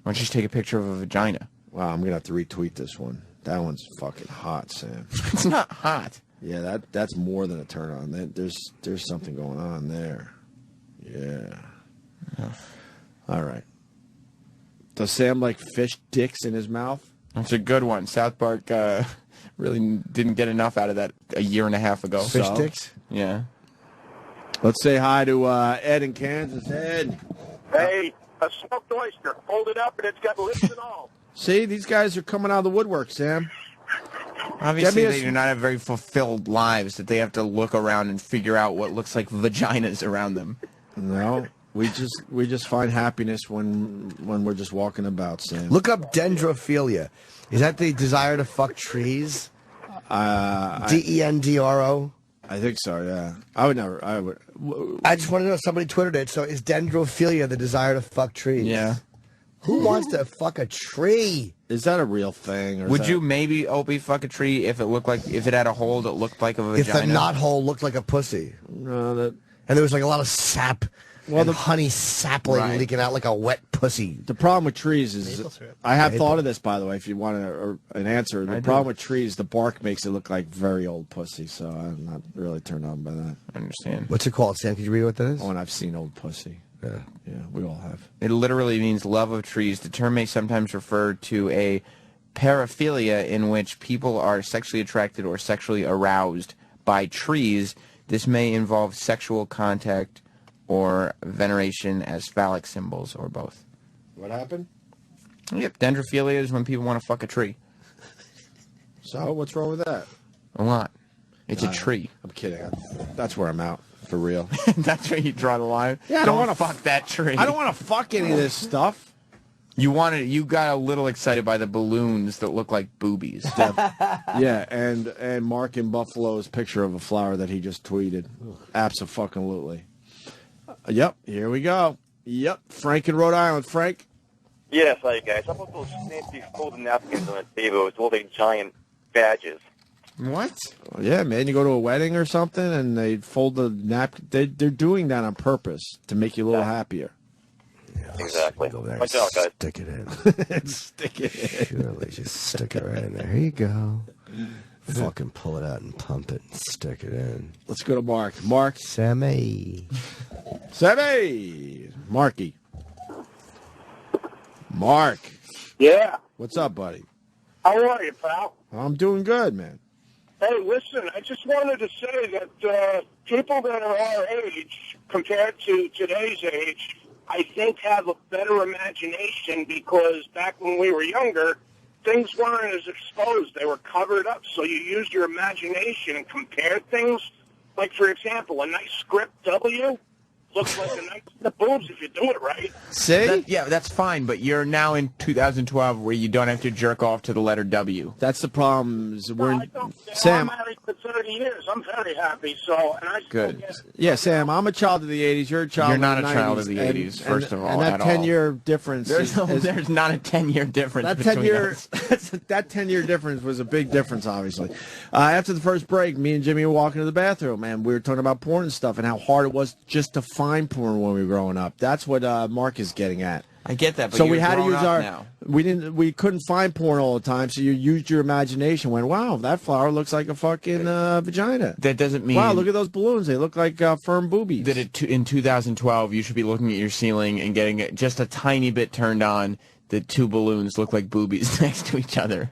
Why don't you just take a picture of a vagina? Wow, I'm going to have to retweet this one. That one's fucking hot, Sam. It's not hot. Yeah, that's more than a turn on. There's something going on there. Yeah. All right. Does Sam like fish dicks in his mouth? That's a good one. South Park really didn't get enough out of that a year and a half ago. Fish dicks? Yeah. Let's say hi to Ed in Kansas. Ed. Hey, a smoked oyster. Hold it up and it's got lips and all. See, these guys are coming out of the woodwork, Sam. Obviously, they do not have very fulfilled lives that they have to look around and figure out what looks like vaginas around them. No, we just find happiness when we're just walking about, Sam. Look up dendrophilia. Is that the desire to fuck trees? Dendro? I think so, yeah. I would. I just want to know, somebody Twittered it, so is dendrophilia the desire to fuck trees? Yeah. Who wants to fuck a tree? Is that a real thing? Or Would you maybe, Opie, fuck a tree if it had a hole that looked like a vagina? If the knot hole looked like a pussy. No, and there was like a lot of sap and honey sapling leaking out like a wet pussy. The problem with trees is, I have thought of this, by the way, if you want an answer. The problem with trees, the bark makes it look like very old pussy, so I'm not really turned on by that. I understand. What's it called, Sam? Could you read what that is? Oh, and I've seen old pussy. Yeah, we all have. It literally means love of trees. The term may sometimes refer to a paraphilia in which people are sexually attracted or sexually aroused by trees. This may involve sexual contact or veneration as phallic symbols, or both. What happened? Yep, dendrophilia is when people want to fuck a tree. So, what's wrong with that? A lot. It's a tree. I'm kidding. That's where I'm out. For real. That's where you draw the line? Yeah, I don't want to fuck that tree. I don't want to fuck any of this stuff. You got a little excited by the balloons that look like boobies. Yeah, and Mark in Buffalo's picture of a flower that he just tweeted. Abso-fucking-lutely. Yep, here we go. Yep, Frank in Rhode Island. Frank? Yes, hi guys. How about those fancy folded napkins on the table with all the giant badges? What? Yeah, man, you go to a wedding or something and they fold the napkin. They're doing that on purpose to make you a little happier. Yeah, exactly. Go there, Watch out, guys. stick it in. Stick it in. Surely, just stick it right in there. Here you go. Fucking pull it out and pump it and stick it in. Let's go to Mark. Mark. Sammy. Marky. Mark. Yeah. What's up, buddy? How are you, pal? I'm doing good, man. Hey, listen, I just wanted to say that people that are our age, compared to today's age, I think have a better imagination because back when we were younger, things weren't as exposed. They were covered up, so you used your imagination and compared things. Like, for example, a nice script W looks like a nice set of boobs if you do it right. See? That's fine, but you're now in 2012 where you don't have to jerk off to the letter W. That's the problem. I don't. Sam. I'm married to 30 years. I'm very happy. So, and I still Good. get Yeah, Sam, I'm a child of the 80s. You're a child You're of not the a 90s. child of the and- 80s, first of all, And that at all. 10-year difference There's not a 10-year difference that between 10-year us. that 10-year difference was a big difference, obviously. After the first break, me and Jimmy were walking to the bathroom, and we were talking about porn and stuff and how hard it was just to find porn when we were growing up. That's what Mark is getting at. I get that, but So you're we had to grown use up our now. we couldn't find porn all the time, so you used your imagination. Went, wow, that flower looks like a fucking vagina. That doesn't mean Wow, look at those balloons. They look like firm boobies. that in 2012 you should be looking at your ceiling and getting it just a tiny bit turned on. The two balloons look like boobies next to each other.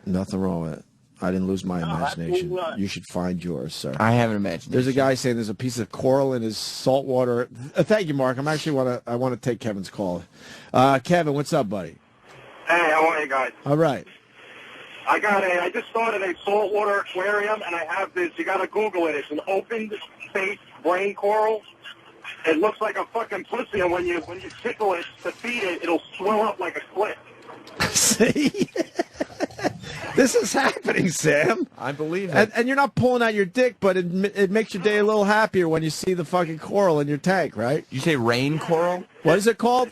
Nothing wrong with it. I didn't lose my imagination. absolutely. You should find yours, sir. I have an imagination. There's a guy saying there's a piece of coral in his saltwater. Thank you, Mark. I want to take Kevin's call. Kevin, what's up, buddy? Hey, how are you guys? All right. I just started a saltwater aquarium, and I have this. You got to Google it. It's an open-faced brain coral. It looks like a fucking pussy, and when you tickle it to feed it, it'll swell up like a clit. See? This is happening, Sam. I believe it. And you're not pulling out your dick, but it makes your day a little happier when you see the fucking coral in your tank, right? You say rain coral? What is it called?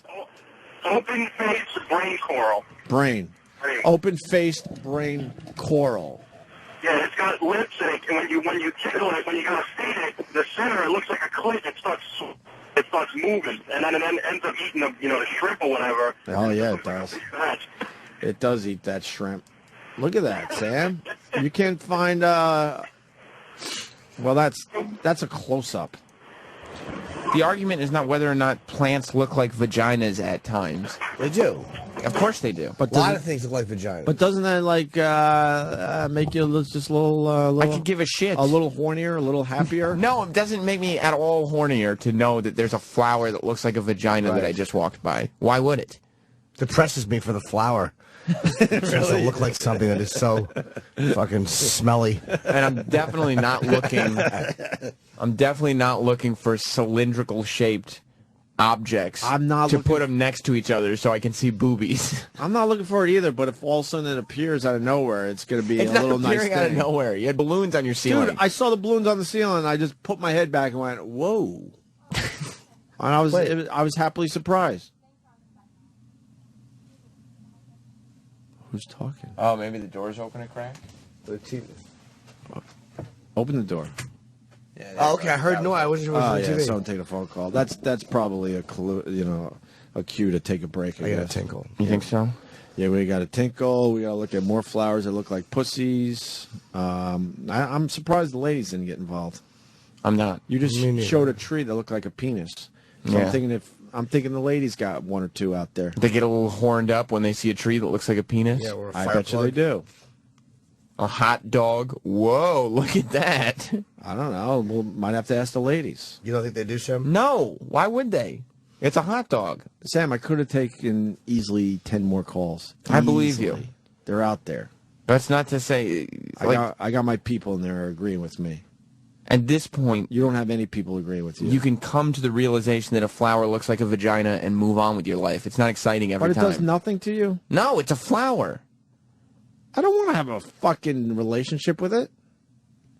Open-faced brain coral. Brain. Open-faced brain coral. Yeah, it's got lips, and when you tickle it, when you gotta feed it, the center, it looks like a clit. It starts moving, and then it ends up eating the shrimp or whatever. Oh, yeah, it does. It does eat that shrimp. Look at that, Sam. You can't find, well, that's a close-up. The argument is not whether or not plants look like vaginas at times. They do. Of course they do. But A lot of things look like vaginas. But doesn't that, like, make you just a little, I could give a shit. a little hornier, a little happier? No, it doesn't make me at all hornier to know that there's a flower that looks like a vagina that I just walked by. Why would it? Depresses me for the flower. It doesn't look like something that is so fucking smelly. And I'm definitely not looking. I'm definitely not looking for cylindrical shaped objects. I'm not to looking- put them next to each other so I can see boobies. I'm not looking for it either, but if all of a sudden it appears out of nowhere, it's going to be It's a not little nice appearing thing. out of nowhere. You had balloons on your ceiling. Dude, I saw the balloons on the ceiling, and I just put my head back and went, whoa. And I was happily surprised. Who's talking? Oh, maybe the door's open a crack? Open the door. Oh, okay. I heard no. I wasn't sure Oh, it was yeah, on TV. someone take a phone call. That's probably a clue, a cue to take a break. I got a guess. tinkle. You think so? Yeah, we got to tinkle. We got to look at more flowers that look like pussies. I'm surprised the ladies didn't get involved. I'm not. You just Me neither. showed a tree that looked like a penis. So Yeah. I'm thinking the ladies got one or two out there. They get a little horned up when they see a tree that looks like a penis. Yeah, or a I fire bet you they plug. do. A hot dog. Whoa, look at that. I don't know. We might have to ask the ladies. You don't think they do, Sam? No, why would they? It's a hot dog. Sam, I could have taken easily 10 more calls. I believe Easily. you. They're out there. That's not to say, I got my people in there agreeing with me. at this point, You don't have any people agreeing with you. you can come to the realization that a flower looks like a vagina and move on with your life. It's not exciting every but it time. does nothing to you? No, it's a flower. I don't want to have a fucking relationship with it.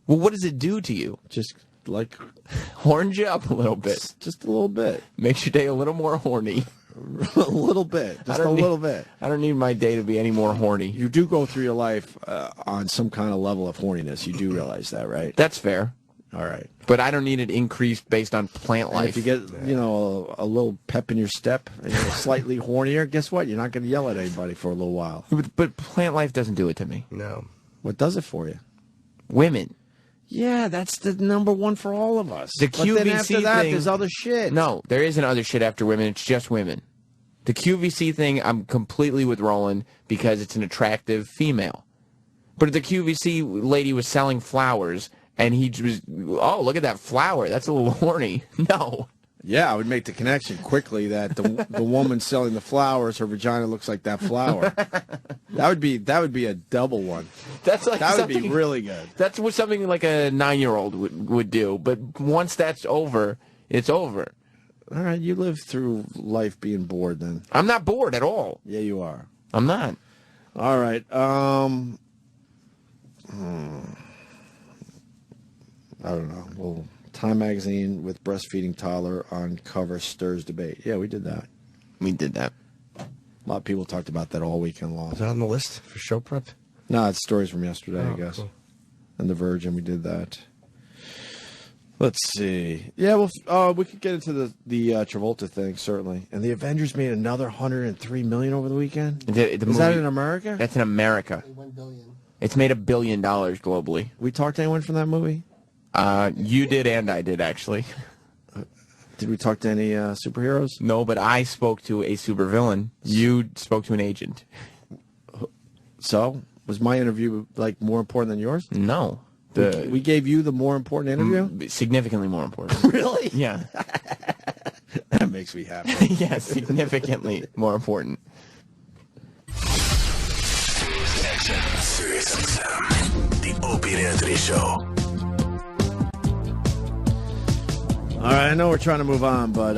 Well, what does it do to you? Just like Horns you up a little bit. just a little bit. Makes your day a little more horny. A little bit. Just a little bit. I don't need my day to be any more horny. You do go through your life on some kind of level of horniness. You do realize that, right? That's fair. All right. But I don't need it increased based on plant And life. if you get, a little pep in your step and you're slightly hornier, guess what? You're not going to yell at anybody for a little while. But plant life doesn't do it to me. No. What does it for you? Women. Yeah, that's the number one for all of us. The But then QVC after that, thing- there's other shit. No, there isn't other shit after women. It's just women. The QVC thing, I'm completely with Roland because it's an attractive female. But if the QVC lady was selling flowers and he was, oh, look at that flower. That's a little horny. No. Yeah, I would make the connection quickly that the woman selling the flowers, her vagina looks like that flower. That would be a double one. That's like That would be something- really good. That's what something like a 9-year-old would do. But once that's over, it's over. All right, you live through life being bored then. I'm not bored at all. Yeah, you are. I'm not. All right. I don't know. Well, Time magazine with breastfeeding toddler on cover stirs debate. Yeah, we did that. We did that. A lot of people talked about that all weekend long. Is that on the list for show prep? No, it's stories from yesterday, I guess. Cool. And The Virgin, we did that. Let's see. Yeah, well, we could get into the Travolta thing, certainly. And the Avengers made another $103 million over the weekend? Is that in America? That's in America. $1 billion. It's made $1 billion globally. We talked to anyone from that movie? You did and I did, actually. Did we talk to any superheroes? No, but I spoke to a supervillain. You spoke to an agent. So? Was my interview, like, more important than yours? No. We gave you the more important interview? Significantly more important. Really? Yeah. That makes me happy. Yeah, significantly more important. Sirius XM, the Opie Anthony Show. All right, I know we're trying to move on, but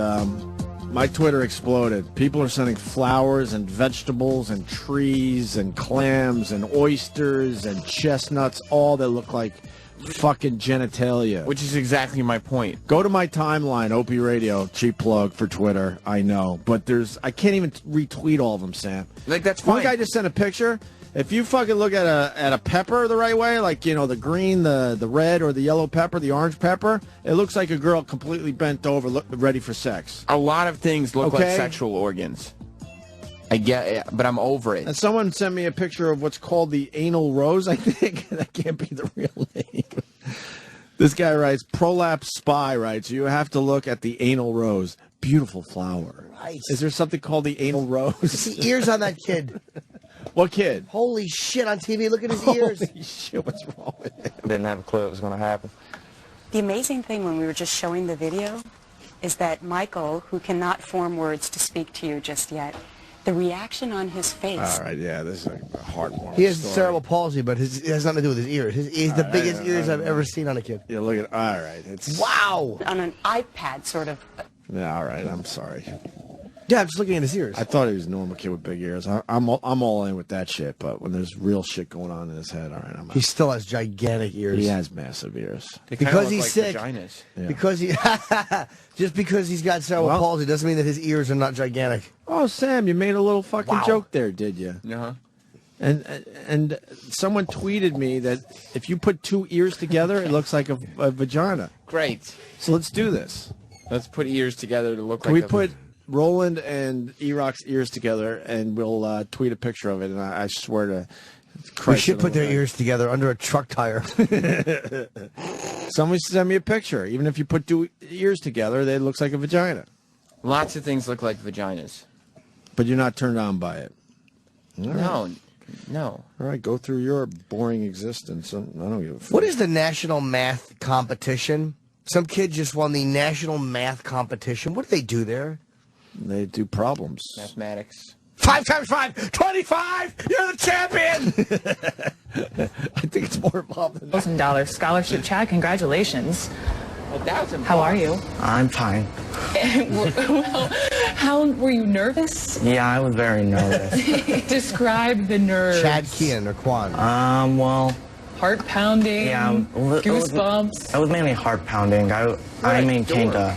my Twitter exploded. People are sending flowers and vegetables and trees and clams and oysters and chestnuts, all that look like fucking genitalia. Which is exactly my point. Go to my timeline, Opie Radio, cheap plug for Twitter, I know. But I can't even retweet all of them, Sam. Like, that's fine. One guy just sent a picture. If you fucking look at a pepper the right way, like, you know, the green, the red, or the yellow pepper, the orange pepper, it looks like a girl completely bent over, ready for sex. A lot of things look like sexual organs. I get it, but I'm over it. And someone sent me a picture of what's called the anal rose, I think. That can't be the real name. This guy writes, Prolapse Spy writes, you have to look at the anal rose. Beautiful flower. Right. Is there something called the anal rose? The ears on that kid. What kid? Holy shit, on TV, look at his ears. Holy shit, what's wrong with him? Didn't have a clue it was going to happen. The amazing thing when we were just showing the video is that Michael, who cannot form words to speak to you just yet, the reaction on his face. All right, yeah, this is a hard one. He has cerebral palsy, but it has nothing to do with his ears. He's the biggest ears I've ever seen on a kid. Yeah, look at, all right. It's Wow. On an iPad, sort of. Yeah, all right, I'm sorry. Yeah, I'm just looking at his ears. I thought he was a normal kid with big ears. I'm all in with that shit, but when there's real shit going on in his head, all right, I'm out. He still has gigantic ears. He has massive ears. Because he's sick. Vaginas. Yeah. Because he, just because he's got cerebral palsy doesn't mean that his ears are not gigantic. Oh, Sam, you made a little fucking joke there, did you? Uh-huh. And someone tweeted me that if you put two ears together, it looks like a vagina. Great. So let's do this. Let's put ears together to look Can like we put Roland and E-Rock's ears together, and we'll tweet a picture of it, and I swear to Christ. We should put their ears together under a truck tire. Somebody send me a picture. Even if you put two ears together, it looks like a vagina. Lots of things look like vaginas. But you're not turned on by it. All right. No. All right, go through your boring existence. I don't give a fuck. What is the national math competition? Some kid just won the national math competition. What do they do there? They do problems. Mathematics. 5 times 5, 25! You're the champion! I think it's more involved than that. $1,000 scholarship, Chad. Congratulations. How are you? I'm fine. Well, how were you nervous? Yeah, I was very nervous. Describe the nerves. Chad Kean or Quan? Well... Heart pounding. Yeah. Goosebumps. It was mainly heart pounding. I maintained a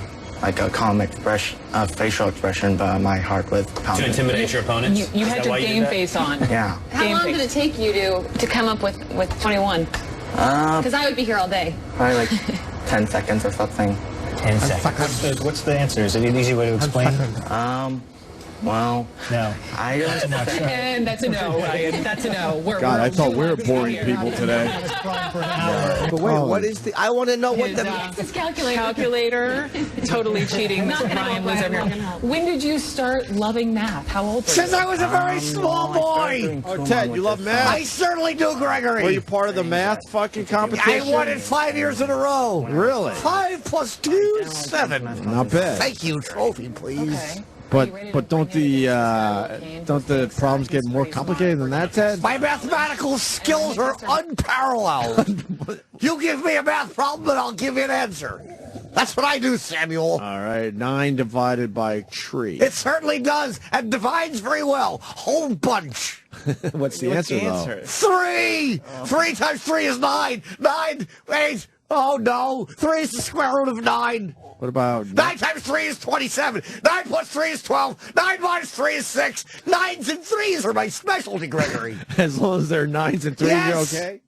calm expression, facial expression, but my heart was pounding. To intimidate your opponents? You had your game face on. Yeah. How long did it take you to come up with 21? Because I would be here all day. Probably like 10 seconds or something. 10 seconds. What's the answer? Is it an easy way to explain? Well, no. I don't know. And that's a no, Ryan. That's a no. God, I thought we were boring people today. But wait, what is the... I want to know what the... His calculator. Totally cheating. Ryan was over here. When did you start loving math? How old were you? Since I was a very small boy! Oh, Ted, you love math? I certainly do, Gregory! Were you part of the math fucking competition? I won it 5 years in a row! Really? 5 plus 2, 7. Not bad. Thank you. Trophy, please. Okay. But don't the problems get more complicated than that, Ted? My mathematical skills are unparalleled. You give me a math problem, and I'll give you an answer. That's what I do, Samuel. All right, 9 divided by tree. It certainly does, and divides very well. Whole bunch. What's the answer, though? 3! 3 times 3 is 9. 9, 8. Oh, no. 3 is the square root of 9. What about 9 times 3 is 27. 9 plus 3 is 12. 9 minus 3 is 6. 9s and 3s are my specialty, Gregory. As long as they're 9s and 3s, Yes. you're okay?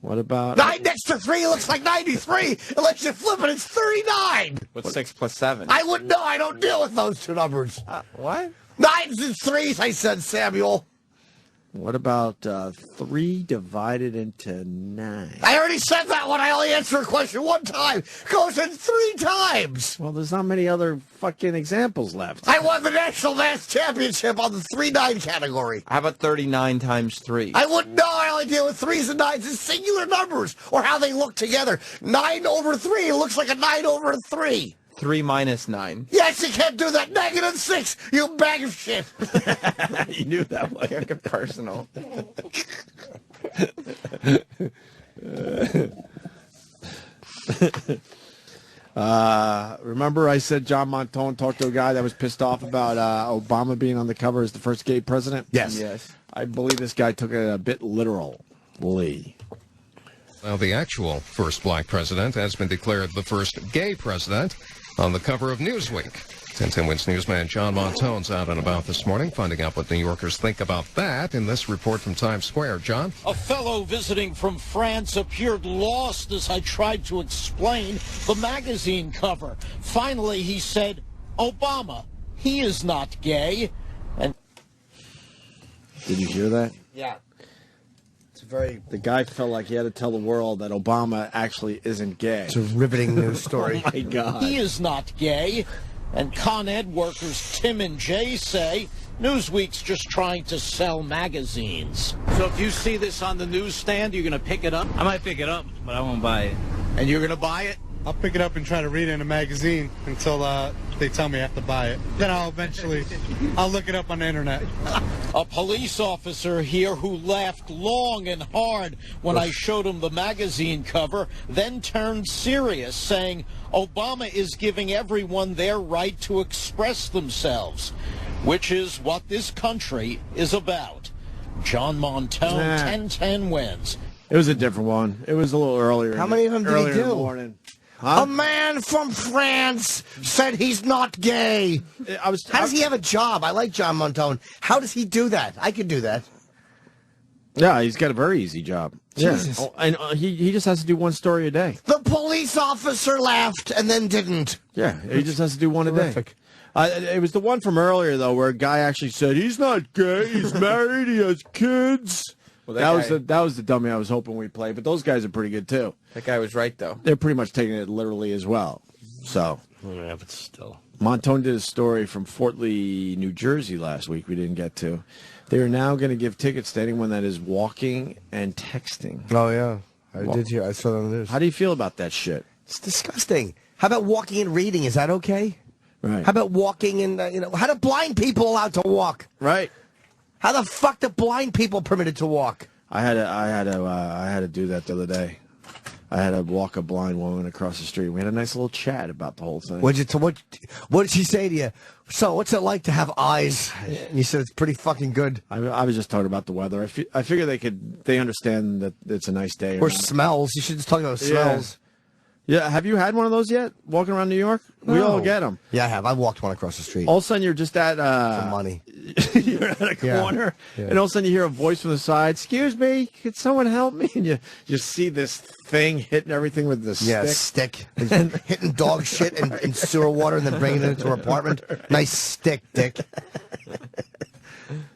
What about 9 next to 3 looks like 93. Unless you flip it, it's 39. What's 6 plus 7? I wouldn't know. I don't deal with those two numbers. What? 9s and 3s, I said, Samuel. What about 3 divided into 9? I already said that one. I only answered a question one time. Goes in 3 times. Well, there's not many other fucking examples left. I won the National Dance Championship on the 3-9 category. How about 39 times 3? I wouldn't know. I only deal with 3s and 9s as singular numbers, or how they look together. 9 over 3 looks like a 9 over a 3. 3 minus 9. Yes, you can't do that. Negative 6, you bag of shit. You knew that one. You're personal. Remember I said John Montone talked to a guy that was pissed off about Obama being on the cover as the first gay president? Yes. I believe this guy took it a bit literally. Now, the actual first black president has been declared the first gay president on the cover of Newsweek. 1010 Wins newsman John Montone's out and about this morning, finding out what New Yorkers think about that in this report from Times Square. John? A fellow visiting from France appeared lost as I tried to explain the magazine cover. Finally, he said, Obama, he is not gay. And Did you hear that? Yeah. The guy felt like he had to tell the world that Obama actually isn't gay. It's a riveting news story. Oh, my God. He is not gay. And Con Ed workers Tim and Jay say Newsweek's just trying to sell magazines. So if you see this on the newsstand, you're going to pick it up? I might pick it up, but I won't buy it. And you're going to buy it? I'll pick it up and try to read it in a magazine until they tell me I have to buy it. Then I'll look it up on the internet. A police officer here who laughed long and hard when I showed him the magazine cover, then turned serious, saying Obama is giving everyone their right to express themselves, which is what this country is about. John Montone, 1010 wins. It was a different one. It was a little earlier. How many of them did he earlier in the do? morning. A man from France said he's not gay. How does he have a job? I like John Montone. How does he do that? I could do that. Yeah, he's got a very easy job. Jesus. Yeah. Oh, and he just has to do one story a day. The police officer laughed and then didn't. Yeah, he just has to do one a day. It was the one from earlier, though, where a guy actually said, he's not gay, he's married, he has kids. Well, that was the dummy I was hoping we'd play, but those guys are pretty good, too. That guy was right, though. They're pretty much taking it literally as well. So, Yeah, but still. Montone did a story from Fort Lee, New Jersey last week we didn't get to. They are now going to give tickets to anyone that is walking and texting. Oh, yeah. I saw that on the news. How do you feel about that shit? It's disgusting. How about walking and reading? Is that okay? Right. How about walking and, how do blind people allowed to walk? Right. How the fuck do blind people permitted to walk? I had to do that the other day. I had to walk a blind woman across the street. We had a nice little chat about the whole thing. What did she say to you? So, what's it like to have eyes? And you said it's pretty fucking good. I was just talking about the weather. I figure they understand that it's a nice day. Or smells. You should just talk about smells. Yeah. Have you had one of those yet? Walking around New York? No. We all get them. Yeah, I have. I walked one across the street. All of a sudden, you're just at for money. You're at a corner, Yeah. and all of a sudden you hear a voice from the side. Excuse me, could someone help me? And you see this thing hitting everything with the stick. Hitting dog shit in sewer water and then bringing it into her apartment. Nice stick, Dick.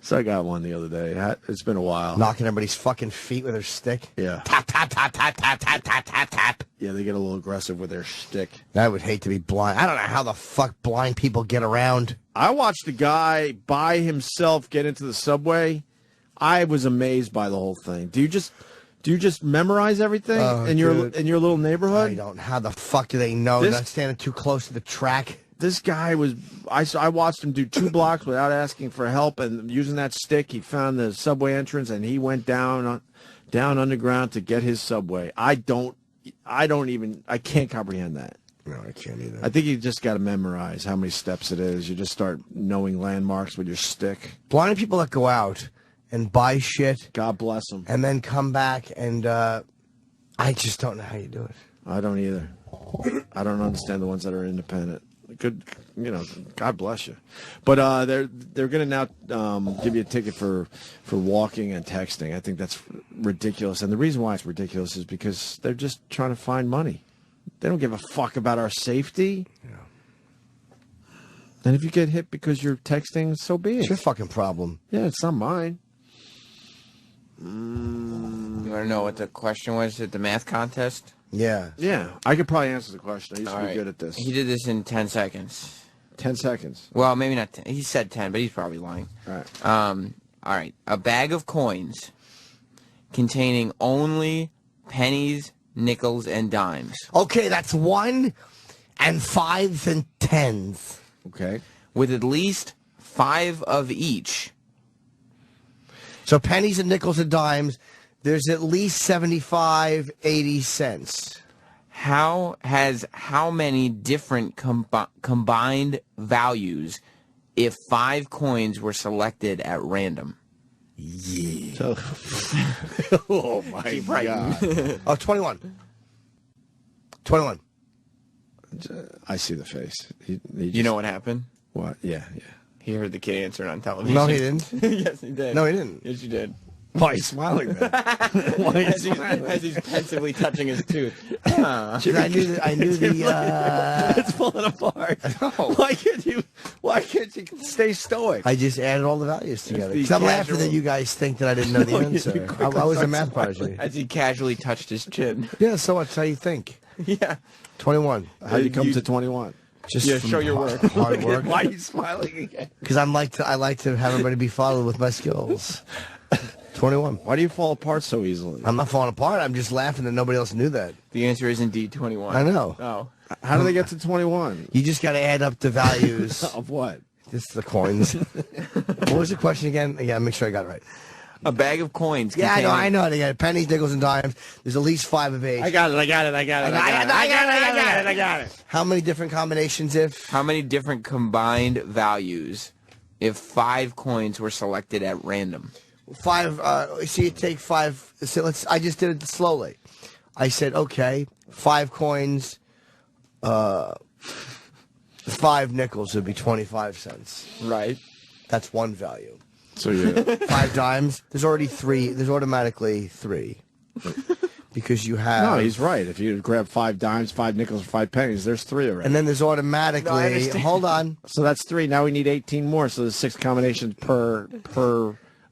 So I got one the other day. It's been a while. Knocking everybody's fucking feet with her stick. Yeah. Tap, tap, tap, tap, tap, tap, tap, tap, tap. Yeah, they get a little aggressive with their stick. I would hate to be blind. I don't know how the fuck blind people get around. I watched a guy by himself get into the subway. I was amazed by the whole thing. Do you just memorize everything in your little neighborhood? I don't. How the fuck do they know? They're not standing too close to the track. This guy was. I watched him do 2 blocks without asking for help, and using that stick, he found the subway entrance, and he went down underground to get his subway. I can't comprehend that. No, I can't either. I think you just got to memorize how many steps it is. You just start knowing landmarks with your stick. Blind people that go out and buy shit. God bless them. And then come back and I just don't know how you do it. I don't either. I don't understand the ones that are independent. Good, God bless you. But they're going to now give you a ticket for walking and texting. I think that's ridiculous. And the reason why it's ridiculous is because they're just trying to find money. They don't give a fuck about our safety. Yeah. And if you get hit because you're texting, so be it. It's your fucking problem. Yeah, it's not mine. You want to know what the question was at the math contest? Yeah. Yeah, I could probably answer the question. I used to All be right. good at this. He did this in 10 seconds. 10 seconds. Well, maybe not 10. He said 10, but he's probably lying. All right. All right. A bag of coins containing only pennies, nickels, and dimes. Okay, that's 1 and 5s and 10s. Okay. With at least 5 of each. So pennies and nickels and dimes, there's at least 75, 80 cents. How many different combined values if 5 coins were selected at random? Yeah. Oh, my God. Oh, 21. 21. I see the face. You know what happened? What? Yeah. He heard the kid answer on television. No, he didn't. Yes, he did. No, he didn't. Yes, you did. Why are you smiling, man? Why are you smiling? As he's pensively touching his tooth. I knew the. It's falling apart. Why can't you stay stoic? I just added all the values together. Because I'm laughing that you guys think that I didn't know the answer. I was a math prodigy. As he casually touched his chin. Yeah, so what's how you think? Yeah. 21. How'd you come to 21? Just show your work. Hard work. Why are you smiling again? Because I like to have everybody be followed with my skills. 21. Why do you fall apart so easily? I'm not falling apart. I'm just laughing that nobody else knew that. The answer is indeed 21. I know. Oh. How do they get to 21? You just got to add up the values. Of what? Just the coins. What was the question again? Yeah, make sure I got it right. A bag of coins. Yeah, containing... I know. They got pennies, nickels, and dimes. There's at least 5 of each. I got it. How many different combinations How many different combined values if 5 coins were selected at random? 5, so you take 5, so I just did it slowly. I said, okay, 5 coins, 5 nickels would be 25 cents. Right. That's one value. So yeah. 5 dimes, there's already 3, there's automatically 3. Because you have... No, he's right. If you grab 5 dimes, 5 nickels, or 5 pennies, there's 3 already. And then there's automatically... hold on. So that's 3. Now we need 18 more. So there's 6 combinations per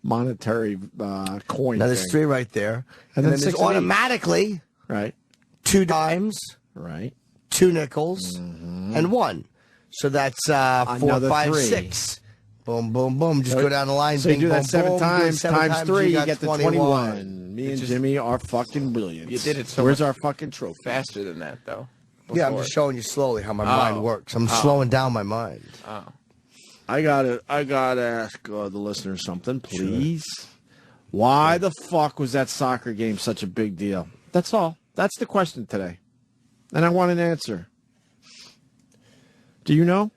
monetary coin. Now there's 3 right there. And then there's 6 automatically... Right. 2 dimes. Right. 2 nickels. And 1. So that's 4, Another 5, 3. 6. Boom, boom, boom. Just go down the line. So you do that boom, 7 boom, times, do it 7 times 3, you got get the 21. Me and Jimmy are fucking brilliant. You did it so Where's much our fucking trophy? faster than that, though. Yeah, I'm before. just showing you slowly how my mind works. I'm slowing down my mind. Oh. I gotta ask the listeners something, please. Sure. Why the fuck was that soccer game such a big deal? That's all. That's the question today. And I want an answer. Do you know?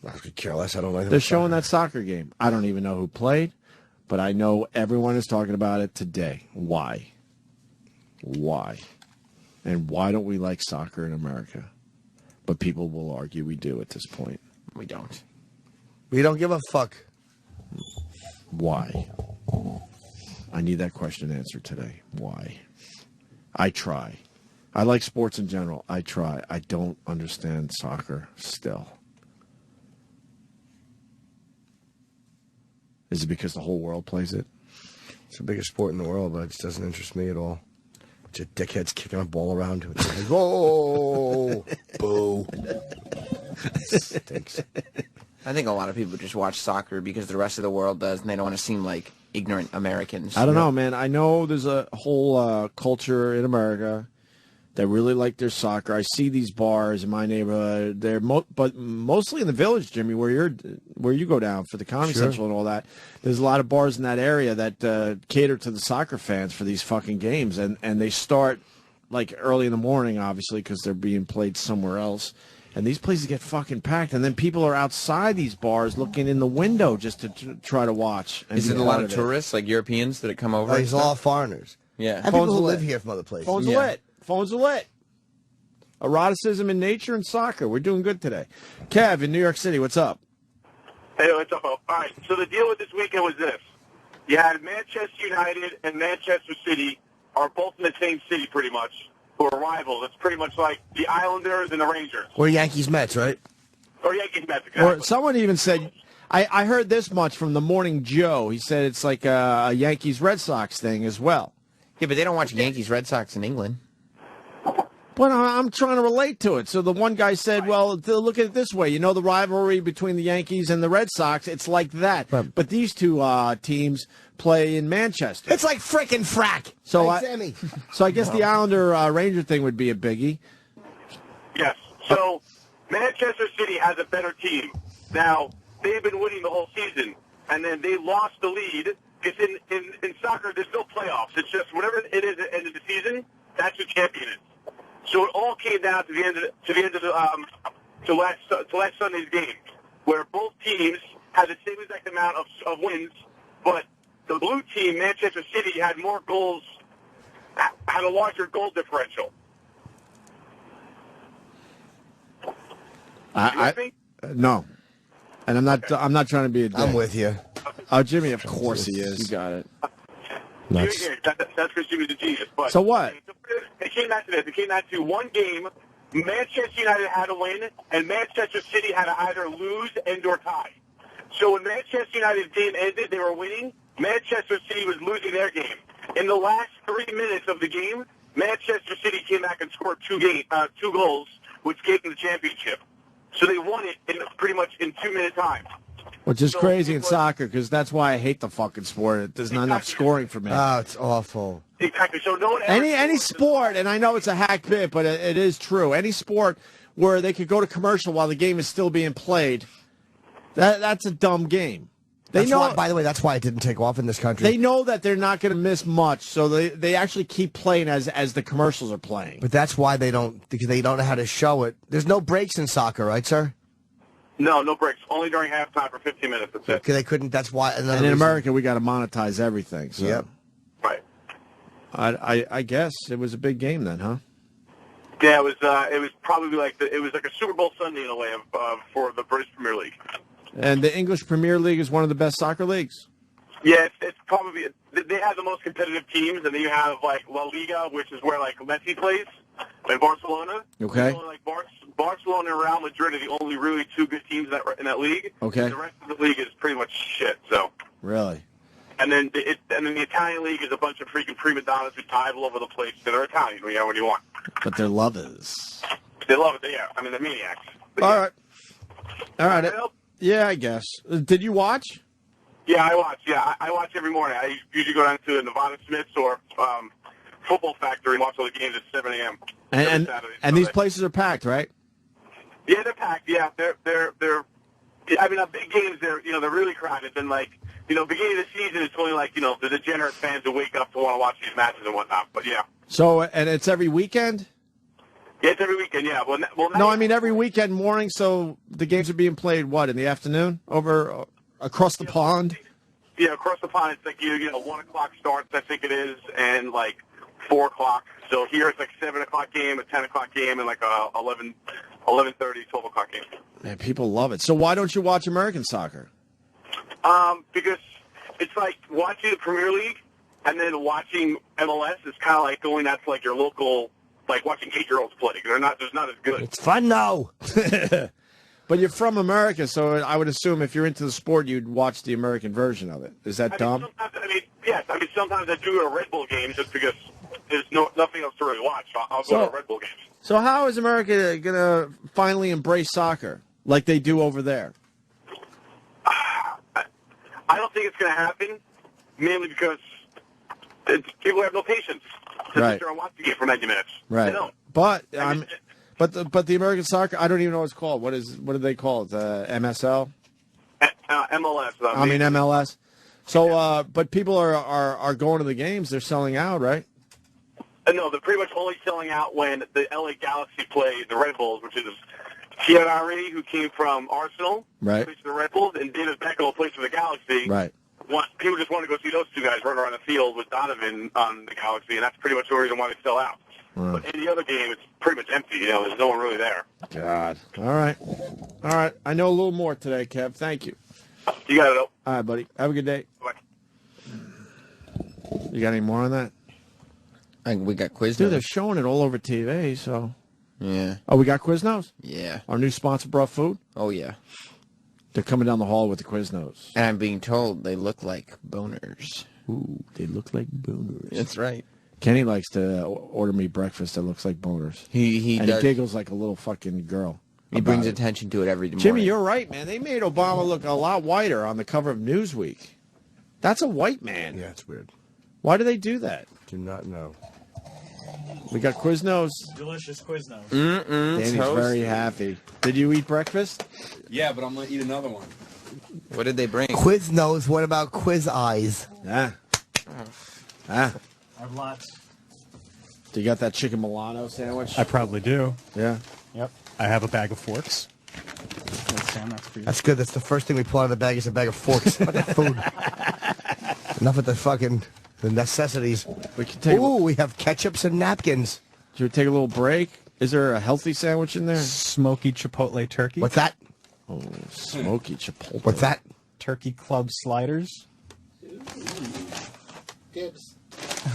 I could care less. I don't like. They're showing that soccer game. I don't even know who played, but I know everyone is talking about it today. Why? Why? And why don't we like soccer in America? But people will argue we do at this point. We don't. We don't give a fuck. Why? I need that question answered today. Why? I try. I like sports in general. I try. I don't understand soccer still. Is it because the whole world plays it? It's the biggest sport in the world, but it just doesn't interest me at all. Bunch of dickheads kicking a ball around. Whoa! Boo. Stinks. I think a lot of people just watch soccer because the rest of the world does, and they don't want to seem like ignorant Americans. I don't know, man. I know there's a whole culture in America that really like their soccer. I see these bars in my neighborhood. They're but mostly in the village, Jimmy, where you go down for the Comedy Central and all that. There's a lot of bars in that area that cater to the soccer fans for these fucking games, and they start like early in the morning, obviously, because they're being played somewhere else. And these places get fucking packed, and then people are outside these bars looking in the window just to try to watch. Is it a lot of tourists, like Europeans, that come over? Oh, he's all foreigners. Yeah. And people Phones who are live lit. here from other places. Phones are lit. Phones are lit. Eroticism in nature and soccer. We're doing good today. Kev in New York City, what's up? Hey, what's up? All right, so the deal with this weekend was this. You had Manchester United and Manchester City are both in the same city pretty much, who are rivals. It's pretty much like the Islanders and the Rangers. Or Yankees Mets, right? Or Yankees Mets, exactly. Or someone even said, I heard this much from the Morning Joe. He said it's like a Yankees Red Sox thing as well. Yeah, but they don't watch Yankees Red Sox in England. But I'm trying to relate to it. So the one guy said, well, look at it this way. You know the rivalry between the Yankees and the Red Sox? It's like that. But these two teams play in Manchester. It's like frickin' frack. So Hey, Sammy. I guess the Islander Ranger thing would be a biggie. Yes. So Manchester City has a better team. Now, they've been winning the whole season, and then they lost the lead. Because in soccer, there's no playoffs. It's just whatever it is at the end of the season, that's who champion is. So it all came down to the end of last Sunday's game, where both teams had the same exact amount of wins, but the blue team, Manchester City, had more goals, had a larger goal differential. No, and I'm not trying to be a dick. I'm with you. Oh, Jimmy, of course he is. You got it. Nuts. That's because Jimmy's a genius. But So what? It came down to this. It came down to one game. Manchester United had to win, and Manchester City had to either lose and or tie. So when Manchester United's game ended, they were winning. Manchester City was losing their game. In the last 3 minutes of the game, Manchester City came back and scored two goals, which gave them the championship. So they won it pretty much in 2 minute time. Which is crazy in soccer, because that's why I hate the fucking sport. There's not enough scoring for me. Oh, it's awful. Exactly. So no one Any sport, and I know it's a hack bit, but it is true. Any sport where they could go to commercial while the game is still being played, that's a dumb game. That's why, by the way, that's why it didn't take off in this country. They know that they're not going to miss much, so they actually keep playing as the commercials are playing. But that's why they don't, because they don't know how to show it. There's no breaks in soccer, right, sir? No breaks. Only during halftime for 15 minutes. That's it. Because they couldn't. That's why. And in America, we got to monetize everything. So. Yep. Right. I guess it was a big game then, huh? Yeah, it was probably like a Super Bowl Sunday in a way for the British Premier League. And the English Premier League is one of the best soccer leagues. Yeah, it's probably they have the most competitive teams, and then you have like La Liga, which is where like Messi plays, in Barcelona. Okay. So, like Barcelona and Real Madrid are the only really two good teams in that league. Okay. The rest of the league is pretty much shit. So. Really. And then the Italian league is a bunch of freaking prima donnas who dive all over the place. They're Italian, you know what you want. But they're lovers. They love it. Yeah, I mean they're maniacs. But All right. Yeah, I guess. Did you watch? Yeah, I watch. Yeah, I watch every morning. I usually go down to Nevada Smith's or Football Factory and watch all the games at 7 a.m. And these places are packed, right? Yeah, they're packed. Yeah, they're. I mean, big games. They're really crowded. And beginning of the season, it's only like the degenerate fans who wake up to want to watch these matches and whatnot. But yeah. So, and it's every weekend? Yeah, it's every weekend. Yeah. Well, no, I mean every weekend morning. So the games are being played in the afternoon over across the pond. Yeah, across the pond. It's like 1 o'clock starts, I think it is, and like 4 o'clock. So here it's like 7 o'clock game, a 10 o'clock game, and like a 11:30, 12 o'clock game. Man, people love it. So why don't you watch American soccer? Because it's like watching the Premier League and then watching MLS is kind of like going out to like your local, like watching 8-year-olds play. They're not as good. It's fun though. But you're from America, so I would assume if you're into the sport, you'd watch the American version of it. Is that dumb? Yes. I mean, sometimes I do go to Red Bull games just because there's nothing else to really watch. I'll go to Red Bull games. So how is America going to finally embrace soccer like they do over there? I don't think it's going to happen, mainly because people have no patience to sit there and watch the game for 90 minutes. Right. They don't. But the American soccer, I don't even know what it's called. What do they call it? MSL? MLS. I mean MLS. So, but people are going to the games. They're selling out, right? No, they're pretty much only selling out when the LA Galaxy play the Red Bulls, which is Thierry, who came from Arsenal, right? plays for the Red Bulls, and David Beckham, who plays for the Galaxy, right? people just want to go see those two guys run around the field with Donovan on the Galaxy, and that's pretty much the reason why they sell out. But in the other game, it's pretty much empty. You know, there's no one really there. God. All right. I know a little more today, Kev. Thank you. You got it. All right, buddy. Have a good day. Bye. You got any more on that? We got Quiznos. Dude, they're showing it all over TV, so. Yeah. Oh, we got Quiznos? Yeah. Our new sponsor brought food? Oh, yeah. They're coming down the hall with the Quiznos. And I'm being told they look like boners. Ooh, they look like boners. That's right. Kenny likes to order me breakfast that looks like boners. He and does. he giggles like a little fucking girl. He brings attention to it every morning. Jimmy, you're right, man. They made Obama look a lot whiter on the cover of Newsweek. That's a white man. Yeah, it's weird. Why do they do that? Do not know. We got Quiznos. Delicious Quiznos. Danny's very happy. Did you eat breakfast? Yeah, but I'm going to eat another one. What did they bring? Quiznos. What about Quiz Eyes? Ah. I have lots. Do you got that chicken Milano sandwich? I probably do. Yeah. Yep. I have a bag of forks. Sam, that's for you. That's good. That's the first thing we pull out of the bag is a bag of forks. What the food? Enough of the necessities. We can take. Ooh, we have ketchups and napkins. Should we take a little break? Is there a healthy sandwich in there? Smoky chipotle turkey. What's that? Oh, smoky chipotle. What's that? Turkey club sliders. Dibs.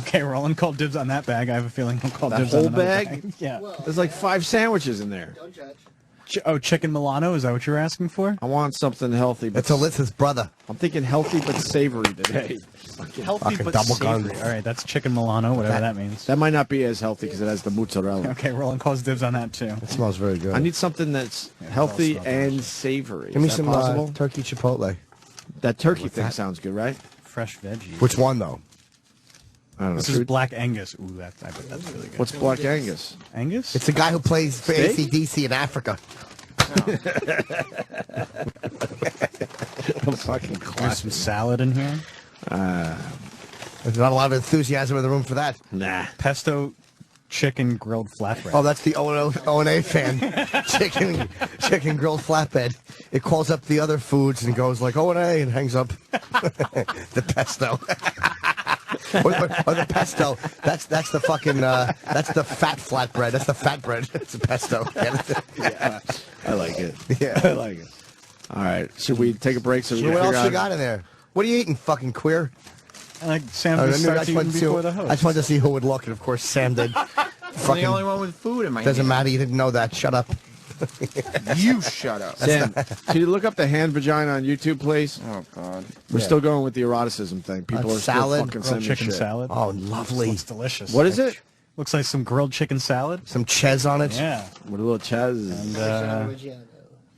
Okay, Roland called dibs on that bag. I have a feeling he'll call That dibs whole on another bag? Yeah. There's like 5 sandwiches in there. Don't judge. Chicken Milano? Is that what you're asking for? I want something healthy. But That's Alyssa's brother. I'm thinking healthy but savory today. Healthy Fucking but double savory. gun. All right, that's chicken Milano, whatever that means. That might not be as healthy because it has the mozzarella. Okay, Roland calls dibs on that too. It smells very good. I need something that's healthy and savory. Give me Is that some possible? turkey chipotle. That turkey What's thing that? sounds good, right? Fresh veggies. Which one though? I don't know. This is Black Angus. Ooh, I bet that's really good. What's Black Angus? Angus? It's the guy who plays for Steak? AC/DC in Africa. Fucking There's some salad in here. There's not a lot of enthusiasm in the room for that. Nah. Pesto chicken grilled flatbread. Oh, that's the O&A fan. chicken grilled flatbread. It calls up the other foods and goes like O&A and hangs up the pesto. or the pesto. That's the fucking that's the fat flatbread. That's the fat bread. It's a pesto. Yeah, I like it. Yeah, I like it. All right, should we take a break so we can what figure else you out? got in there? What are you eating, fucking queer? Like Sam I just starts wanted eating to see- before the host. I just wanted to see who would look, and of course Sam did. I'm the only one with food in my Doesn't hand. matter. You didn't know that. Shut up. You shut up. Sam, can you look up the hand vagina on YouTube, please? Oh, God. We're still going with the eroticism thing. People are salad, still fucking Grilled sending chicken shit. salad. Oh, lovely. Looks delicious. What is it? Looks like some grilled chicken salad. Some ches on it. Yeah. With a little chaz. And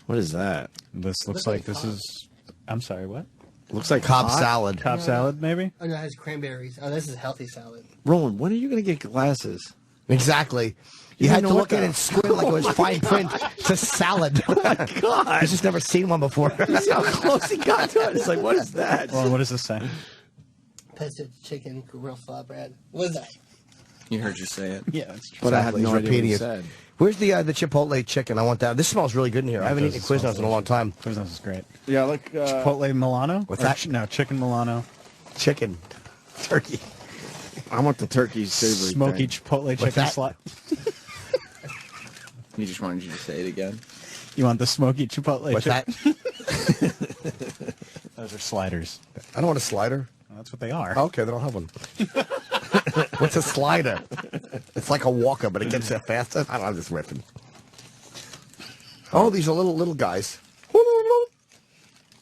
What is that? this looks like this is. I'm sorry. What? Looks like Cobb hot. salad. Cobb salad, maybe. Oh no, it has cranberries. Oh, this is healthy salad. Roland, when are you going to get glasses? Exactly. You You had know to what look at the- it and squint like it was fine print. It's a salad. Oh my God! I've just never seen one before. You see how close he got to it? It's like, what is that? Well, what does this say? Pesto chicken grilled flatbread. What is that? You heard you say it. Yeah, it's true. But I had Exactly, no he's idea what he repeating it. said. Where's the chipotle chicken? I want that. This smells really good in here. I haven't eaten Quiznos in a long time. Quiznos is great. Yeah, like Chipotle Milano. What's Or that? No, chicken Milano. Chicken. Turkey. I want the turkey savory Smoky thing. chipotle chicken that? slot. He just wanted you to say it again. You want the smoky chipotle? What's that? Those are sliders. I don't want a slider. Well, that's what they are. Okay, then I'll have one. What's a slider? It's like a walker, but it gets there faster. I don't know, I'm just ripping. Oh, these are little guys.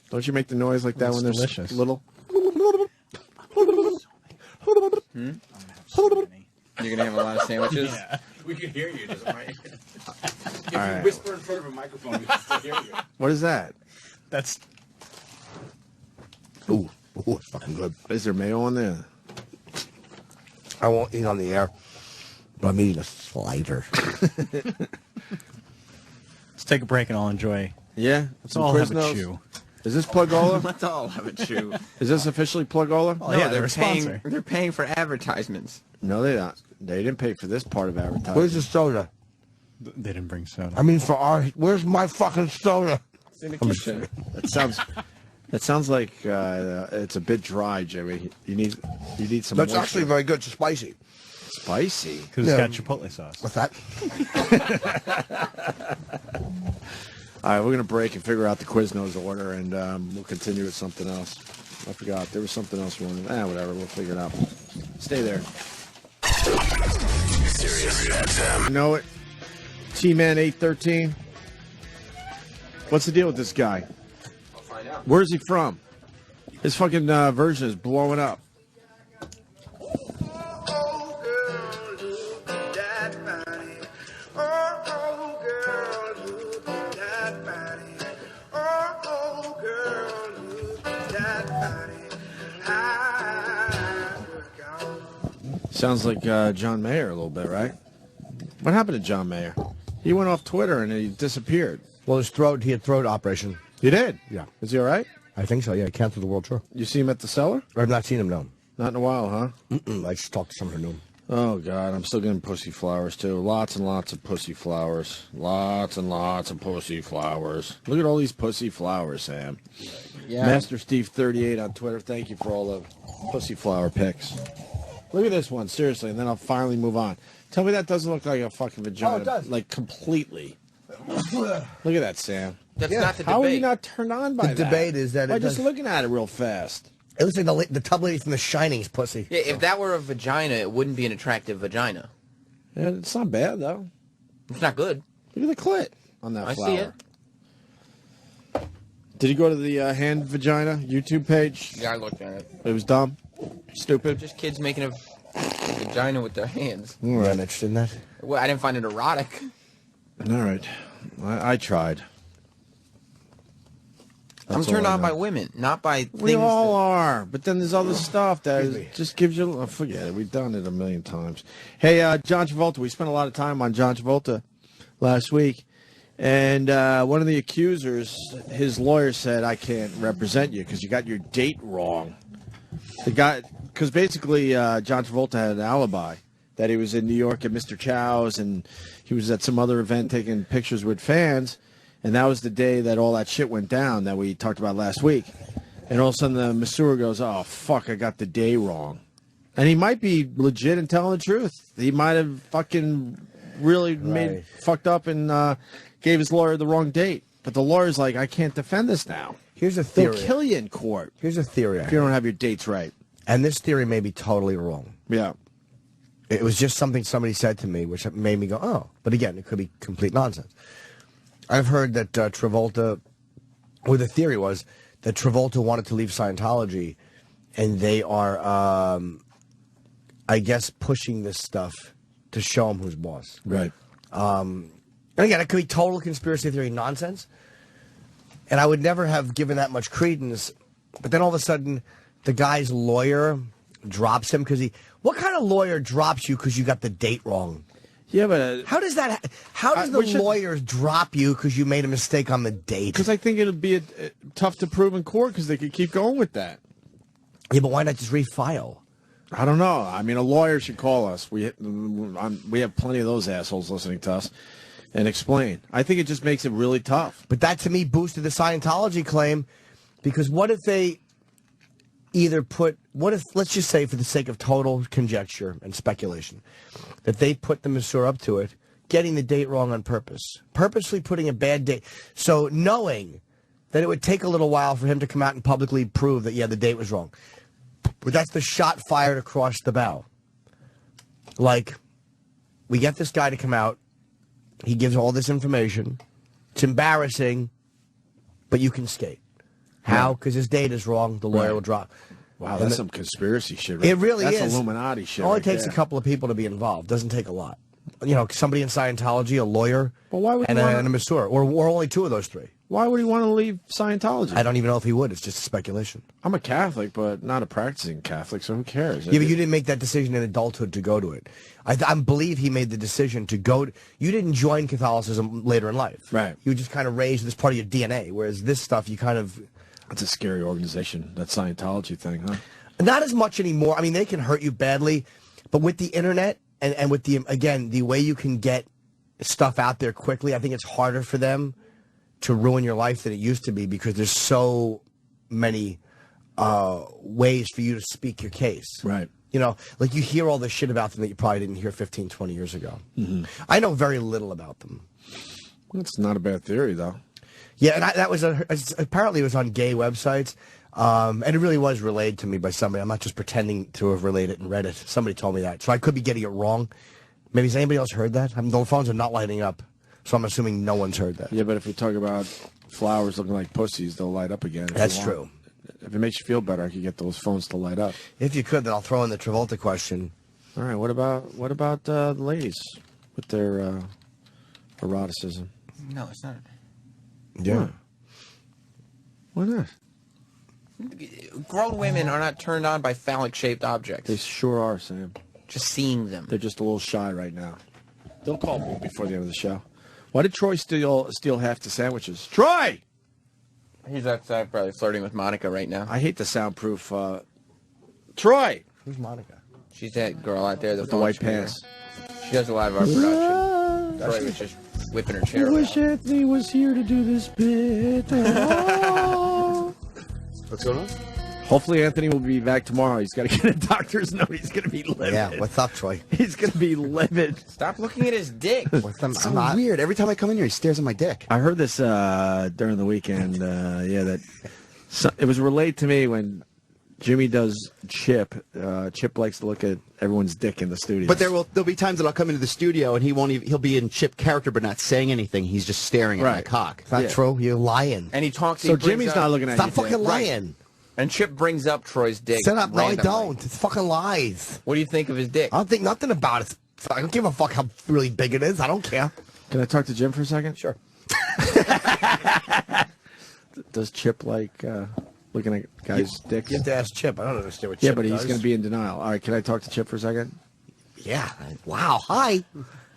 Don't you make the noise like that That's when they're delicious. little? You're going to have a lot of sandwiches? Yeah. We can hear you. Doesn't matter. If All right. you whisper in front of a microphone, we can still hear you. What is that? That's Ooh, it's fucking good. Is there mayo on there? I won't eat on the air, but I'm eating a slider. Let's take a break and I'll enjoy. Yeah. Let's Some all have a Quiznos. chew. Is this Plugola? Let's all have a chew. Is this officially Plugola? Oh, yeah, they're a paying. sponsor. They're paying for advertisements. No, they don't. They didn't pay for this part of advertising. Where's the soda? They didn't bring soda. I mean, where's my fucking soda? in the kitchen? That sounds. That sounds like it's a bit dry, Jimmy. You need some. That's moisture. actually very good. It's spicy. Spicy? Because it's got chipotle sauce. What's that? All right, we're going to break and figure out the Quiznos order, and we'll continue with something else. I forgot. There was something else we wanted. Whatever. We'll figure it out. Stay there. Sirius XM. You know it? T-Man 813. What's the deal with this guy? I'll find out. Where's he from? His fucking version is blowing up. Sounds like John Mayer a little bit, right? What happened to John Mayer? He went off Twitter and he disappeared. Well, he had throat operation. He did? Yeah. Is he all right? I think so, yeah. He canceled the world tour. You see him at the cellar? I've not seen him, no. Not in a while, huh? I just talked to someone who knew him. Oh, God, I'm still getting pussy flowers, too. Lots and lots of pussy flowers. Lots and lots of pussy flowers. Look at all these pussy flowers, Sam. Yeah. Master Steve 38 on Twitter, thank you for all the pussy flower pics. Look at this one, seriously, and then I'll finally move on. Tell me that doesn't look like a fucking vagina. Oh, it does. Like, completely. Look at that, Sam. That's not the debate. How are you not turned on by that? The debate is that By it just does- looking at it real fast. It looks like the tub lady from The Shining's pussy. Yeah, if that were a vagina, it wouldn't be an attractive vagina. Yeah, it's not bad, though. It's not good. Look at the clit on that I flower. see it. Did you go to the hand vagina YouTube page? Yeah, I looked at it. It was dumb, stupid. Just kids making a vagina with their hands. You weren't interested in that? Well, I didn't find it erotic. All right, I tried. I'm That's turned all I on know. by women, not by things. We all are, but then there's other stuff that just gives you. Forget it. We've done it a million times. Hey, John Travolta. We spent a lot of time on John Travolta last week, and one of the accusers, his lawyer said, "I can't represent you because you got your date wrong." The guy, because basically John Travolta had an alibi that he was in New York at Mr. Chow's and he was at some other event taking pictures with fans. And that was the day that all that shit went down that we talked about last week. And all of a sudden the masseur goes, "Oh, fuck, I got the day wrong." And he might be legit and telling the truth. He might have fucking really made fucked up and gave his lawyer the wrong date. But the lawyer's like, "I can't defend this now." Here's a theory. They'll kill you in court. Here's a theory. If you don't have your dates right. And this theory may be totally wrong. Yeah. It was just something somebody said to me, which made me go, oh. But again, it could be complete nonsense. I've heard that Travolta, or the theory was that Travolta wanted to leave Scientology, and they are, I guess, pushing this stuff to show him who's boss. Right. And again, it could be total conspiracy theory nonsense, and I would never have given that much credence. But then all of a sudden, the guy's lawyer drops him because he. What kind of lawyer drops you because you got the date wrong? Yeah, but how does that? How does the lawyer drop you because you made a mistake on the date? Because I think it'll be tough to prove in court because they could keep going with that. Yeah, but why not just refile? I don't know. I mean, a lawyer should call us. We have plenty of those assholes listening to us and explain. I think it just makes it really tough. But that to me boosted the Scientology claim because what if they either let's just say for the sake of total conjecture and speculation, that they put the masseur up to it, getting the date wrong on purpose, purposely putting a bad date. So knowing that it would take a little while for him to come out and publicly prove that, yeah, the date was wrong. But that's the shot fired across the bow. Like, we get this guy to come out. He gives all this information. It's embarrassing, but you can skate. How? Because his date is wrong. The lawyer will drop. Wow, that's some conspiracy shit. Right? It really that's is. Illuminati shit. Only right takes there. a couple of people to be involved. Doesn't take a lot. You know, somebody in Scientology, a lawyer, But why would and he a wanna- masseur, or only two of those three. Why would he want to leave Scientology? I don't even know if he would. It's just speculation. I'm a Catholic, but not a practicing Catholic, so who cares? Yeah, but you didn't make that decision in adulthood to go to it. I believe he made the decision to go. You didn't join Catholicism later in life. Right. You were just kind of raised as part of your DNA, whereas this stuff you kind of... That's a scary organization, that Scientology thing, huh? Not as much anymore. I mean, they can hurt you badly, but with the internet and with the, again, the way you can get stuff out there quickly, I think it's harder for them to ruin your life than it used to be because there's so many ways for you to speak your case. Right. You know, like you hear all this shit about them that you probably didn't hear 15, 20 years ago. Mm-hmm. I know very little about them. It's not a bad theory, though. Yeah, and that was apparently it was on gay websites, and it really was relayed to me by somebody. I'm not just pretending to have relayed it and read it. Somebody told me that, so I could be getting it wrong. Maybe has anybody else heard that? I mean, the phones are not lighting up, so I'm assuming no one's heard that. Yeah, but if we talk about flowers looking like pussies, they'll light up again. That's true. If it makes you feel better, I could get those phones to light up. If you could, then I'll throw in the Travolta question. All right. What about the ladies with their eroticism? No, it's not. Yeah. Why not? Grown women are not turned on by phallic-shaped objects. They sure are, Sam. Just seeing them. They're just a little shy right now. They'll call me before the end of the show. Why did Troy steal half the sandwiches? Troy! He's outside probably flirting with Monica right now. I hate the soundproof. Troy! Who's Monica? She's that girl out there with the white pants. She does a lot of our production. Troy was just whipping her chair I wish Anthony was here to do this bit. What's going on? Hopefully Anthony will be back tomorrow. He's got to get a doctor's note. He's going to be livid. Yeah, what's up, Troy? He's going to be livid. Stop looking at his dick. It's so weird. Every time I come in here, he stares at my dick. I heard this during the weekend. It was relayed to me when Jimmy does Chip. Chip likes to look at everyone's dick in the studio. But there'll be times that I'll come into the studio and he'll be in Chip character but not saying anything. He's just staring at my cock. It's not true. You're lying. And he talks. So Jimmy's not looking at Stop you. fucking lying. Right. And Chip brings up Troy's dick. Shut up. No, I randomly. don't. It's fucking lies. What do you think of his dick? I don't think nothing about it. I don't give a fuck how really big it is. I don't care. Can I talk to Jim for a second? Sure. Does Chip like looking at guys' dicks? You have to ask Chip. I don't understand what Yeah, Chip but he's does. going to be in denial. All right, can I talk to Chip for a second? Yeah. Wow. Hi.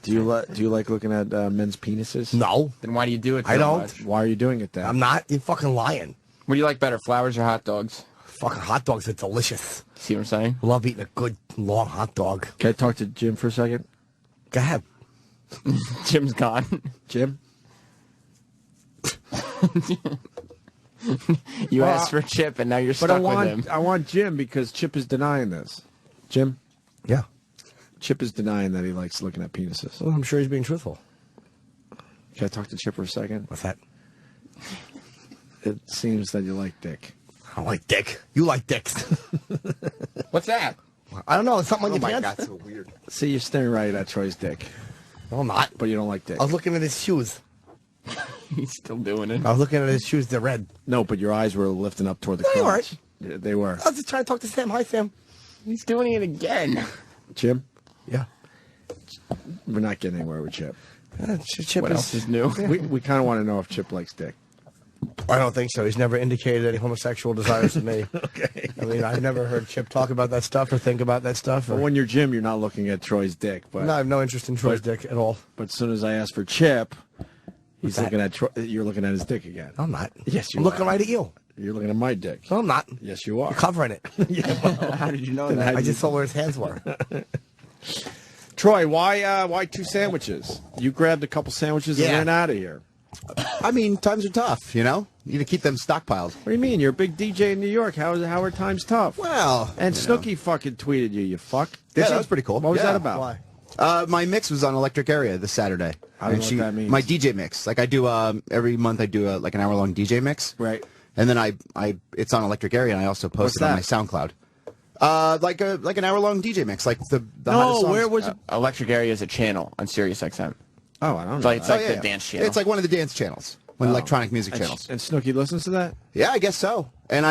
Do you like looking at men's penises? No. Then why do you do it? I so don't. much? Why are you doing it then? I'm not. You're fucking lying. What do you like better, flowers or hot dogs? Fucking hot dogs are delicious. See what I'm saying? Love eating a good long hot dog. Can I talk to Jim for a second? Go ahead. Jim's gone. Jim? You asked for Chip, and now you're stuck But with him. I want Jim because Chip is denying this. Jim? Yeah. Chip is denying that he likes looking at penises. Well, I'm sure he's being truthful. Can I talk to Chip for a second? What's that? It seems that you like dick. I don't like dick. You like dicks. What's that? I don't know. It's something on your pants. God, so weird. See, you're staring right at Troy's dick. No, I'm not. But you don't like dick. I was looking at his shoes. He's still doing it. I was looking at his shoes. They're red. No, but your eyes were lifting up toward the No, you crotch. Yeah, they were. I was just trying to talk to Sam. Hi, Sam. He's doing it again. Jim? Yeah. We're not getting anywhere with Chip. Chip What else is new? We kind of want to know if Chip likes dick. I don't think so. He's never indicated any homosexual desires to me. Okay. I mean, I've never heard Chip talk about that stuff or think about that stuff. But when you're Jim, you're not looking at Troy's dick. But No, I have no interest in Troy's dick at all. But as soon as I ask for Chip, he's What's looking at you're looking at his dick again. I'm not. Yes, you I'm looking are. right at you. You're looking at my dick. No, I'm not. Yes, you are. You're covering it. Yeah, well, How did you know then that? I just saw where his hands were. Troy, why two sandwiches? You grabbed a couple sandwiches and Yeah. ran out of here. I mean, times are tough, you know? You need to keep them stockpiled. What do you mean? You're a big DJ in New York. How are times tough? Well, And you know. Snooki fucking tweeted you fuck. Yeah, that was pretty cool. What was Yeah. that about? Why? My mix was on Electric Area this Saturday. I don't know what that means. My DJ mix. Like I do every month I do like an hour-long DJ mix. Right. And then it's on Electric Area and I also post What's it on that? my SoundCloud. Like an hour-long DJ mix, like the No, hottest songs. where was it? Electric Area is a channel on Sirius XM. Oh, I don't know. It's like, that. the dance channel. It's like one of the dance channels, one of the electronic music And channels. And Snooki listens to that? Yeah, I guess so. And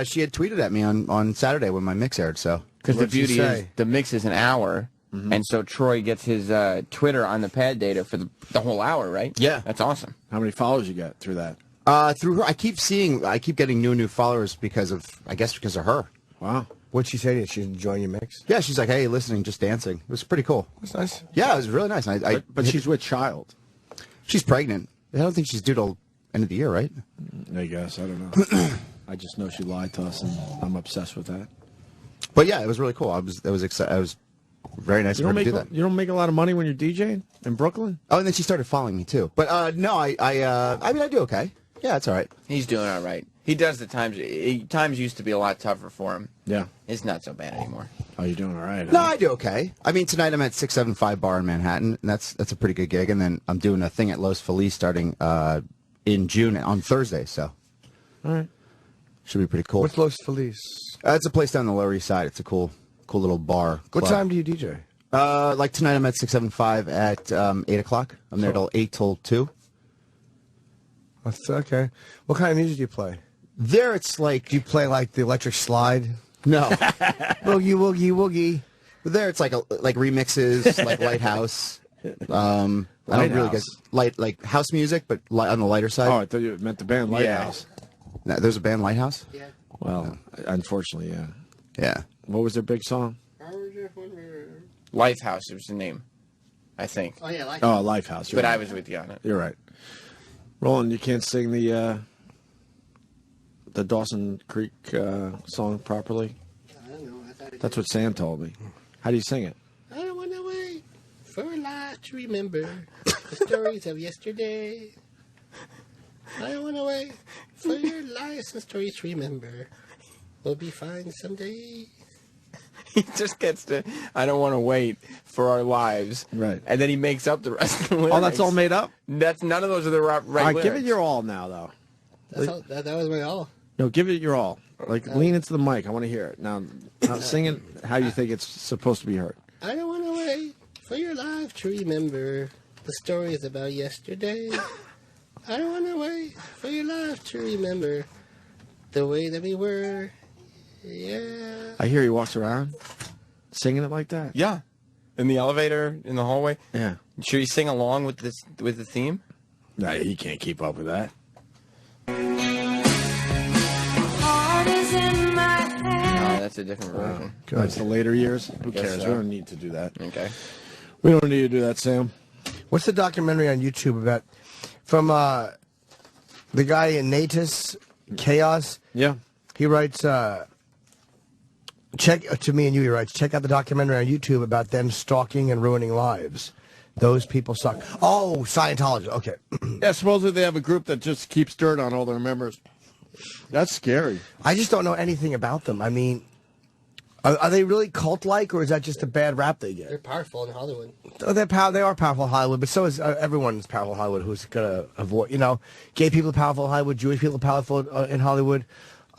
she had tweeted at me on Saturday when my mix aired. So Because the What'd she beauty is say? the mix is an hour, and so Troy gets his Twitter on the pad data for the whole hour, right? Yeah. That's awesome. How many followers you got through that? through her, I keep getting new followers because of her. Wow. What'd she say to you? She's enjoying your mix? Yeah, she's like, hey, listening, just dancing. It was pretty cool. That's nice. Yeah, it was really nice. But she's with child. She's pregnant. I don't think she's due till end of the year, right? I guess. I don't know. I just know she lied to us, and I'm obsessed with that. But yeah, it was really cool. I was very nice of her to do that. You don't make a lot of money when you're DJing in Brooklyn? Oh, and then she started following me too. But no, I mean, I do okay. Yeah, it's all right. He's doing all right. He does the times. Times used to be a lot tougher for him. Yeah. It's not so bad anymore. Oh, you're doing all right. No, I do okay. I mean, tonight I'm at 675 Bar in Manhattan, and that's a pretty good gig. And then I'm doing a thing at Los Feliz starting in June on Thursday. So, all right, should be pretty cool. What's Los Feliz? It's a place down the Lower East Side. It's a cool little bar. What club. time do you DJ? Like tonight I'm at 675 at 8 o'clock. I'm there till 8 till 2. That's okay. What kind of music do you play? There it's like... Do you play like the Electric Slide? No. Boogie, woogie, woogie. But there it's like remixes, like Lighthouse. I don't really get like house music, but on the lighter side. Oh, I thought you meant the band Lighthouse. No, there's a band Lighthouse? Yeah. Well, unfortunately, yeah. Yeah. What was their big song? Lifehouse was the name, I think. Oh, yeah, Lifehouse. Oh, Lifehouse. But I was with you on it. You're right. Roland, you can't sing the Dawson Creek song properly? I don't know. That's what Sam told me. How do you sing it? I don't want to wait for a lot to remember the stories of yesterday. I don't want to wait for your lies and stories to remember. We'll be fine someday. He just gets to, I don't want to wait for our lives. Right. And then he makes up the rest of the lyrics. Oh, that's all made up? None of those are the right All right, lyrics. give it your all now, though. That was my all. No, give it your all. Like, lean into the mic. I want to hear it. Now sing it how you think it's supposed to be heard. I don't want to wait for your life to remember the stories about yesterday. I don't want to wait for your life to remember the way that we were. Yeah. I hear he walks around singing it like that. Yeah. In the elevator, in the hallway. Yeah. Should he sing along with the theme? No, he can't keep up with that. No, that's a different version. That's the later years. Who Guess cares? so. We don't need to do that. Okay. We don't need to do that, Sam. What's the documentary on YouTube about from the guy in Natus Chaos? Yeah. He writes check to me and you. He writes, check out the documentary on YouTube about them stalking and ruining lives. Those people suck. Oh, Scientology. Okay. Yeah, supposedly they have a group that just keeps dirt on all their members. That's scary. I just don't know anything about them. I mean, are they really cult-like, or is that just a bad rap they get? They're powerful in Hollywood. Oh, they are powerful in Hollywood, but so is everyone's powerful in Hollywood who's going to avoid, gay people are powerful in Hollywood, Jewish people are powerful in Hollywood.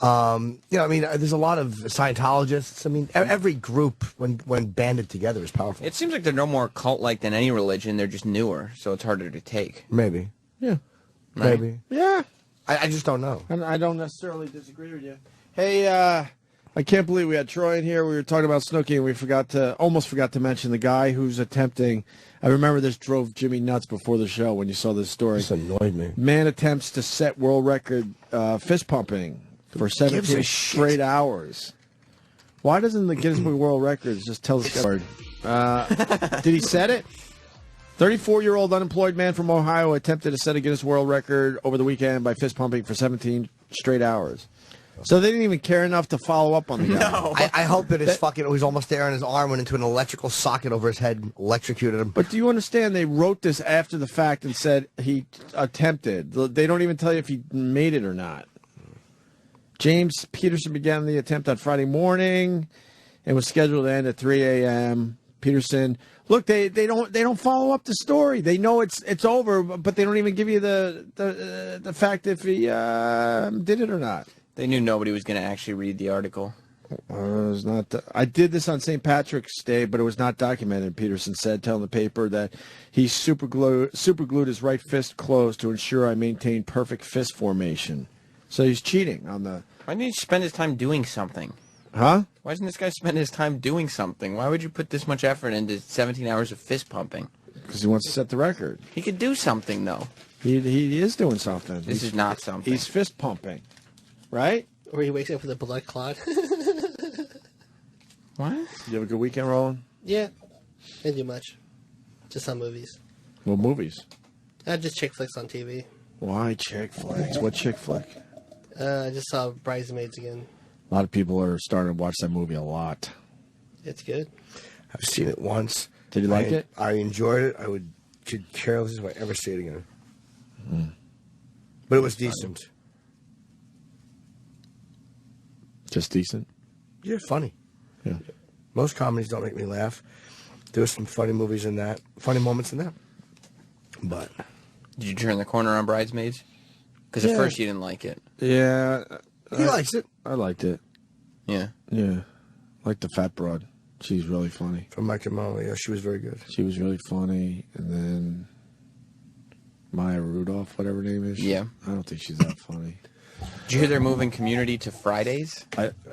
There's a lot of Scientologists. I mean, every group, when banded together, is powerful. It seems like they're no more cult-like than any religion. They're just newer, so it's harder to take. Maybe. Yeah. Right? Maybe. Yeah. I just don't know. I don't necessarily disagree with you. Hey, I can't believe we had Troy in here. We were talking about Snooki, and we almost forgot to mention the guy who's attempting. I remember this drove Jimmy nuts before the show when you saw this story. This annoyed me. Man attempts to set world record fist pumping for 17 straight hours. Why doesn't the Guinness Book of World Records just tell the story? Did he set it? 34-year-old unemployed man from Ohio attempted to set a Guinness World Record over the weekend by fist pumping for 17 straight hours. So they didn't even care enough to follow up on the guy. No. I hope that his fucking, was almost there and his arm went into an electrical socket over his head and electrocuted him. But do you understand they wrote this after the fact and said he attempted? They don't even tell you if he made it or not. James Peterson began the attempt on Friday morning and was scheduled to end at 3 a.m. Peterson, look, they don't follow up the story. They know it's over, but they don't even give you the fact if he did it or not. They knew nobody was going to actually read the article. It was not. I did this on St. Patrick's Day, but it was not documented. Peterson said, telling the paper that he superglued his right fist closed to ensure I maintained perfect fist formation. So he's cheating on the. Why didn't he spend his time doing something? Huh? Why doesn't this guy spend his time doing something? Why would you put this much effort into 17 hours of fist pumping? Because he wants to set the record. He could do something, though. He is doing something. This is not something. He's fist pumping, right? Or he wakes up with a blood clot. What? You have a good weekend, Roland? Yeah. Didn't do much. Just some movies. What movies? Just chick flicks on TV. Why chick flicks? What chick flick? I just saw Bridesmaids again. A lot of people are starting to watch that movie a lot. It's good. I've seen it once. Did you like it? I enjoyed it. I could care less if I ever see it again. But it was decent. Just decent. Yeah, funny. Yeah. Most comedies don't make me laugh. There were some funny movies in that, funny moments in that. But did you turn the corner on Bridesmaids? Because at first you didn't like it. Yeah. He likes it. I liked it. Yeah. Yeah. Like the fat broad. She's really funny. From Mike and Molly, yeah, she was very good. She was really funny. And then Maya Rudolph, whatever her name is. Yeah. I don't think she's that funny. Did you hear they're moving Community to Fridays?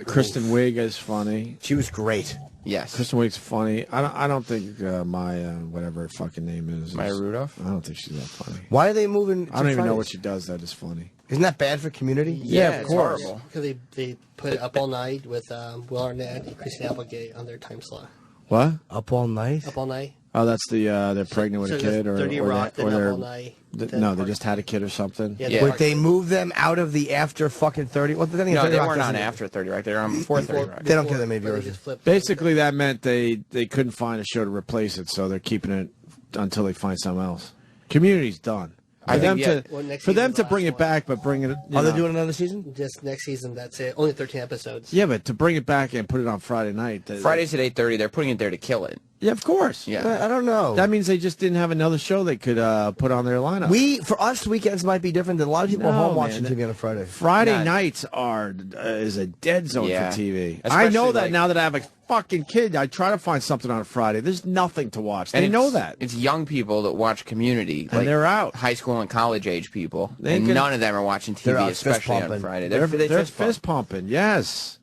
Kristen Wiig is funny. She was great. Yes. Kristen Wiig's funny. I don't think Maya, whatever her fucking name is. Maya Rudolph? I don't think she's that funny. Why are they moving to I don't even know Fridays? what she does that is funny. Isn't that bad for Community? Yeah, of course. Because they put Up All Night with Will Arnett and Christine Applegate on their time slot. What? Up All Night? Up All Night. Oh, that's the they're pregnant with So a kid, there's 30 Rock, then Up All Night, then no, they Park- just had a kid or something. Yeah, Would they move them out of the after fucking 30? Well, then No, 30 they Rock weren't on doesn't- after 30 Rock. They were on before 30 Rock. They don't get them maybe version. Basically, that meant they couldn't find a show to replace it, so they're keeping it until they find something else. Community's done. I For them think, yeah. to Well, next for them season's to bring it back, but bring it. Are they doing another season? Just next season, that's it. Only 13 episodes. Yeah, but to bring it back and put it on Friday night. Fridays at 8:30. They're putting it there to kill it. Yeah, of course. Yeah. I don't know. That means they just didn't have another show they could put on their lineup. For us, weekends might be different than a lot of people at No, home watching man. TV on a Friday. Friday nights is a dead zone Yeah. for TV. I Especially, know that like- now that I have a fucking kid. I try to find something on a Friday. There's nothing to watch. They And know it's- that. It's young people that watch Community. And they're out. High school and college age people. They And can- none of them are watching They're TV, out fist especially on pumping. Friday. They're They fist pumping. Yes.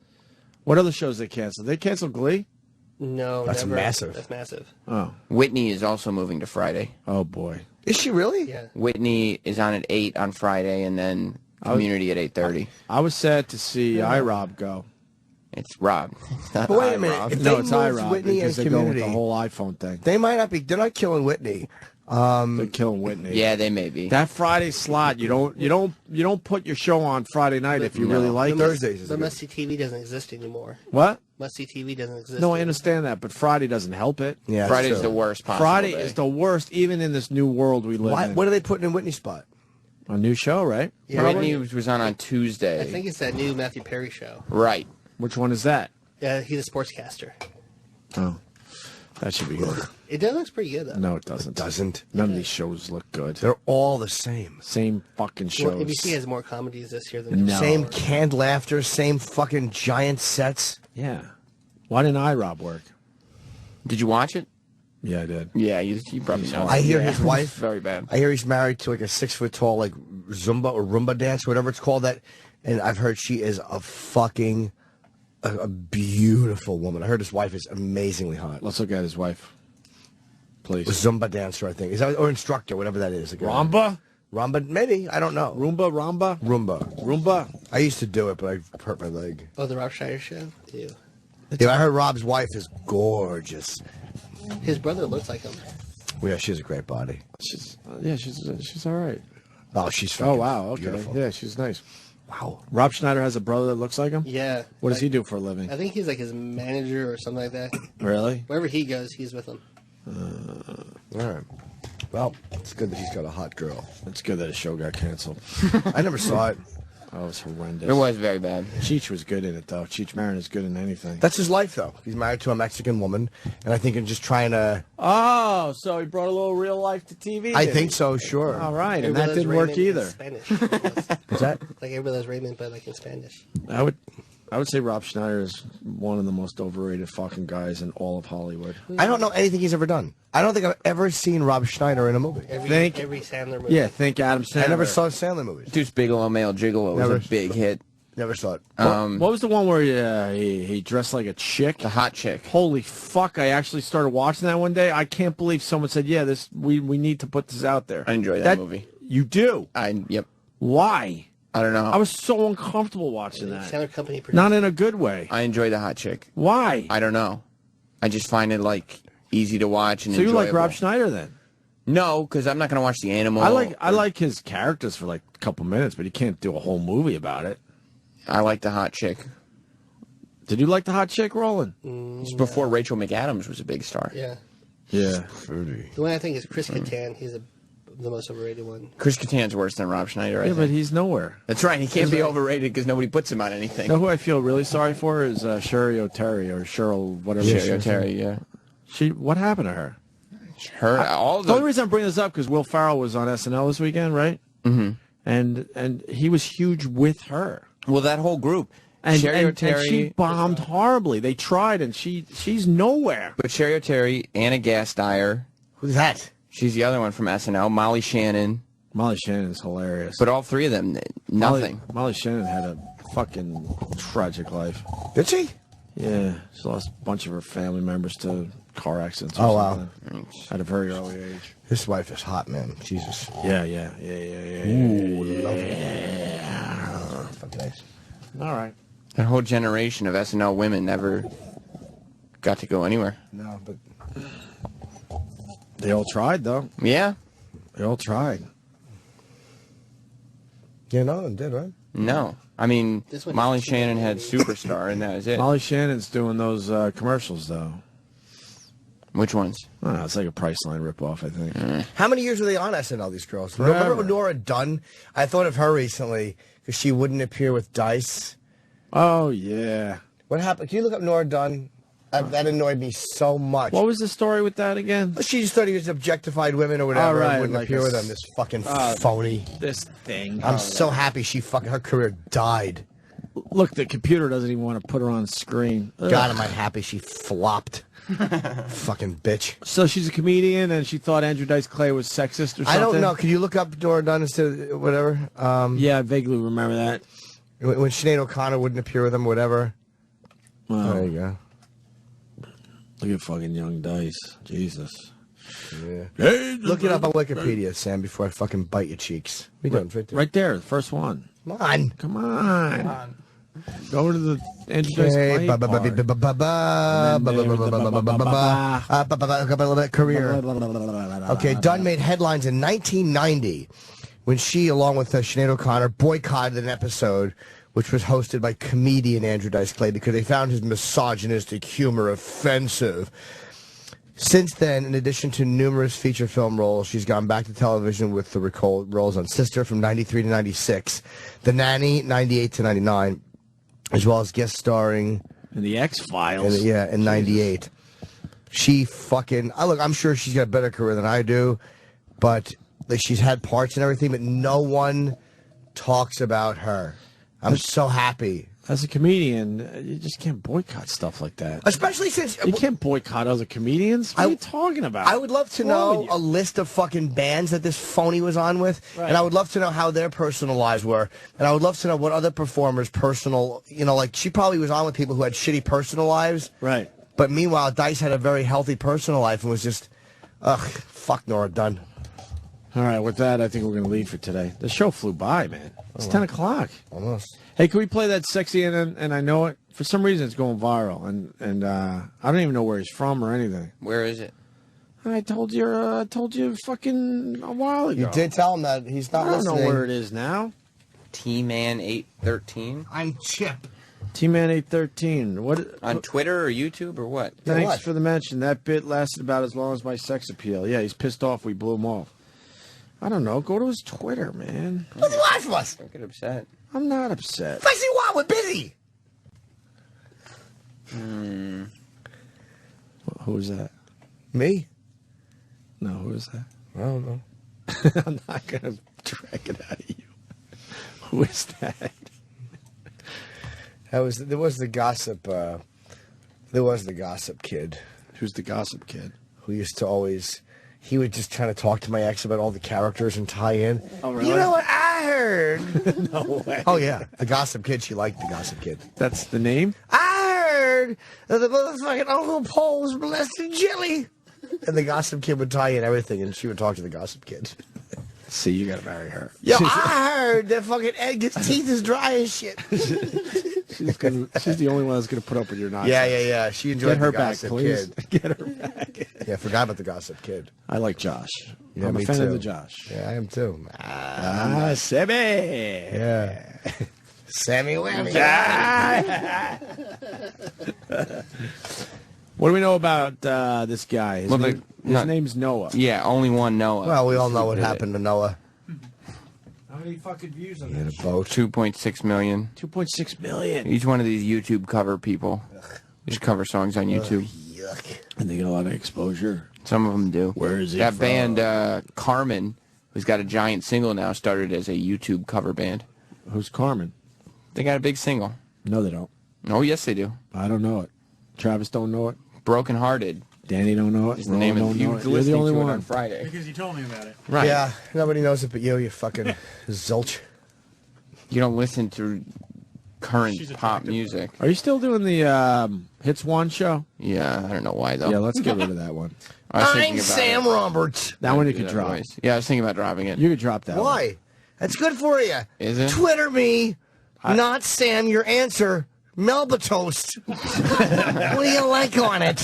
What other shows they canceled? They canceled Glee. No, That's never. massive. That's massive. Oh. Whitney is also moving to Friday. Oh boy. Is she really? Yeah. Whitney is on at 8 on Friday, and then Community at 8:30. I was sad to see iRob go. It's Rob. It's not But wait a minute. iRob. If No, they it's moved iRob Whitney because and they go with Community, the whole iPhone thing. they might not be. They're not killing Whitney. They're killing Whitney. Yeah, they may be. That Friday slot, you don't put your show on Friday night if you really like it. Thursdays is But good. Must See TV doesn't exist anymore. What? Must See TV doesn't exist. No, I anymore. understand that, but Friday doesn't help it. Yeah, that's Friday's true. the worst possible Friday day. is the worst, even in this new world we live Why, in. what are they putting in Whitney's spot? A new show, right? Yeah, Whitney was on Tuesday. I think it's that new Matthew Perry show. Right. Which one is that? Yeah, he's a sportscaster. Oh, that should be good. It does look pretty good though. No, it doesn't. Doesn't. None of these shows look good. They're all the same. Same fucking Well, shows. ABC has more comedies this year than No. Same canned laughter. Same fucking giant sets. Yeah. Why didn't iRob work? Did you watch it? Yeah, I did. Yeah, you probably know. I hear Yeah. his wife. Very bad. I hear he's married to like a 6 foot tall like Zumba or Roomba dance, whatever it's called. That, and I've heard she is a fucking a beautiful woman. I heard his wife is amazingly hot. Let's look at his wife, please. Zumba dancer, I think. Is that or instructor, whatever that is. Rhomba? Rhomba, maybe. I don't know. Roomba? Rhomba? Roomba. I used to do it, but I hurt my leg. Oh, the Rob Schneider show. Ew. Yeah, I heard Rob's wife is gorgeous. His brother looks like him. Well, yeah, she has a great body. She's all right. Oh, she's Oh fucking wow, okay, beautiful. yeah, she's nice. Wow. Rob Schneider has a brother that looks like him. Yeah. What does he do for a living? I think he's like his manager or something like that. Really? Wherever he goes, he's with him. All right. Well, it's good that he's got a hot girl. It's good that his show got canceled. I never saw it. Oh, it was horrendous. It was very bad. Cheech was good in it, though. Cheech Marin is good in anything. That's his life, though. He's married to a Mexican woman, and I think he's just trying to. Oh, so he brought a little real life to TV. I did think he? so, sure. All right, and Everybody that didn't loves work Raymond in either. Spanish. What's that? Like everybody loves Raymond, but like in Spanish. I would say Rob Schneider is one of the most overrated fucking guys in all of Hollywood. I don't know anything he's ever done. I don't think I've ever seen Rob Schneider in a movie. Every Sandler movie. Yeah, think Adam Sandler. I never saw Sandler movies. Deuce Bigelow, Male Gigolo was Never a big hit. Never saw it. What was the one where he dressed like a chick? The hot chick. Holy fuck! I actually started watching that one day. I can't believe someone said, "Yeah, we need to put this out there." I enjoy that movie. You do? Yep. Why? I don't know. I was so uncomfortable watching that. Sandler Company produced. Not in a good way. I enjoy the hot chick. Why? I don't know. I just find it like easy to watch and So you like enjoyable. Rob Schneider then? No, because I'm not going to watch The Animal. I like his characters for like a couple minutes, but he can't do a whole movie about it. I like the hot chick. Did you like the hot chick, Roland? It's before Rachel McAdams was a big star. Yeah. Yeah. The one I think is Chris Kattan. He's a the most overrated one. Chris Kattan's worse than Rob Schneider, I Yeah, think. but he's nowhere. That's right. He can't be overrated because nobody puts him on anything. You know who I feel really sorry for is Sherry O'Terry or Cheryl, whatever. Sherry O'Terry, yeah. What happened to her? The only reason I'm bringing this up because Will Ferrell was on SNL this weekend, right? Mm-hmm. And he was huge with her. Well, that whole group. And, Sherry and O'Terry, she bombed horribly. They tried, and she's nowhere. But Sherry O'Terry, Anna Gasteyer. Who's that? She's the other one from SNL. Molly Shannon. Molly Shannon's hilarious. But all three of them, nothing. Molly Shannon had a fucking tragic life. Did she? Yeah, she lost a bunch of her family members to car accidents. Oh, wow! wow. At a very early age. His wife is hot, man. Jesus. Yeah. Ooh, lovely. Yeah. Fucking nice. All right. That whole generation of SNL women never got to go anywhere. No, but they all tried, though. Yeah. They all tried. Yeah, none of them did, right? No. I mean, Molly Shannon had Superstar, and that was it. Molly Shannon's doing those commercials, though. Which ones? I don't know, it's like a Priceline ripoff, I think. How many years were they on SNL, these girls? Forever. Remember Nora Dunn? I thought of her recently because she wouldn't appear with Dice. Oh, yeah. What happened? Can you look up Nora Dunn? That annoyed me so much. What was the story with that again? She just thought he was objectified women or whatever. Oh, right, And wouldn't like appear a with them. This fucking phony. This thing. I'm so happy her career died. Look, the computer doesn't even want to put her on screen. Ugh. God, am I happy she flopped. Fucking bitch. So she's a comedian, and she thought Andrew Dice Clay was sexist or something? I don't know. Can you look up Nora Dunn instead of whatever? Yeah, I vaguely remember that. When Sinead O'Connor wouldn't appear with him, whatever. Wow. There you go. Look at fucking young Dice. Jesus. Yeah. Look it up on Wikipedia, Sam, before I fucking bite your cheeks. What are you doing? Right there, the first one. Come on. Come on. Go to the Andrew Dice Clay part. Career. Okay, Dunn made headlines in 1990 when she, along with Sinead O'Connor, boycotted an episode which was hosted by comedian Andrew Dice Clay because they found his misogynistic humor offensive. Since then, in addition to numerous feature film roles, she's gone back to television with the roles on Sister from 93 to 96, The Nanny 98 to 99, as well as guest starring in The X-Files. In 98. She fucking... Look, I'm sure she's got a better career than I do, but she's had parts and everything, but no one talks about her. I'm so happy. As a comedian, you just can't boycott stuff like that. Especially since... You can't boycott other comedians. What are you talking about? I would love to know a list of fucking bands that this phony was on with, and I would love to know how their personal lives were, and I would love to know what other performers' personal... like she probably was on with people who had shitty personal lives. Right. But meanwhile, Dice had a very healthy personal life and was just... fuck Nora Dunn. All right, with that, I think we're going to leave for today. The show flew by, man. It's 10 o'clock. Almost. Hey, can we play that Sexy and I Know It? For some reason, it's going viral, and I don't even know where he's from or anything. Where is it? I told you fucking a while ago. You did tell him that he's not listening. I don't know where it is now. T-Man 813. I'm Chip. T-Man 813. What on Twitter or YouTube or what? Thanks for the mention. That bit lasted about as long as my sex appeal. Yeah, he's pissed off. We blew him off. I don't know. Go to his Twitter, man. What's the life of us? Don't get upset. I'm not upset. Fussy what? We're busy. Who is that? Me? No, who is that? I don't know. I'm not going to drag it out of you. Who is that? There was the gossip. There was the gossip kid. Who's the gossip kid? Who used to always... He would just kind of talk to my ex about all the characters and tie in. Oh, really? You know what I heard? No way. Oh, yeah. The Gossip Kid. She liked the Gossip Kid. That's the name? I heard that the motherfucking Uncle Paul was molesting Jilly. And the Gossip Kid would tie in everything, and she would talk to the Gossip Kid. See, you got to marry her. Yo, I heard that fucking Edgar's teeth is dry as shit. She's the only one that's going to put up with your nonsense. Yeah. She enjoyed her the back, Gossip please. Kid. Get her back. Yeah, forgot about the Gossip Kid. I like Josh. Yeah, I'm a me fan too. of the Josh. Yeah, I am too. Sammy. Yeah. Sammy Whammy. What do we know about this guy? Well, the His name's Noah. Yeah, only one Noah. Well, we all know what happened to Noah. How many fucking views on He had that? a boat. 2.6 million. 2.6 million. Each one of these YouTube cover people. Just cover songs on YouTube. Yuck. And they get a lot of exposure. Some of them do. Where is it That from? band, Carmen, who's got a giant single now, started as a YouTube cover band. Who's Carmen? They got a big single. No, they don't. Oh, yes, they do. I don't know it. Travis don't know it. Broken Hearted. Danny don't know it. Is the name of Roland you don't know it. You're listening the only to it one. on Friday. Because you told me about it. Right. Yeah, nobody knows it but you fucking zilch. You don't listen to current She's pop attractive. music. Are you still doing the Hits One show? Yeah, I don't know why, though. Yeah, let's get rid of that one. I was thinking I'm about Sam it. Roberts. That one you Do could that drop. voice. Yeah, I was thinking about dropping it. You could drop that one. Why? That's good for you. Is it? Twitter me, not Sam, your answer. Melba toast. What do you like on it?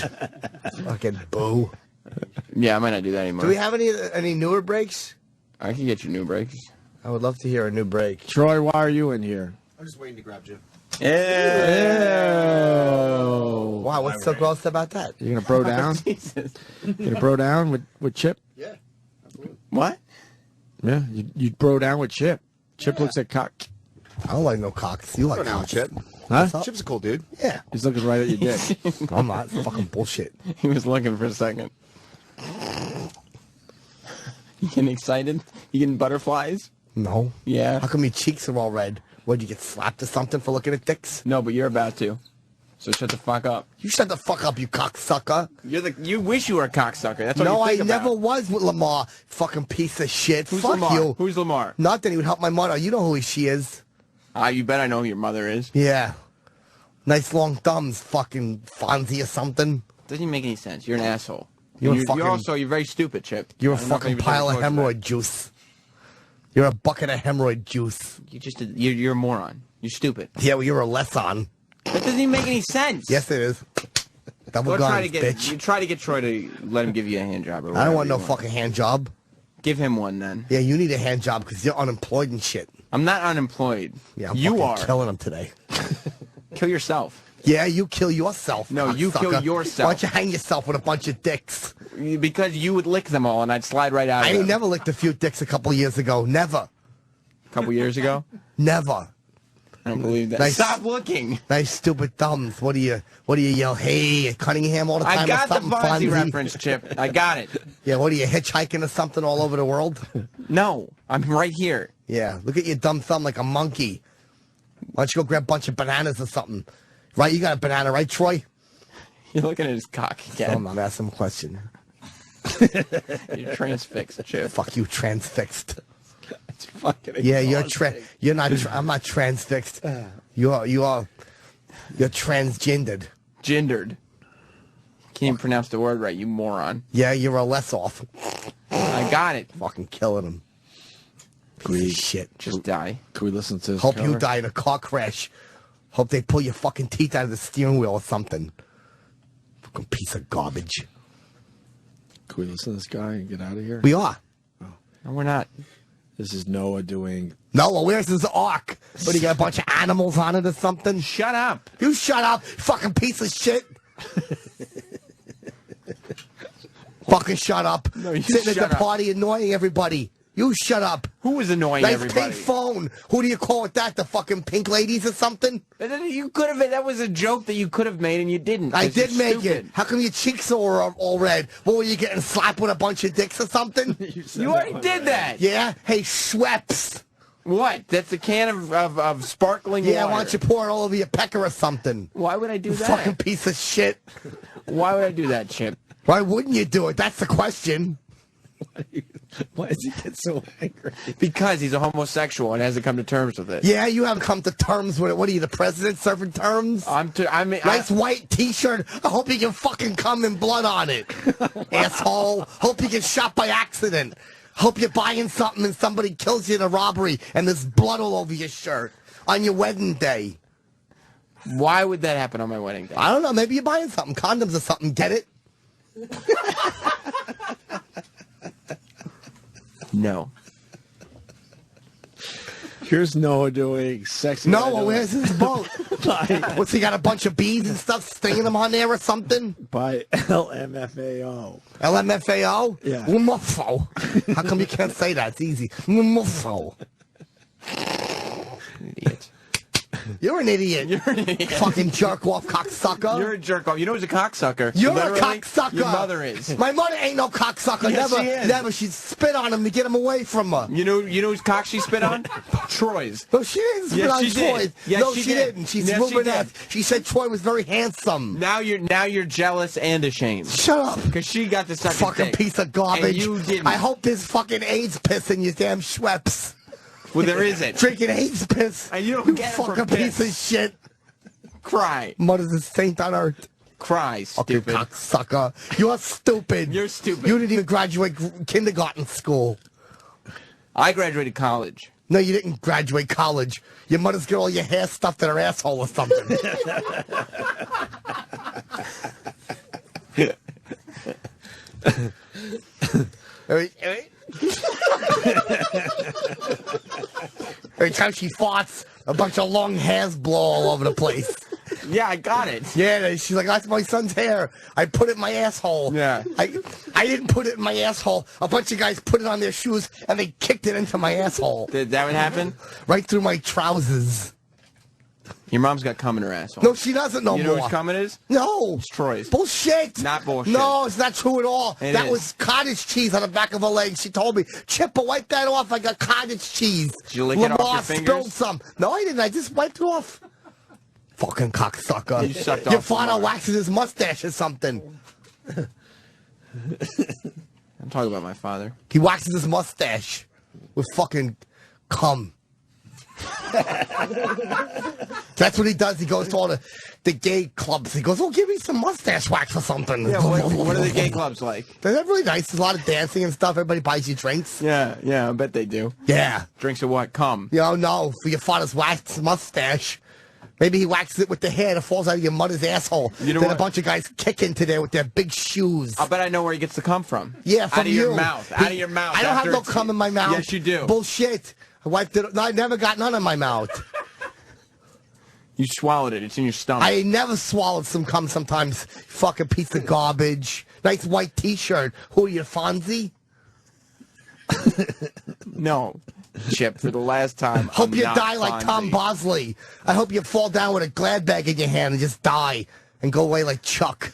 Fucking boo. Yeah, I might not do that anymore. Do we have any newer breaks? I can get you new breaks. I would love to hear a new break. Troy, why are you in here? I'm just waiting to grab Jim. Wow, what's so gross about that? You gonna bro down? Jesus. You gonna bro down with Chip? Yeah, absolutely. What? Yeah, you bro down with Chip. Chip looks at cock. I don't like no cocks. You like Go down, cocks. Chip. Huh? Chip's a cool dude. Yeah. He's looking right at your dick. I'm not. It's fucking bullshit. He was looking for a second. You getting excited? You getting butterflies? No. Yeah. How come your cheeks are all red? What, you get slapped or something for looking at dicks? No, but you're about to. So shut the fuck up. You shut the fuck up, you cocksucker. You wish you were a cocksucker. That's what No, you I think about. never was with Lamar. Fucking piece of shit. Who's Fuck Lamar? you. Who's Lamar? Nothing. He would help my mother. You know who she is. You bet I know who your mother is. Yeah. Nice long thumbs, fucking Fonzie or something. Doesn't even make any sense. You're an asshole. You're a You're fucking- also you're very stupid, Chip. You're a I don't know if fucking anybody's pile ever of told you hemorrhoid juice. You're a bucket of hemorrhoid juice. that. You're a moron. You're stupid. Yeah, well, you're a lesson. That doesn't even make any sense. Yes, it is. Double Go guns, try to get bitch. you try to get Troy to let him give you a hand job. Or I whatever don't want you no fucking hand job. Give him one then. Yeah, you need a hand job because you're unemployed and shit. I'm not unemployed. Yeah, I'm you fucking are. killing him today. Kill yourself. Yeah, you kill yourself. No, you kill cocksucker. yourself. Why don't you hang yourself with a bunch of dicks? Because you would lick them all, and I'd slide right out. I of ain't them. never licked a few dicks a couple years ago. Never. A couple years ago. Never. I don't believe that. Nice. Stop looking. Nice stupid thumbs. What do you yell? Hey, Cunningham all the time. I got or the something, Fonzie Fonzie? reference, Chip. I got it. Yeah, what are you hitchhiking or something all over the world? No, I'm right here. Yeah, look at your dumb thumb like a monkey. Why don't you go grab a bunch of bananas or something? Right, you got a banana, right, Troy? You're looking at his cock No, I'm again. not asking him a question. You're transfixed, Chip. Fuck you, transfixed. It's fucking Yeah, exhausting. you're not. I'm not transfixed. You're transgendered. Gendered. Can't even pronounce the word right, you moron. Yeah, you're a less off. I got it. Fucking killing him. Piece of shit. Just die. Can we listen to this Hope cover? you die in a car crash. Hope they pull your fucking teeth out of the steering wheel or something. Fucking piece of garbage. Can we listen to this guy and get out of here? We are. No, we're not. This is Noah doing... Noah, where's his ark? What, do you got a bunch of animals on it or something? Shut up. You shut up, fucking piece of shit. Fucking shut up. No, you Sitting at shut the up. party annoying everybody. You shut up. Who was annoying Nice everybody? pink phone. Who do you call it that? The fucking pink ladies or something? You could have. That was a joke that you could have made, and you didn't. I 'cause did you're make stupid. it. How come your cheeks are all red? What were you getting slapped with a bunch of dicks or something? You already did that. Yeah? Hey, Schweppes. What? That's a can of sparkling Yeah, water. why don't you pour it all over your pecker or something? Why would I do You that? fucking piece of shit. Why would I do that, Chip? Why wouldn't you do it? That's the question. Why does he get so angry? Because he's a homosexual and hasn't come to terms with it. Yeah, you haven't come to terms with it. What are you, the president serving terms? Nice white T-shirt. I hope you can fucking come in blood on it, asshole. Hope you get shot by accident. Hope you're buying something and somebody kills you in a robbery and there's blood all over your shirt on your wedding day. Why would that happen on my wedding day? I don't know. Maybe you're buying something, condoms or something. Get it? No. Here's Noah doing sexy. Noah, where's his boat? What's he got? A bunch of beads and stuff stinging him on there or something? By LMFAO. LMFAO? Yeah. Muffo. How come you can't say that? It's easy. Muffo. Idiot. You're an idiot. You're an idiot. Fucking jerk off cocksucker. You're a jerk off. You know who's a cocksucker? You're Literally, a cocksucker. Your mother is. My mother ain't no cocksucker. Yes, never, she is. never. She'd spit on him to get him away from her. You know whose cock she spit on? Troy's. No, she didn't spit Yes, on she Troy. did. Yes, no, she she did. didn't. She's Yes, she rumored did. that. She said Troy was very handsome. Now you're jealous and ashamed. Shut up. Because she got the second Fucking dick. piece of garbage. And you didn't. I hope there's fucking AIDS piss in your damn Schweppes. Well, there isn't. Drinking AIDS piss. And you don't You get it for fucking piss. piece of shit. Cry. Mother's a saint on earth. Cry, Fucking stupid. cocksucker. You're stupid. You're stupid. You didn't even graduate kindergarten school. I graduated college. No, you didn't graduate college. Your mother's got all your hair stuffed in her asshole or something. Every time she farts, a bunch of long hairs blow all over the place. Yeah, I got it. Yeah, she's like, that's my son's hair. I put it in my asshole. Yeah. I didn't put it in my asshole. A bunch of guys put it on their shoes, and they kicked it into my asshole. Did that what happened? Right through my trousers. Your mom's got cum in her asshole. No, she doesn't no You more. know whose cum it is? No. It's Troy's. Bullshit. Not bullshit. No, it's not true at all. It That is. was cottage cheese on the back of her leg. She told me, Chipper, wipe that off. I got cottage cheese. Did you lick it off Lamar your fingers? spilled some. No, I didn't. I just wiped it off. Fucking cocksucker. You sucked Your off father Lamar. waxes his mustache or something. I'm talking about my father. He waxes his mustache with fucking cum. That's what he does. He goes to all the gay clubs. He goes, oh, give me some mustache wax or something. Yeah, what are the gay clubs like? They're really nice. There's a lot of dancing and stuff. Everybody buys you drinks. Yeah, I bet they do. Yeah. Drinks of what? Cum. You no, for your father's waxed mustache. Maybe he waxes it with the hair that falls out of your mother's asshole. You know then what? a bunch of guys kick into there with their big shoes. I'll bet I know where he gets the cum from. Yeah, from out of you. your mouth. Out of your mouth. I don't have after no it's- cum in my mouth. Yes, you do. Bullshit. I wiped it. No, I never got none in my mouth. You swallowed it. It's in your stomach. I never swallowed some cum sometimes. Fucking piece of garbage. Nice white t-shirt. Who are you, Fonzie? No. Chip, for the last time. Hope I'm you not die like Tom Fonzie. Bosley. I hope you fall down with a glad bag in your hand and just die and go away like Chuck.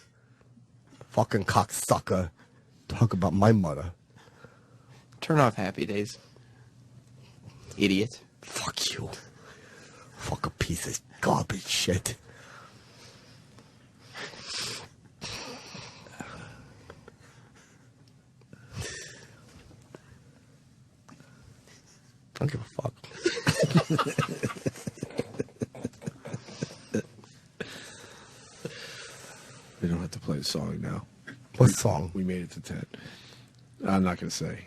Fucking cocksucker. Talk about my mother. Turn off Happy Days. Idiot. Fuck you. Fuck a piece of garbage shit. I don't give a fuck. We don't have to play the song now. What song? We made it to 10. I'm not going to say.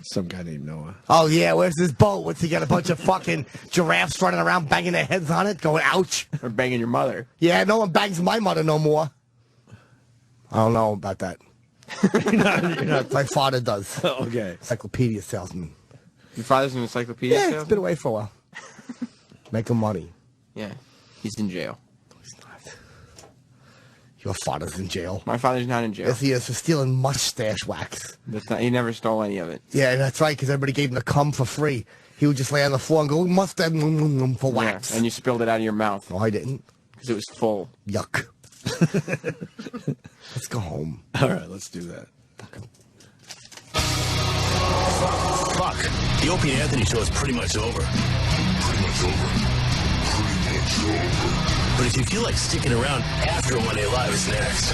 Some guy named Noah. Oh, yeah, where's this boat? What's he got? A bunch of fucking giraffes running around banging their heads on it, going, ouch. Or banging your mother. Yeah, no one bangs my mother no more. I don't know about that. You're not. My father does. Okay. Encyclopedia salesman. Your father's an encyclopedia Yeah, salesman? he's been away for a while. Making money. Yeah. He's in jail. Your father's in jail. My father's not in jail. Yes, he is for stealing mustache wax. That's not, he never stole any of it. Yeah, that's right, because everybody gave him the cum for free. He would just lay on the floor and go, mustache for wax. Yeah, and you spilled it out of your mouth. No, I didn't. Because it was full. Yuck. Let's go home. All right, let's do that. Fuck. The Opie Anthony show is pretty much over. Pretty much over. But if you feel like sticking around after 1A Live is next.